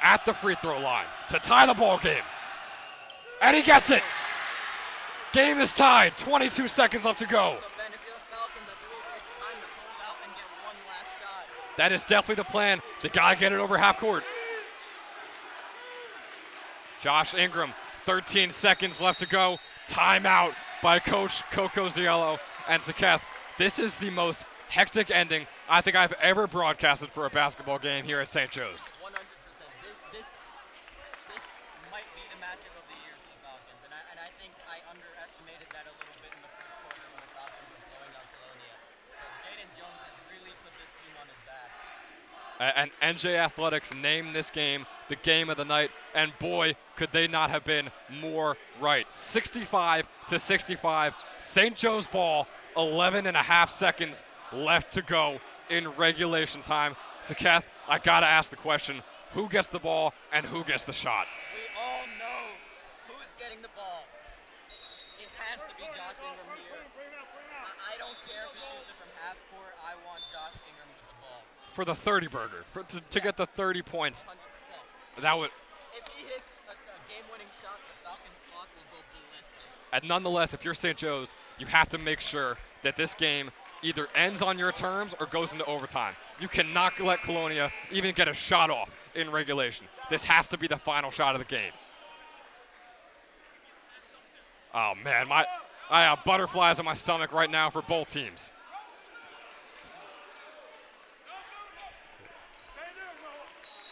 at the free throw line to tie the ball game. And he gets it. Game is tied. 22 seconds left to go. So Ben, if you're the Falcons, I believe it's time to hold out and get one last shot. That is definitely the plan. The guy get it over half court. Josh Ingram, 13 seconds left to go. Timeout by Coach Cocoziello and Saketh. This is the most hectic ending I think I've ever broadcasted for a basketball game here at St. Joe's. 100%. This might be the matchup of the year for the Falcons, and I think I underestimated that a little bit in the first quarter when the Falcons were blowing out Colonia. Jaden Jones has really put this team on his back. And NJ Athletics named this game the game of the night, and boy, could they not have been more right. 65-65, St. Joe's ball, 11 and a half seconds left to go in regulation time. Saketh, I gotta ask the question, who gets the ball and who gets the shot? We all know who's getting the ball. It has to be Josh Ingram here. I don't care if he shoots it from half court. I want Josh Ingram with the ball. For the 30 burger, to get the 30 points. 100%. That would. If he hits a game-winning shot, the Falcons clock will go ballistic. And nonetheless, if you're St. Joe's, you have to make sure that this game either ends on your terms or goes into overtime. You cannot let Colonia even get a shot off in regulation. This has to be the final shot of the game. Oh man, I have butterflies in my stomach right now for both teams.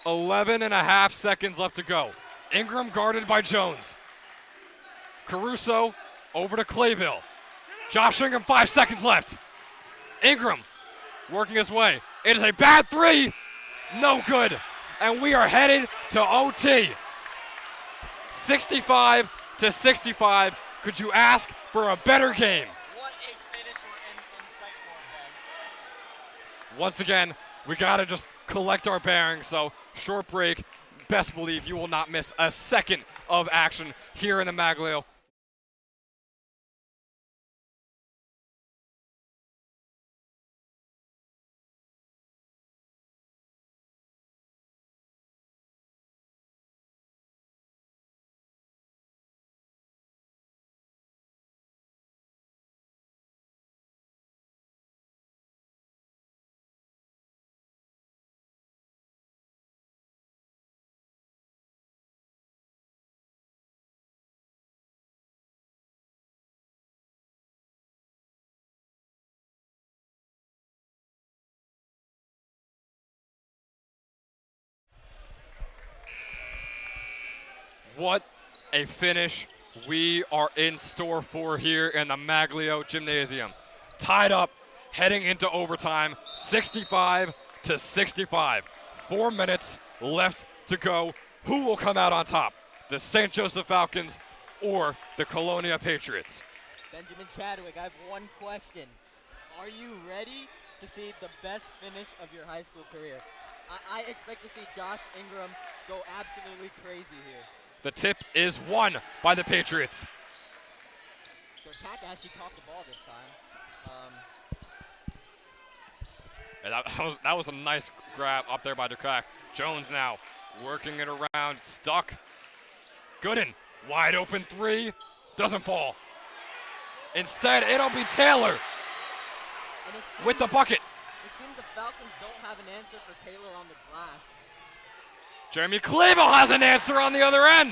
.11.5 seconds left to go. Ingram guarded by Jones. Caruso over to Clayville. Josh Ingram, 5 seconds left. Ingram working his way. It is a bad three. No good. And we are headed to OT. 65-65. Could you ask for a better game? What a finish we're in sight once again, we got to just collect our bearings. So short break. Best believe you will not miss a second of action here in the Maglio. What a finish we are in store for here in the Maglio Gymnasium. Tied up, heading into overtime, 65-65. 4 minutes left to go. Who will come out on top? The St. Joseph Falcons or the Colonia Patriots? Benjamin Chadwick, I have one question. Are you ready to see the best finish of your high school career? I expect to see Josh Ingram go absolutely crazy here. The tip is won by the Patriots. Cat actually caught the ball this time. And that was a nice grab up there by Durkak. Jones now working it around, stuck. Gooden, wide open three, doesn't fall. Instead, it'll be Taylor with the bucket. It seems the Falcons don't have an answer for Taylor on the glass. Jeremy Clevo has an answer on the other end.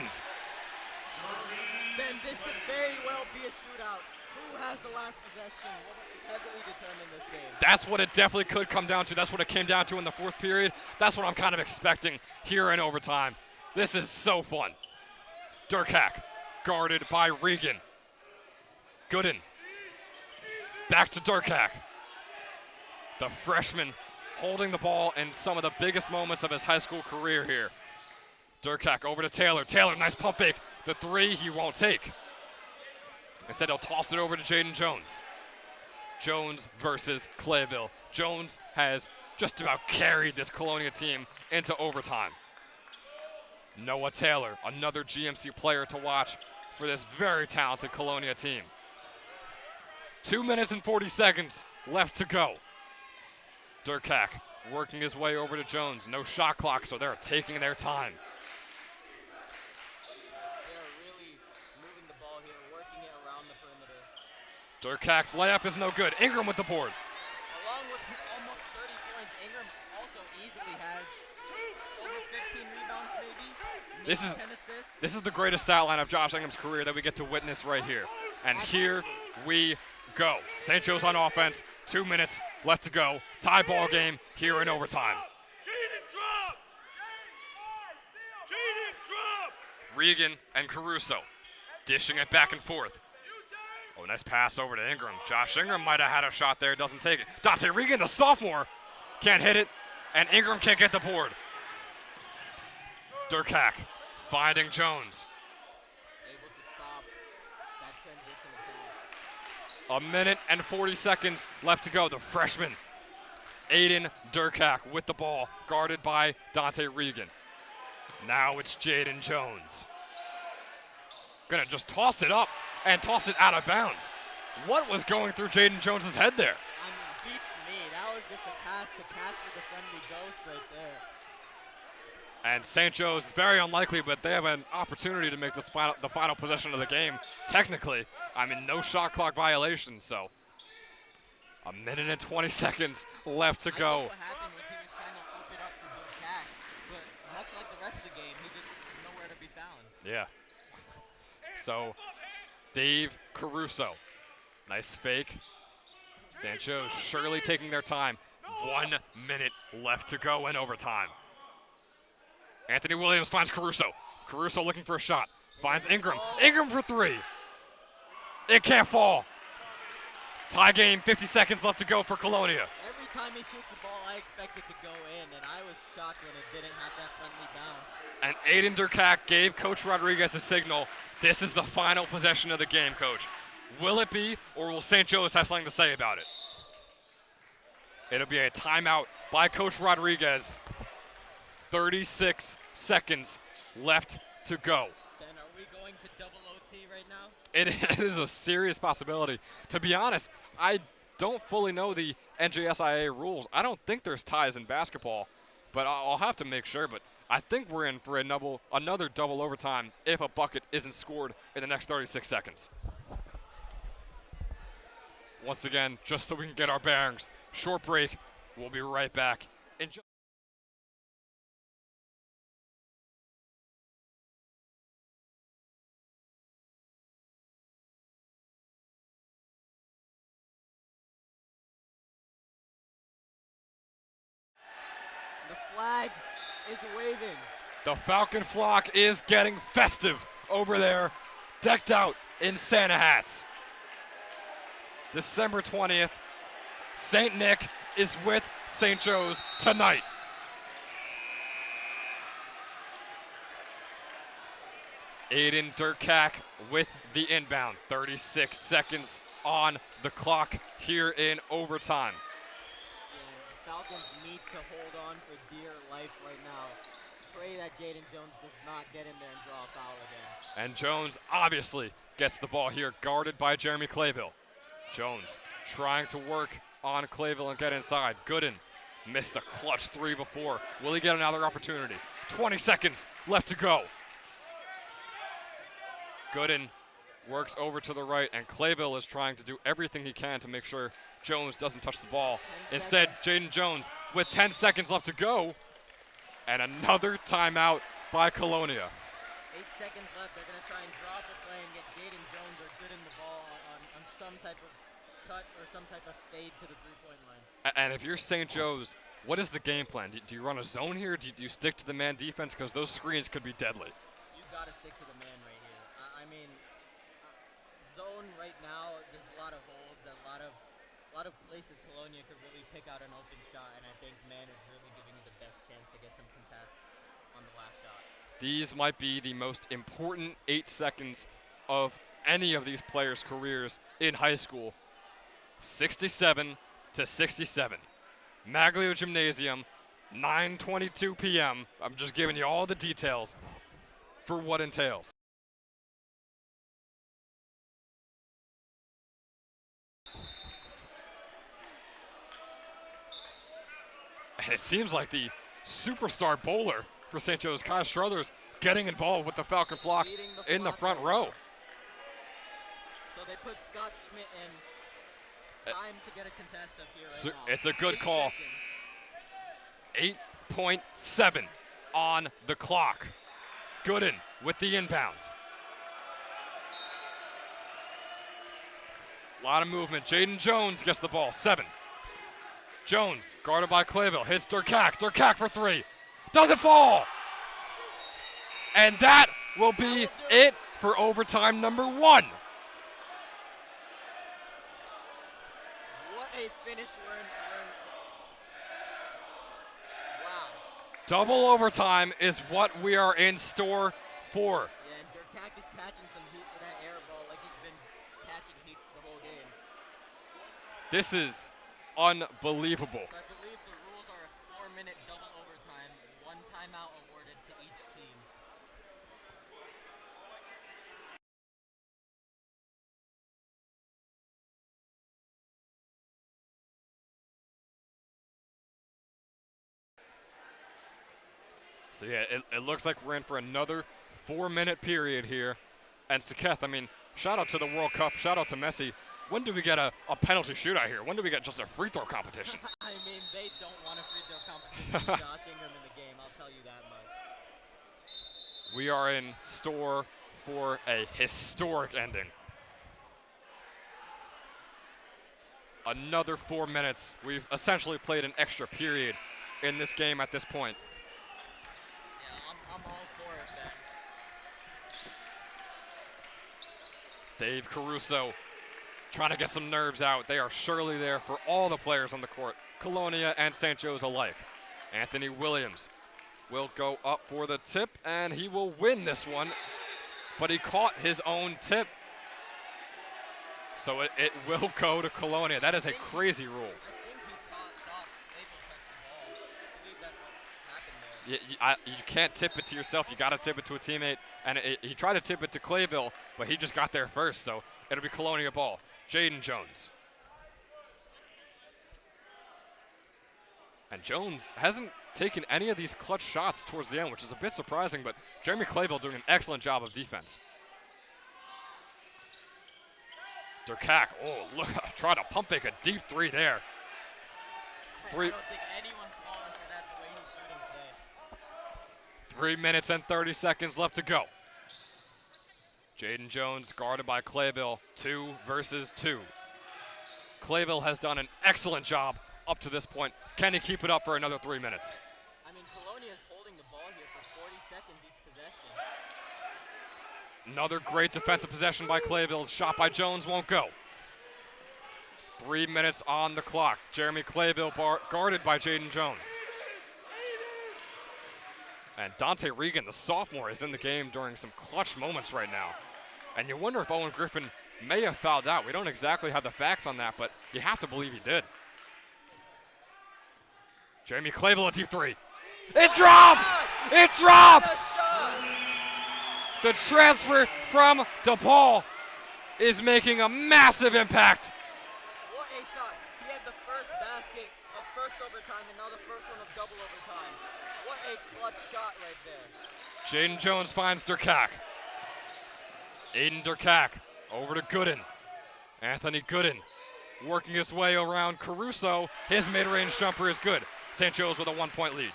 Ben, this could very well be a shootout. Who has the last possession? What will heavily determine this game? That's what it definitely could come down to. That's what it came down to in the fourth period. That's what I'm kind of expecting here in overtime. This is so fun. Durkak, guarded by Regan. Gooden, back to Durkak. The freshman holding the ball in some of the biggest moments of his high school career here. Durkak over to Taylor. Taylor, nice pump fake. The three he won't take. Instead, he'll toss it over to Jaden Jones. Jones versus Clayville. Jones has just about carried this Colonia team into overtime. Noah Taylor, another GMC player to watch for this very talented Colonia team. 2 minutes and 40 seconds left to go. Durkak working his way over to Jones. No shot clock, so they're taking their time. They are really moving the ball here, working it around the perimeter. Durkak's layup is no good. Ingram with the board. Along with almost 30 points, Ingram also easily has over 15 rebounds maybe. This 10 assists. is the greatest stat line of Josh Ingram's career that we get to witness right here. And here we go. St. Joe's on offense. 2 minutes left to go. Tie ball game here in overtime. Regan and Caruso dishing it back and forth. Oh, nice pass over to Ingram. Josh Ingram might have had a shot there, doesn't take it. Dante Regan, the sophomore, can't hit it, and Ingram can't get the board. Durkak finding Jones. Able to stop that transition attack. A minute and 40 seconds left to go. The freshman, Aiden Durkak with the ball, guarded by Dante Regan. Now it's Jaden Jones. Gonna just toss it up and toss it out of bounds. What was going through Jaden Jones's head there? I mean, beats me. That was just a pass to Casper, the friendly ghost right there. And St. Joe's, very unlikely, but they have an opportunity to make this the final possession of the game. Technically, I mean, no shot clock violation, so a minute and 20 seconds left to go. What happened was he was trying to up it up to Durkak, but much like the rest of the game, he just is nowhere to be found. Yeah. So, Dave Caruso, nice fake. St. Joe's surely taking their time. 1 minute left to go in overtime. Anthony Williams finds Caruso. Caruso looking for a shot. Finds Ingram. Ingram for three. It can't fall. Tie game, 50 seconds left to go for Colonia. Every time he shoots the ball, I expect it to go in, and I was shocked when it didn't have that friendly bounce. And Aiden Durkak gave Coach Rodriguez a signal. This is the final possession of the game, Coach. Will it be, or will St. Joe's have something to say about it? It'll be a timeout by Coach Rodriguez. 36 seconds left to go. Then are we going to double OT right now? It is a serious possibility. To be honest, I don't fully know the NJSIA rules. I don't think there's ties in basketball, but I'll have to make sure. But I think we're in for another double overtime if a bucket isn't scored in the next 36 seconds. Once again, just so we can get our bearings, short break. We'll be right back. Enjoy. The flag is waving. The Falcon flock is getting festive over there, decked out in Santa hats. December 20th, St. Nick is with St. Joe's tonight. Aiden Durkak with the inbound. 36 seconds on the clock here in overtime. The Falcons need to hold on for dear life right now. Pray that Jaden Jones does not get in there and draw a foul again. And Jones obviously gets the ball here, guarded by Jeremy Clayville. Jones trying to work on Clayville and get inside. Gooden missed a clutch three before. Will he get another opportunity? 20 seconds left to go. Gooden works over to the right, and Clayville is trying to do everything he can to make sure Jones doesn't touch the ball. Instead, Jaden Jones with 10 seconds left to go, and another timeout by Colonia. 8 seconds left. They're going to try and draw up a play and get Jaden Jones or Gooden the ball on some type of cut or some type of fade to the three-point line. And if you're St. Joe's, what is the game plan? Do you run a zone here? Do you stick to the man defense? Because those screens could be deadly. You've got to stick to the man right here. I mean, zone right now, there's a lot of holes, a lot of places Colonia could really pick out an open shot, and I think man is really giving you the best chance to get some contest on the last shot. These might be the most important 8 seconds of any of these players' careers in high school. 67 to 67. Maglio Gymnasium, 9:22 p.m. I'm just giving you all the details for what entails. And it seems like the superstar bowler for St. Joe's, Kyle Struthers, getting involved with the Falcon flock in the front row. So they put Scott Schmidt in. Time to get a contest up here right now. It's a good call. 8.7 on the clock. Gooden with the inbound. A lot of movement. Jaden Jones gets the ball. 7. Jones guarded by Clayville. Hits Durkak. Durkak for 3. Doesn't fall. And that will be it for overtime number 1. A finish. Wow. Double overtime is what we are in store for. Yeah, and Durkak is catching some heat for that air ball like he's been catching heat the whole game. This is unbelievable. So I believe the rules are a 4-minute double overtime, 1 timeout awarded to each team. So yeah, it looks like we're in for another 4-minute period here. And Saketh, I mean, shout out to the World Cup, shout out to Messi. When do we get a penalty shootout here? When do we get just a free throw competition? I mean, they don't want a free throw competition with Josh Ingram in the game, I'll tell you that much. We are in store for a historic ending. Another 4 minutes. We've essentially played an extra period in this game at this point. I'm all for it, Ben. Dave Caruso trying to get some nerves out. They are surely there for all the players on the court, Colonia and St. Joe's alike. Anthony Williams will go up for the tip, and he will win this one, but he caught his own tip. So it will go to Colonia. That is a crazy rule. I think he thought You can't tip it to yourself. You got to tip it to a teammate. And he tried to tip it to Clayville, but he just got there first. So it'll be Colonia ball. Jaden Jones. And Jones hasn't taken any of these clutch shots towards the end, which is a bit surprising, but Jeremy Clayville doing an excellent job of defense. Durkak, oh, look, trying to pump fake a deep three there. I don't think anyone's falling for that the way he's shooting today. 3 minutes and 30 seconds left to go. Jaden Jones guarded by Clayville, 2 versus 2. Clayville has done an excellent job up to this point. Can he keep it up for another 3 minutes? I mean, Colonia is holding the ball here for 40 seconds each possession. Another great defensive possession by Clayville. Shot by Jones won't go. 3 minutes on the clock. Jeremy Clayville guarded by Jaden Jones. And Dante Regan, the sophomore, is in the game during some clutch moments right now. And you wonder if Owen Griffin may have fouled out. We don't exactly have the facts on that, but you have to believe he did. Jeremy Clayville, a deep three. It drops! It drops! The transfer from DePaul is making a massive impact. What a shot. He had the first basket of first overtime and now the first one of double overtime. What a clutch shot right there. Jaden Jones finds Durkak. Aiden Durkak over to Gooden. Anthony Gooden working his way around Caruso. His mid-range jumper is good. St. Joe's with a 1-point lead. Ingram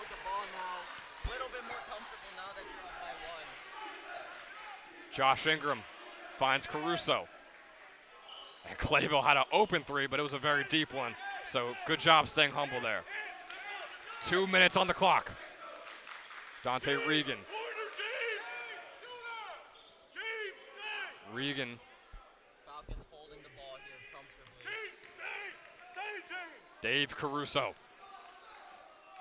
with the ball now. A little bit more comfortable now that you're up by 1. Josh Ingram finds Caruso. And Clayville had an open three, but it was a very deep one. So good job staying humble there. 2 minutes on the clock. Dante Regan. Regan. Falcons holding the ball here comfortably. Dave Caruso.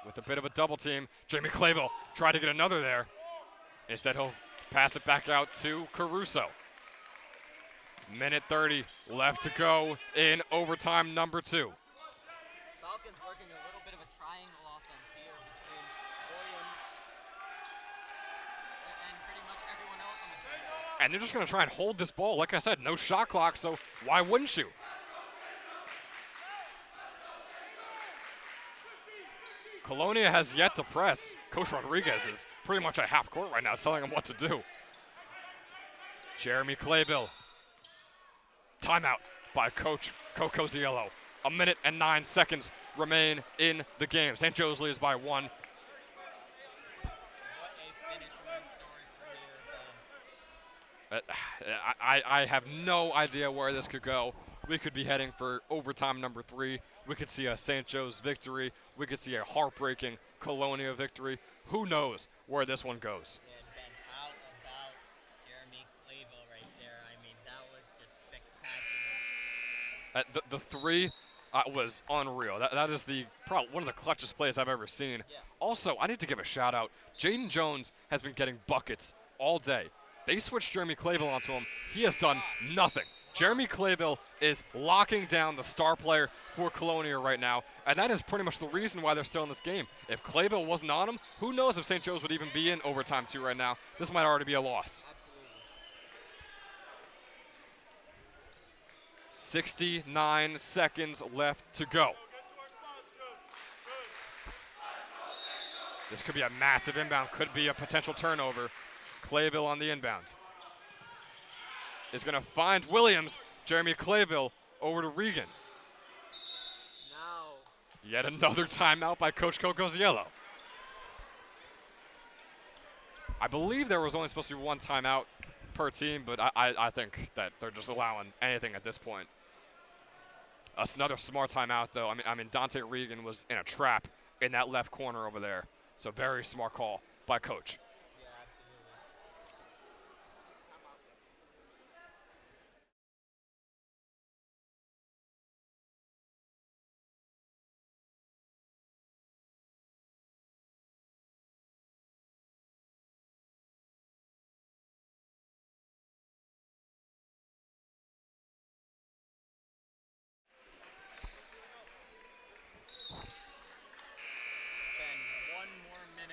With a bit of a double team. Jamie Clayville tried to get another there. Instead, he'll pass it back out to Caruso. Minute 30 left to go in overtime number 2. Falcons working a little bit of a triangle offense here between Williams and pretty much everyone else on the field. And they're just going to try and hold this ball. Like I said, no shot clock, so why wouldn't you? Colonia has yet to press. Coach Rodriguez is pretty much at half court right now telling him what to do. Jeremy Clayville. Timeout by Coach Coco Ziello. 1 minute and 9 seconds remain in the game. St. Joe's leads by 1. What a finish win story for here, I have no idea where this could go. We could be heading for overtime number 3. We could see a St. Joe's victory. We could see a heartbreaking Colonia victory. Who knows where this one goes? And Ben, how about Jeremy Clayville right there? I mean, that was just spectacular. The three was unreal. That is probably one of the clutchest plays I've ever seen. Yeah. Also, I need to give a shout out. Jaden Jones has been getting buckets all day. They switched Jeremy Clayville onto him. He has done nothing. Jeremy Clayville is locking down the star player for Colonia right now, and that is pretty much the reason why they're still in this game. If Clayville wasn't on him, who knows if St. Joe's would even be in overtime 2 right now. This might already be a loss. Absolutely. 69 seconds left to go. This could be a massive inbound, could be a potential turnover. Clayville on the inbound. Is going to find Williams. Jeremy Clayville over to Regan. Now. Yet another timeout by Coach Coco Ziello. I believe there was only supposed to be 1 timeout per team, but I think that they're just allowing anything at this point. That's another smart timeout, though. I mean, Dante Regan was in a trap in that left corner over there. So very smart call by Coach. Yeah, absolutely. Ben, 1 more minute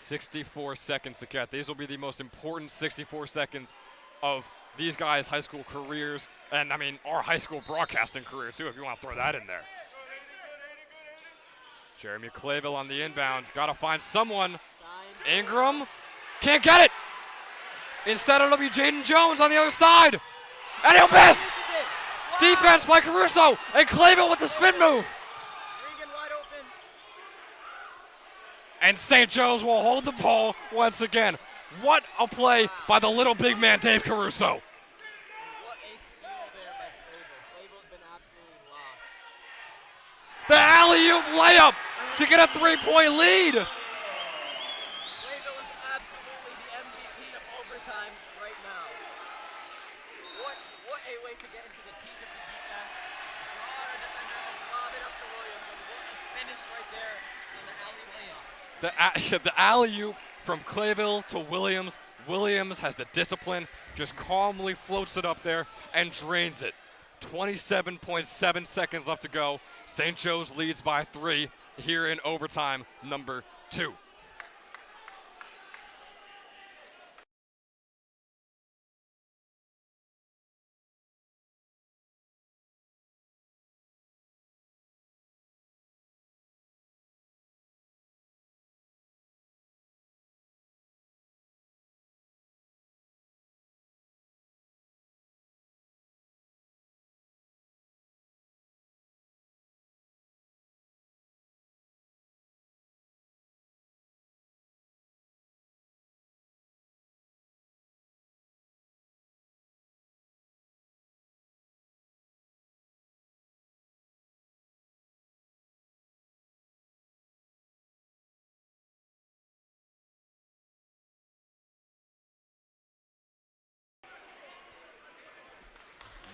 64 seconds to get. These will be the most important 64 seconds of these guys' high school careers, and I mean our high school broadcasting career too, if you want to throw that in there. Jeremy Clayville on the inbound, gotta find someone. Ingram can't get it. Instead it'll be Jaden Jones on the other side, and he'll miss. Defense by Caruso, and Clayville with the spin move. And St. Joe's will hold the ball once again. What a play by the little big man, Dave Caruso. What a steal there by Clayville. Clayville's been absolutely locked. The alley-oop layup to get a 3-point lead. Clayville is absolutely the MVP of overtime right now. What a way to get into the teeth of the defense. Draw our defender and lob it up to Williams. And what a finish right there on the alley layup. The alley-oop from Clayville to Williams. Williams has the discipline, just calmly floats it up there and drains it. 27.7 seconds left to go. St. Joe's leads by 3 here in overtime number 2.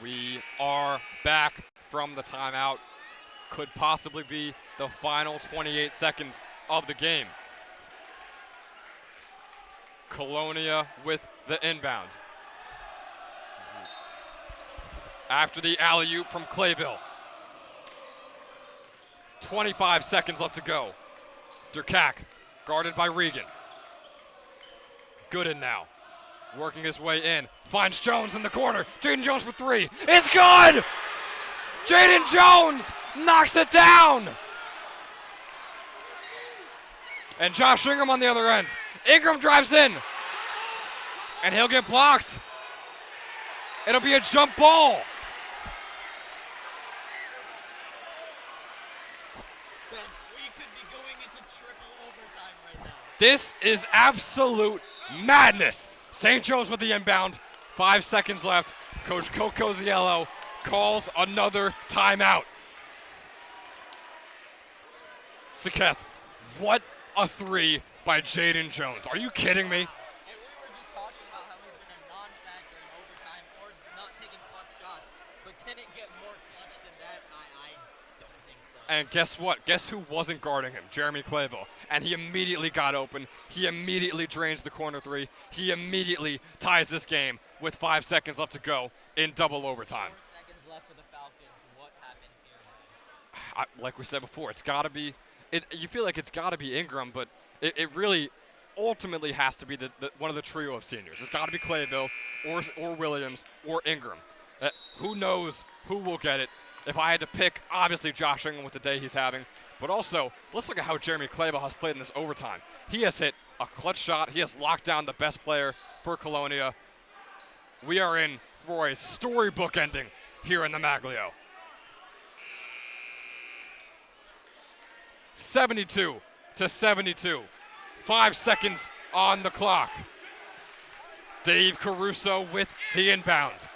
We are back from the timeout. Could possibly be the final 28 seconds of the game. Colonia with the inbound. After the alley-oop from Clayville. 25 seconds left to go. Durkak guarded by Regan. Gooden now. Working his way in, finds Jones in the corner. Jaden Jones for 3. It's good! Jaden Jones knocks it down! And Josh Ingram on the other end. Ingram drives in, and he'll get blocked. It'll be a jump ball. Ben, we could be going into triple overtime right now. This is absolute madness. St. Joe's with the inbound. 5 seconds left. Coach Coco Ziello calls another timeout. Saketh, what a 3 by Jaden Jones. Are you kidding me? And we were just talking about how he's been a non-factor in overtime or not taking clutch shots. But can it get more clutch than that? I don't think so. And guess what? Guess who wasn't guarding him? Jeremy Clayville. And he immediately got open. He immediately drains the corner 3. He immediately ties this game with 5 seconds left to go in double overtime. 4 seconds left for the Falcons. What happens here? Like we said before, it's got to be. You feel like it's got to be Ingram, but it really ultimately has to be the one of the trio of seniors. It's got to be Clayville or Williams or Ingram. Who knows who will get it? If I had to pick, obviously Josh Ingram with the day he's having. But also, let's look at how Jeremy Clayville has played in this overtime. He has hit a clutch shot. He has locked down the best player for Colonia. We are in for a storybook ending here in the Maglio. 72-72. 5 seconds on the clock. Dave Caruso with the inbound.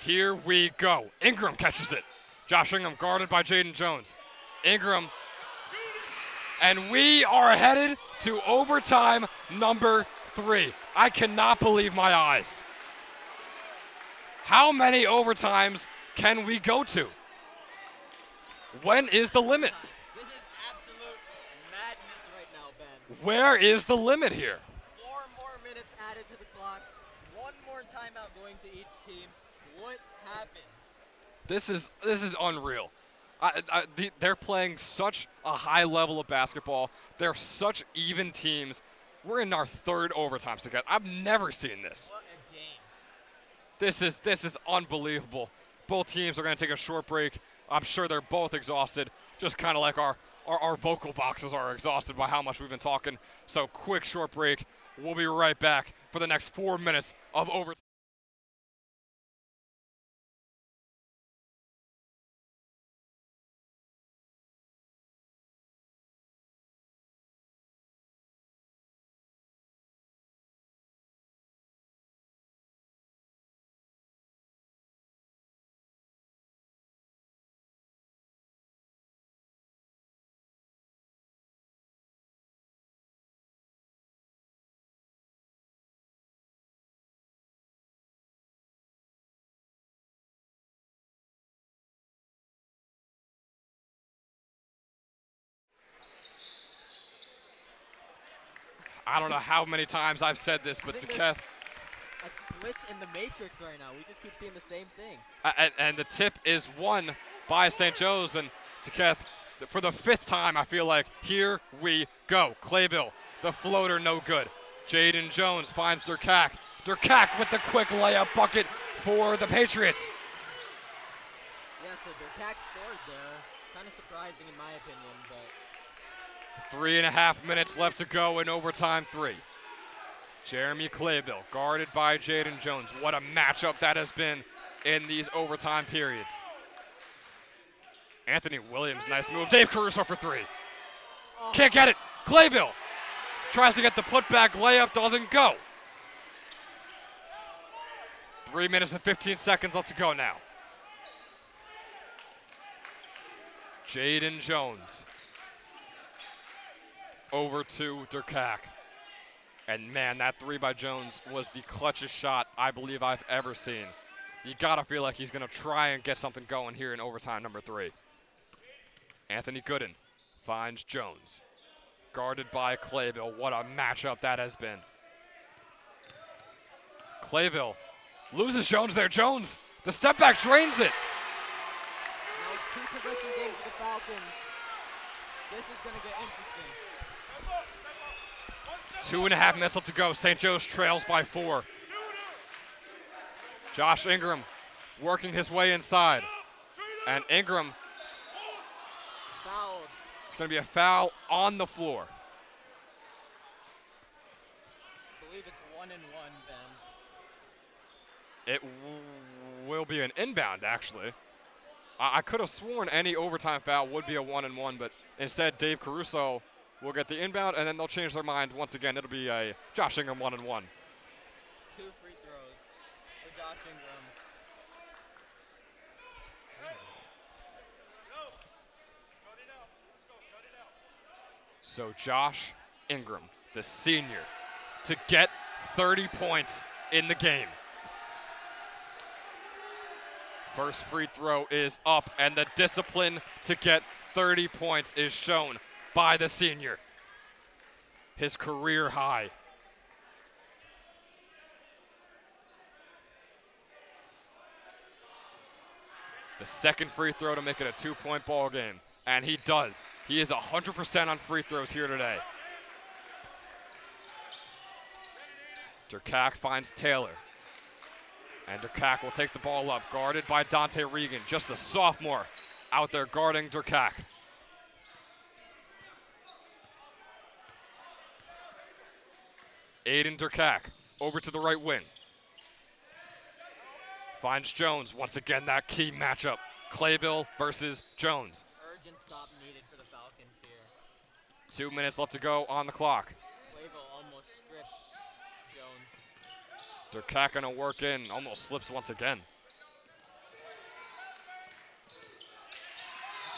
Here we go. Ingram catches it. Josh Ingram guarded by Jaden Jones. Ingram. And we are headed to overtime number 3. I cannot believe my eyes. How many overtimes can we go to? When is the limit? This is absolute madness right now, Ben. Where is the limit here? 4 more minutes added to the clock. 1 more timeout going to each team. What happens? This is unreal. They're playing such a high level of basketball. They're such even teams. We're in our third overtime together. I've never seen this. What a game. This is unbelievable. Both teams are going to take a short break. I'm sure they're both exhausted, just kind of like our vocal boxes are exhausted by how much we've been talking. So quick short break. We'll be right back for the next 4 minutes of overtime. I don't know how many times I've said this, but Saketh. A glitch in the matrix right now. We just keep seeing the same thing. And the tip is won by St. Joe's. And Saketh, for the 5th time, I feel like, here we go. Clayville, the floater, no good. Jaden Jones finds Durkak. Durkak with the quick layup bucket for the Patriots. Yeah, so Durkak scored there. Kind of surprising in my opinion, but 3.5 minutes left to go in overtime 3. Jeremy Clayville, guarded by Jaden Jones. What a matchup that has been in these overtime periods. Anthony Williams, nice move. Dave Caruso for 3. Can't get it. Clayville tries to get the putback layup, doesn't go. 3 minutes and 15 seconds left to go now. Jaden Jones over to Durkak. And man, that 3 by Jones was the clutchest shot I believe I've ever seen. You gotta feel like he's gonna try and get something going here in overtime number 3. Anthony Gooden finds Jones. Guarded by Clayville. What a matchup that has been. Clayville loses Jones there. Jones, the step back drains it. now 2 possession game for the Falcons. This is going to get interesting. 2.5 minutes left to go. St. Joe's trails by 4. Josh Ingram working his way inside. And Ingram, Fouled. it's going to be a foul on the floor. I believe it's 1-1, Ben. It will be an inbound, actually. I could have sworn any overtime foul would be a 1-1, but instead Dave Caruso will get the inbound, and then they'll change their mind once again. It'll be a Josh Ingram 1-1. 2 free throws for Josh Ingram. So Josh Ingram, the senior, to get 30 points in the game. First free throw is up, and the discipline to get 30 points is shown by the senior. His career high. The second free throw to make it a 2-point ball game, and he does. He is 100% on free throws here today. Durkak finds Taylor. And Durkak will take the ball up, guarded by Dante Regan, just a sophomore out there guarding Durkak. Aiden Durkak over to the right wing. Finds Jones, once again that key matchup. Clayville versus Jones. Urgent stop needed for the Falcons here. 2 minutes left to go on the clock. Clayville almost stripped Jones. Durkak gonna work in, almost slips once again.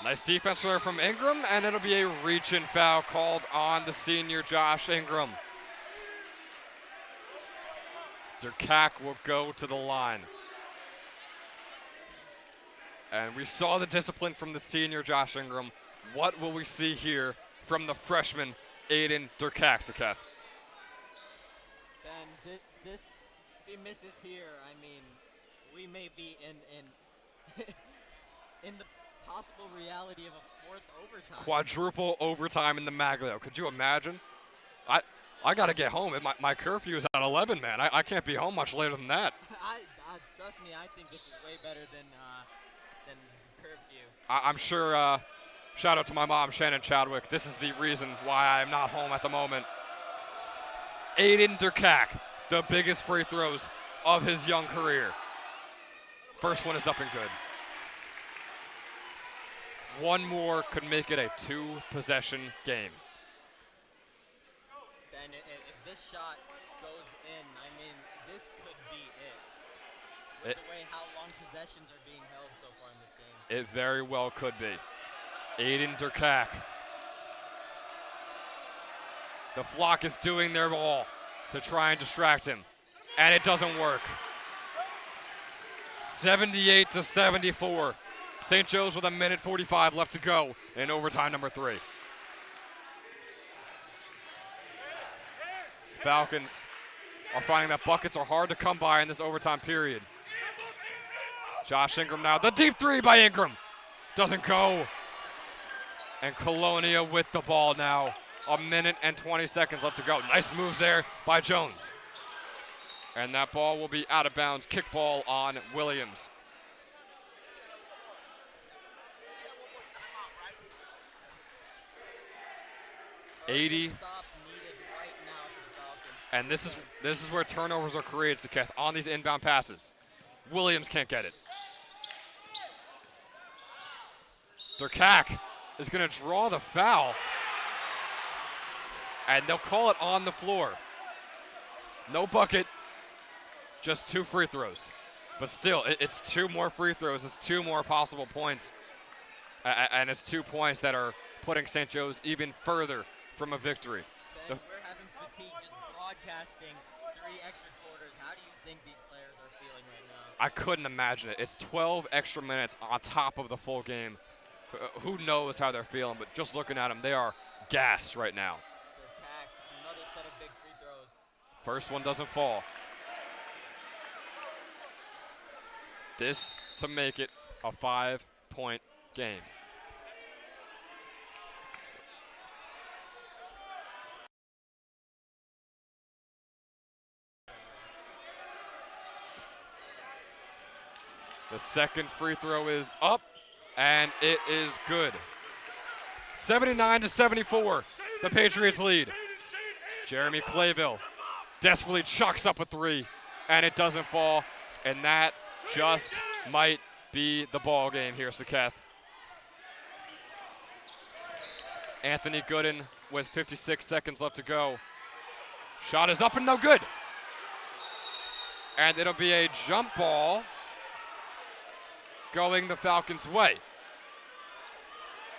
Nice defense there from Ingram, and it'll be a reach and foul called on the senior Josh Ingram. Durkak will go to the line. And we saw the discipline from the senior Josh Ingram. What will we see here from the freshman Aiden Durkak, Saketh? Ben, this if he misses here, I mean, we may be in in the possible reality of a fourth overtime. Quadruple overtime in the Maglio. Could you imagine? I got to get home. My curfew is at 11, man. I can't be home much later than that. Trust me, I think this is way better than curfew. I'm sure, shout out to my mom, Shannon Chadwick. This is the reason why I am not home at the moment. Aiden Durkak, the biggest free throws of his young career. First one is up and good. One more could make it a 2-possession game. Ben, if this shot goes in, I mean, this could be it. With the way how long possessions are being held so far in this game. It very well could be. Aiden Durkak. The flock is doing their all to try and distract him, and it doesn't work. 78-74. St. Joe's with 1:45 left to go in overtime number 3. Falcons are finding that buckets are hard to come by in this overtime period. Josh Ingram now, the deep 3 by Ingram. Doesn't go. And Colonia with the ball now. 1:20 left to go. Nice moves there by Jones. And that ball will be out of bounds. Kickball on Williams. And this is where turnovers are created, Saketh, on these inbound passes. Williams can't get it. Durkak is going to draw the foul. And they'll call it on the floor. No bucket, just 2 free throws. But still, it's 2 more free throws. It's 2 more possible points. And it's 2 points that are putting St. Joe's even further from a victory. Ben, we're having fatigue just broadcasting 3 extra quarters. How do you think these players are feeling right now? I couldn't imagine it. It's 12 extra minutes on top of the full game. Who knows how they're feeling, but just looking at them, they are gassed right now. Another set of big free throws. First one doesn't fall. This to make it a 5-point game. The second free throw is up, and it is good. 79-74, the Patriots lead. Jeremy Clayville desperately chucks up a 3, and it doesn't fall, and that just might be the ball game here, Saketh. Anthony Gooden with 56 seconds left to go. Shot is up and no good. And it'll be a jump ball going the Falcons' way.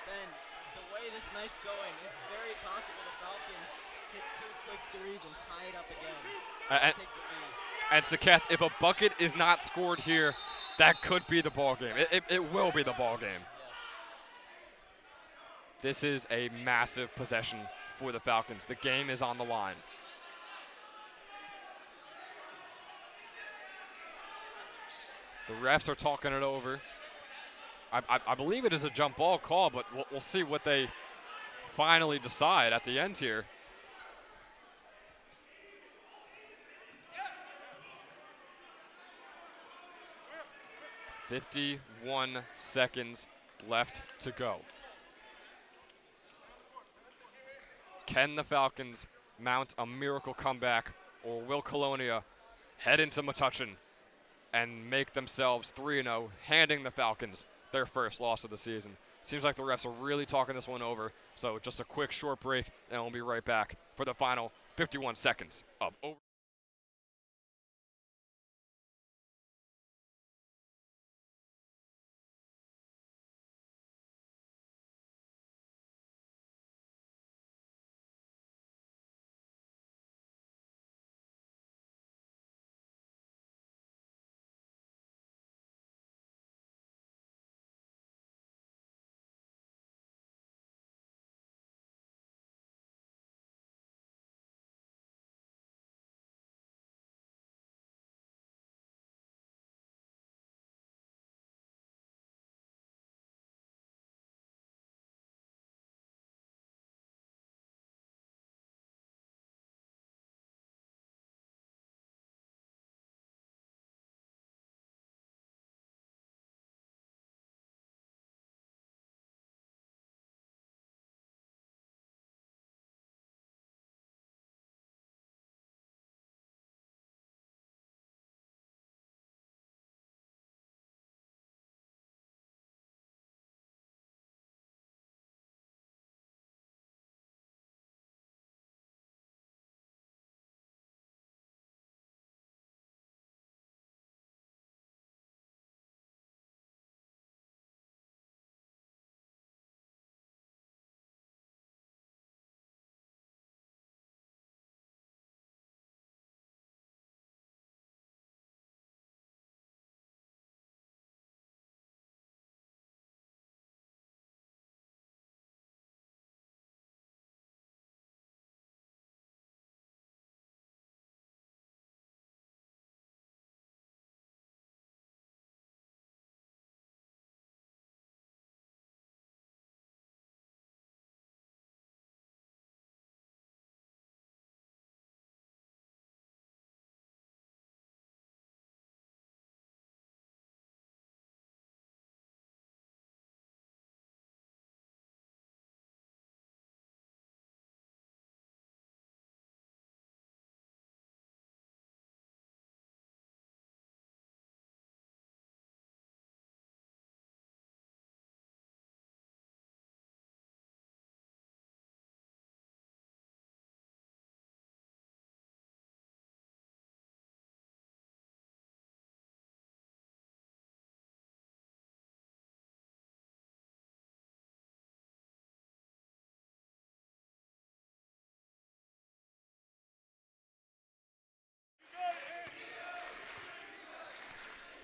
Ben, the way this night's going, it's very possible the Falcons hit 2 quick threes and tie it up again. And Saketh, if a bucket is not scored here, that could be the ball game. It will be the ball game. Yes. This is a massive possession for the Falcons. The game is on the line. The refs are talking it over. I believe it is a jump ball call, but we'll see what they finally decide at the end here. "51 seconds left to go. Can the Falcons mount a miracle comeback, or will Colonia head into Metuchen and make themselves 3-0, handing the Falcons their first loss of the season? Seems like the refs are really talking this one over, so just a quick short break, and we'll be right back for the final 51 seconds of over.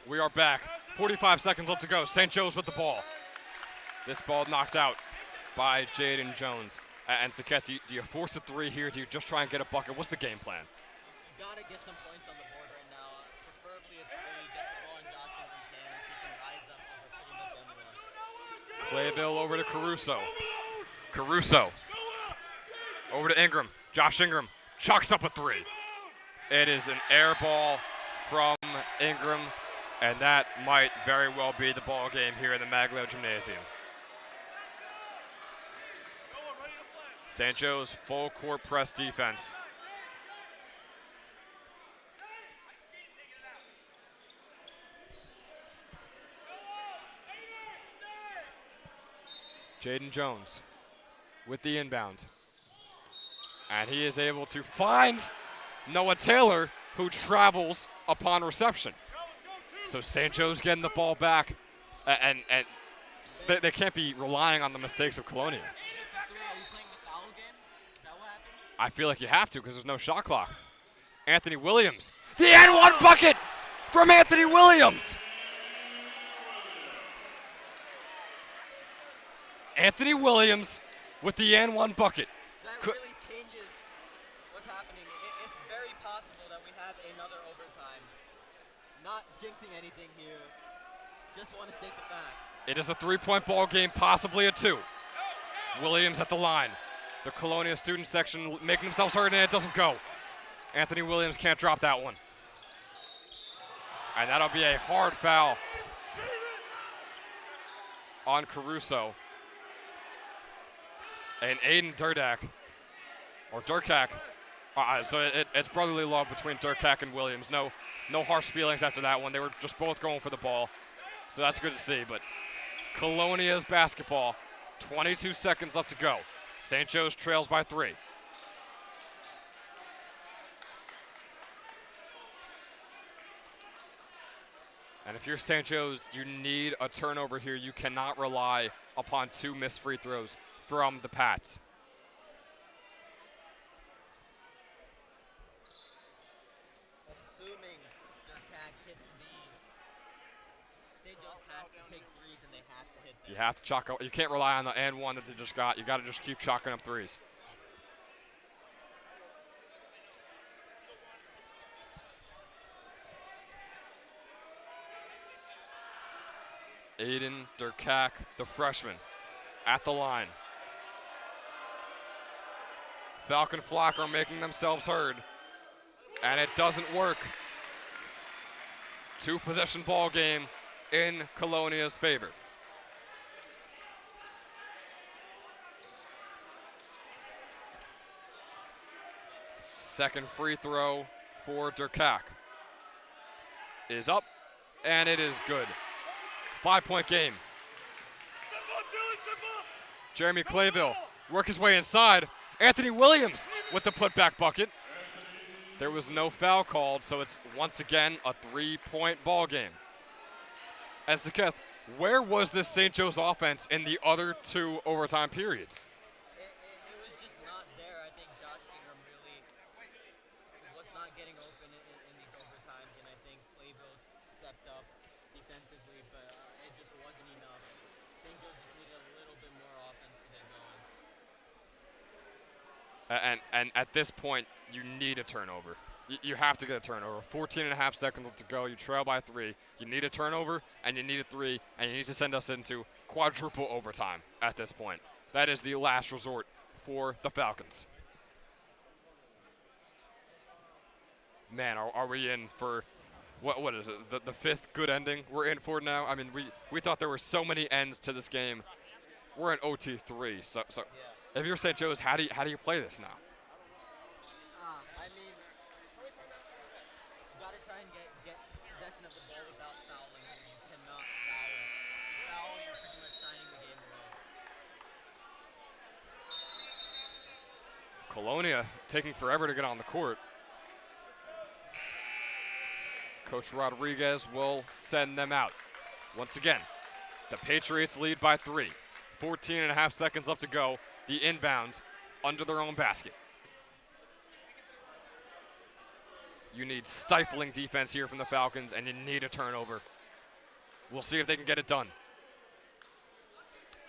We are back. 45 seconds left to go. St. Joe's with the ball. This ball knocked out by Jaden Jones. And Saket, do you force a three here? Do you just try and get a bucket? What's the game plan? You gotta get some points on the board right now. Preferably a three. Get the ball in Josh Ingram's hands. He can rise up over pretty much anyone. Claybill over to Caruso. Caruso over to Ingram. Josh Ingram chucks up a three. It is an air ball from Ingram, and that might very well be the ball game here in the Maglio Gymnasium. St. Joe's full court press defense. Jaden Jones with the inbound. And he is able to find Noah Taylor, who travels upon reception. So St. Joe's getting the ball back, and they can't be relying on the mistakes of Colonia. I feel like you have to because there's no shot clock. Anthony Williams. The N1 bucket from Anthony Williams. Anthony Williams with the N1 bucket. That really changes what's happening. It's very possible that we have another overtime. Not jinxing anything here. Just want to state the facts. It is a three-point ball game, possibly a two. Williams at the line. The Colonia student section making themselves heard, and it doesn't go. Anthony Williams can't drop that one. And that'll be a hard foul on Caruso. And Aiden Durdak, or Durkak. So it's brotherly love between Durkak and Williams. No harsh feelings after that one. They were just both going for the ball. So that's good to see. But Colonia's basketball, 22 seconds left to go. St. Joe's trails by 3. And if you're St. Joe's, you need a turnover here. You cannot rely upon 2 missed free throws from the Pats. Assuming Durkak hits these, St. Joe's has to take threes and they have to hit them. You have to chalk up. You can't rely on the and one that they just got. You got to just keep chalking up threes. Aiden Durkak, the freshman, at the line. Falcon Flock are making themselves heard, and it doesn't work. 2-possession ball game in Colonia's favor. Second free throw for Durkak is up, and it is good. 5-point game. Jeremy Claybill work his way inside. Anthony Williams with the putback bucket. There was no foul called, so it's once again a 3-point ball game. And Saketh, where was this St. Joe's offense in the other 2 overtime periods? It was just not there. I think Josh Ingram really was not getting open in these overtimes, and I think Claybill stepped up defensively, but it just wasn't enough. St. Joe's just needed a little bit more offense to get going. And at this point, you need a turnover. You have to get a turnover. 14 and a half seconds left to go. You trail by 3. You need a turnover, and you need a 3, and you need to send us into quadruple overtime at this point. That is the last resort for the Falcons. Man, are we in for, what is it, the 5th good ending we're in for now? I mean, we thought there were so many ends to this game. We're in OT3, so Yeah. if you're St. Joe's, how do you play this now? I mean, you gotta try and get possession of the ball without fouling. You cannot foul. You foul, you're pretty much signing the game away. Colonia taking forever to get on the court. Coach Rodriguez will send them out. Once again, the Patriots lead by 3. 14 and a half seconds left to go. The inbound under their own basket. You need stifling defense here from the Falcons, and you need a turnover We'll see if they can get it done.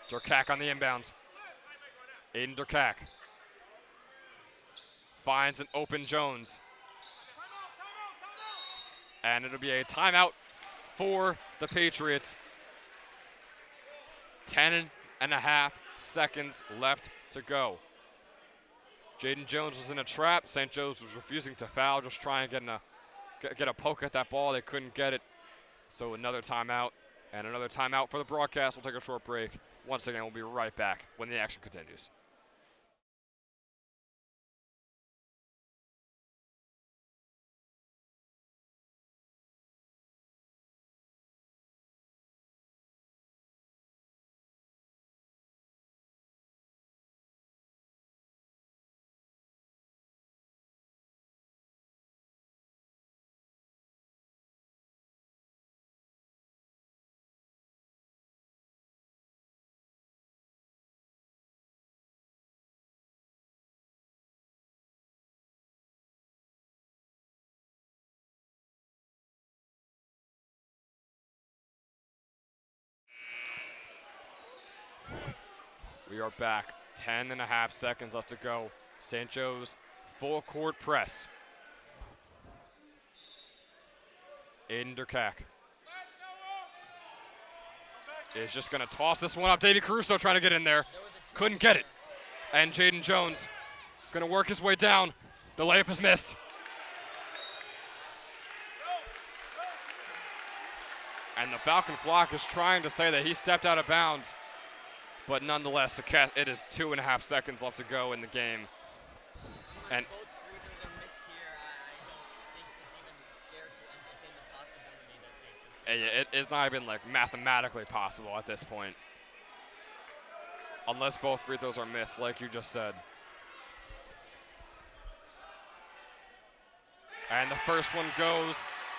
Durkak on the inbound. Aiden Durkak finds an open Jones. And it'll be a timeout for the Patriots. 10.5 seconds left to go. Jaden Jones was in a trap. St. Joe's was refusing to foul, just trying to get a poke at that ball. They couldn't get it. So another timeout and another timeout for the broadcast. We'll take a short break. Once again, we'll be right back when the action continues. We are back. 10.5 seconds left to go. St. Joe's full court press. Aiden Durkak is just going to toss this one up. Davey Caruso trying to get in there. Couldn't get it. And Jaden Jones going to work his way down. The layup is missed. And the Falcon flock is trying to say that he stepped out of bounds. But nonetheless, it is 2.5 seconds left to go in the game. And Both free throws are missed here. I don't think it's even fair to entertain the possibility that they could. it's not even like mathematically possible at this point. Unless both free throws are missed, like you just said. And the first one goes,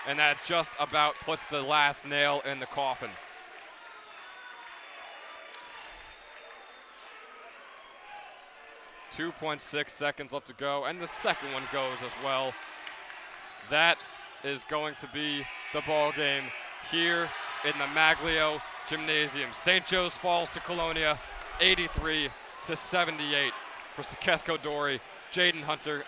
and that just about puts the last nail in the coffin. 2.6 seconds left to go, and the second one goes as well. That is going to be the ball game here in the Maglio Gymnasium. St. Joe's falls to Colonia, 83-78 for Saketh Kodori, Jaden Hunter,